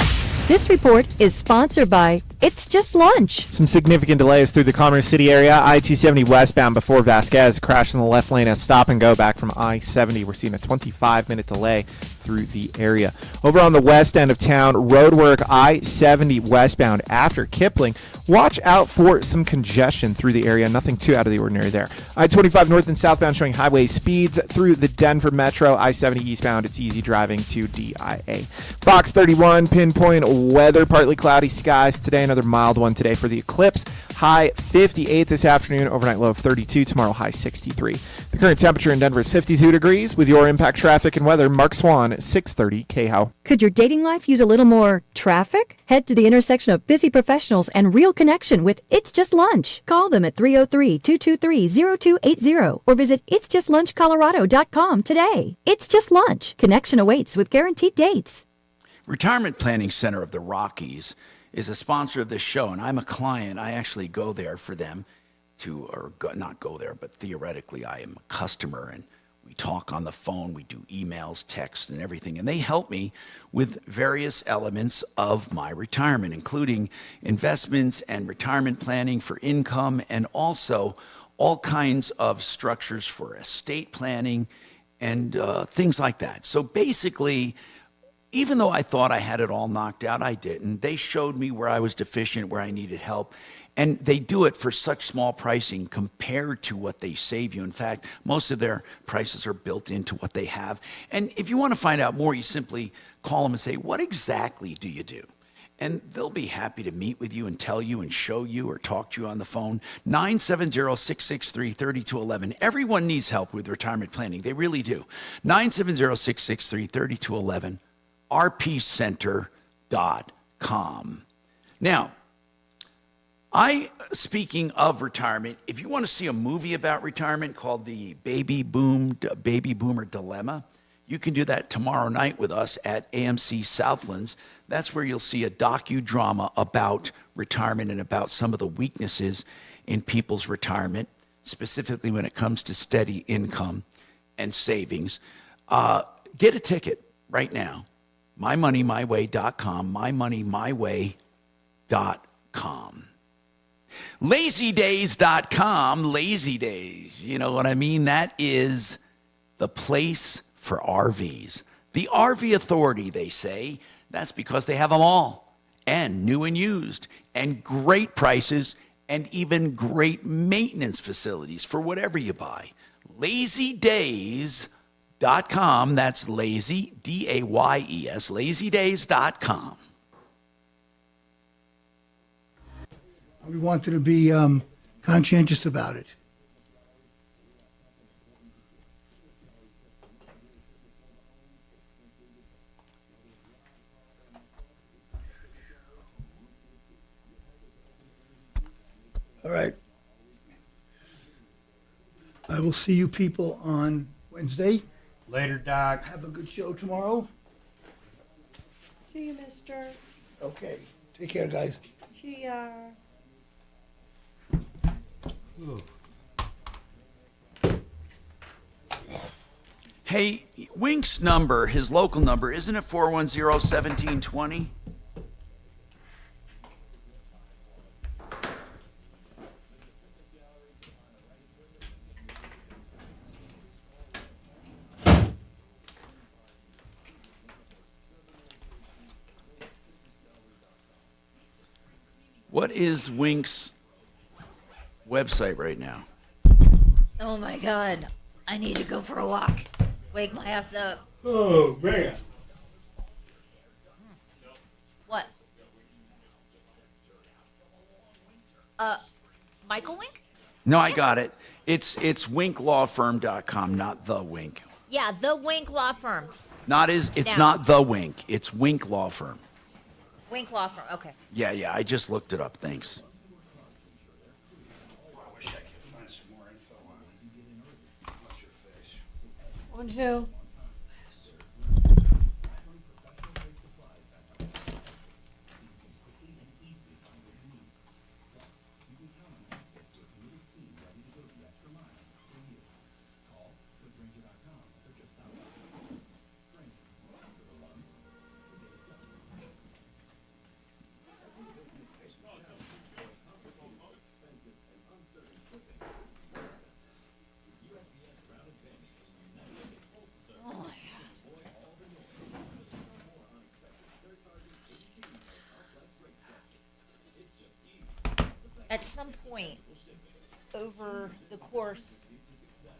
This report is sponsored by It's Just Lunch. Some significant delays through the Commerce City area. I-270 westbound before Vasquez. Crash in the left lane at stop and go back from I-70. We're seeing a 25-minute delay through the area. Over on the west end of town, roadwork I-70 westbound after Kipling. Watch out for some congestion through the area. Nothing too out of the ordinary there. I-25 north and southbound showing highway speeds through the Denver Metro. I-70 eastbound, it's easy driving to DIA. Fox 31, pinpoint weather, partly cloudy skies today. Another mild one today for the eclipse. High 58 this afternoon, overnight low of 32, tomorrow high 63. The current temperature in Denver is 52 degrees. With your Impact Traffic and Weather, Mark Swan, 630 KHOW. Could your dating life use a little more traffic? Head to the intersection of busy professionals and real connection with It's Just Lunch. Call them at 303-223-0280 or visit itsjustlunchcolorado.com today. It's Just Lunch. Connection awaits with guaranteed dates. Retirement Planning Center of the Rockies is a sponsor of this show, and I'm a client. I actually go there for them not go there, but theoretically I am a customer, and we talk on the phone, we do emails, texts, and everything, and they help me with various elements of my retirement, including investments and retirement planning for income, and also all kinds of structures for estate planning and things like that. So basically, even though I thought I had it all knocked out, I didn't. They showed me where I was deficient, where I needed help. And they do it for such small pricing compared to what they save you. In fact, most of their prices are built into what they have. And if you want to find out more, you simply call them and say, what exactly do you do? And they'll be happy to meet with you and tell you and show you or talk to you on the phone. 970-663-3211. Everyone needs help with retirement planning. They really do. 970-663-3211. rpcenter.com. Now, speaking of retirement, if you want to see a movie about retirement called The Baby Boomer Dilemma, you can do that tomorrow night with us at AMC Southlands. That's where you'll see a docudrama about retirement and about some of the weaknesses in people's retirement, specifically when it comes to steady income and savings. Get a ticket right now. MyMoneyMyWay.com, MyMoneyMyWay.com. LazyDays.com, Lazy Days. You know what I mean? That is the place for RVs. The RV Authority, they say. That's because they have them all, and new and used, and great prices, and even great maintenance facilities for whatever you buy. LazyDays.com. That's lazy, D-A-Y-E-S, LazyDays.com. We wanted to be conscientious about it. All right. I will see you people on Wednesday. Later, Doc. Have a good show tomorrow. See you, mister. Okay. Take care, guys. GR. Hey, Wink's number, his local number, isn't it 410-1720? What is Wink's website right now? Oh my God. I need to go for a walk. Wake my ass up. Oh, man. What? Michael Wink? No, I got it. It's winklawfirm.com, not the Wink. Yeah, the Wink Law Firm. It's not the Wink. It's Wink Law Firm. Wink Law Firm, okay. Yeah, I just looked it up. Thanks. I wish I could find some more info on what's your face. On who? At some point over the course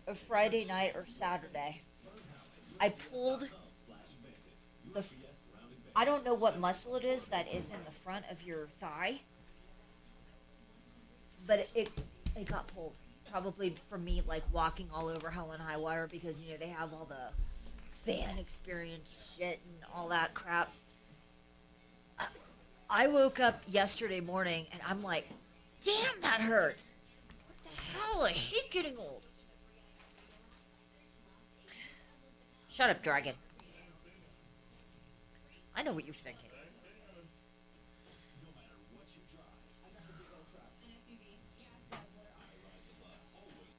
of Friday night or Saturday, I pulled I don't know what muscle it is that is in the front of your thigh, but it got pulled. Probably from me like walking all over hell and high water because they have all the fan experience shit and all that crap. I woke up yesterday morning and I'm like, damn, that hurts. What the hell? I hate getting old. Shut up, Dragon. I know what you're thinking.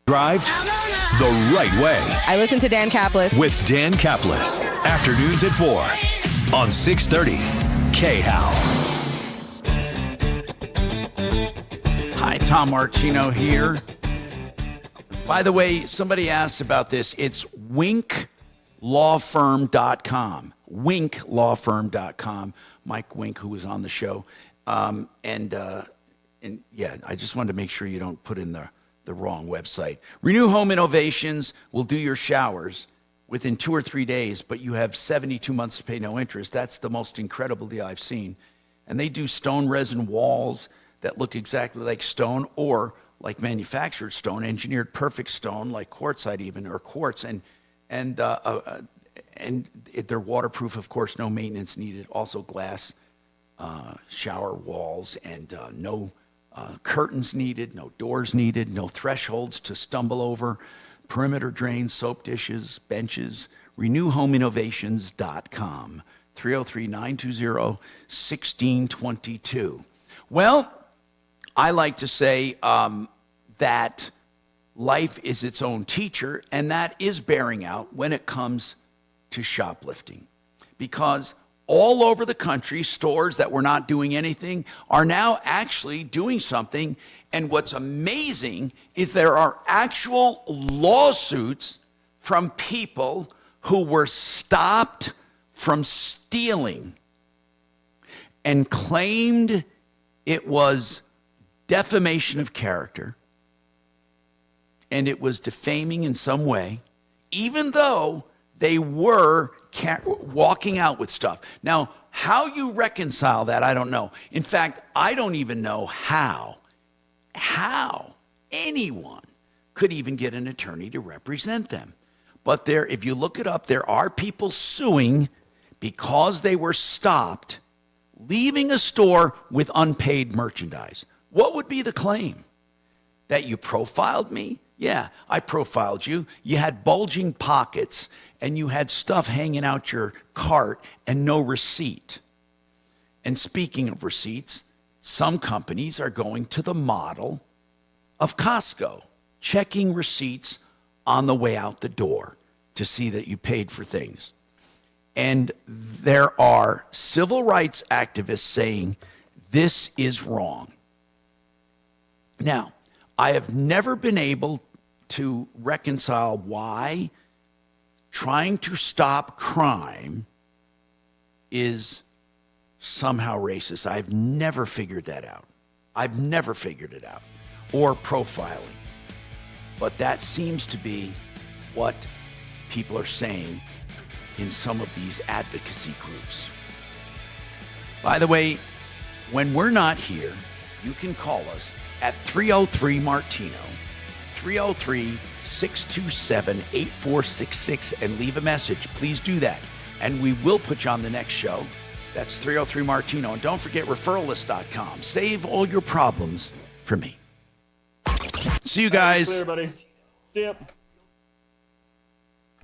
Drive the right way. I listen to Dan Caplis. With Dan Caplis. Afternoons at 4 on 630 KHAL. Hi, Tom Martino here. By the way, somebody asked about this. It's winklawfirm.com. Winklawfirm.com. Mike Wink, who was on the show. And And yeah, I just wanted to make sure you don't put in the wrong website. Renew Home Innovations will do your showers within 2 or 3 days, but you have 72 months to pay no interest. That's the most incredible deal I've seen. And they do stone resin walls that look exactly like stone or like manufactured stone, engineered perfect stone, like quartzite even, or quartz. And they're waterproof, of course, no maintenance needed. Also glass shower walls and no curtains needed, no doors needed, no thresholds to stumble over, perimeter drains, soap dishes, benches. RenewHomeInnovations.com, 303-920-1622. Well, I like to say that life is its own teacher, and that is bearing out when it comes to shoplifting. Because all over the country, stores that were not doing anything are now actually doing something. And what's amazing is there are actual lawsuits from people who were stopped from stealing and claimed it was defamation of character and it was defaming in some way, even though they were walking out with stuff. Now, how you reconcile that, I don't know. In fact, I don't even know how anyone could even get an attorney to represent them. But there, if you look it up, there are people suing because they were stopped leaving a store with unpaid merchandise. What would be the claim? That you profiled me? Yeah, I profiled you. You had bulging pockets and you had stuff hanging out your cart and no receipt. And speaking of receipts, some companies are going to the model of Costco, checking receipts on the way out the door to see that you paid for things. And there are civil rights activists saying this is wrong. Now, I have never been able to reconcile why trying to stop crime is somehow racist. I've never figured that out. I've never figured it out. Or profiling. But that seems to be what people are saying in some of these advocacy groups. By the way, when we're not here, you can call us at 303-MARTINO, 303-627-8466, and leave a message. Please do that, and we will put you on the next show. That's 303-MARTINO. And don't forget referralist.com. Save all your problems for me. See you guys. Clear, buddy. See ya.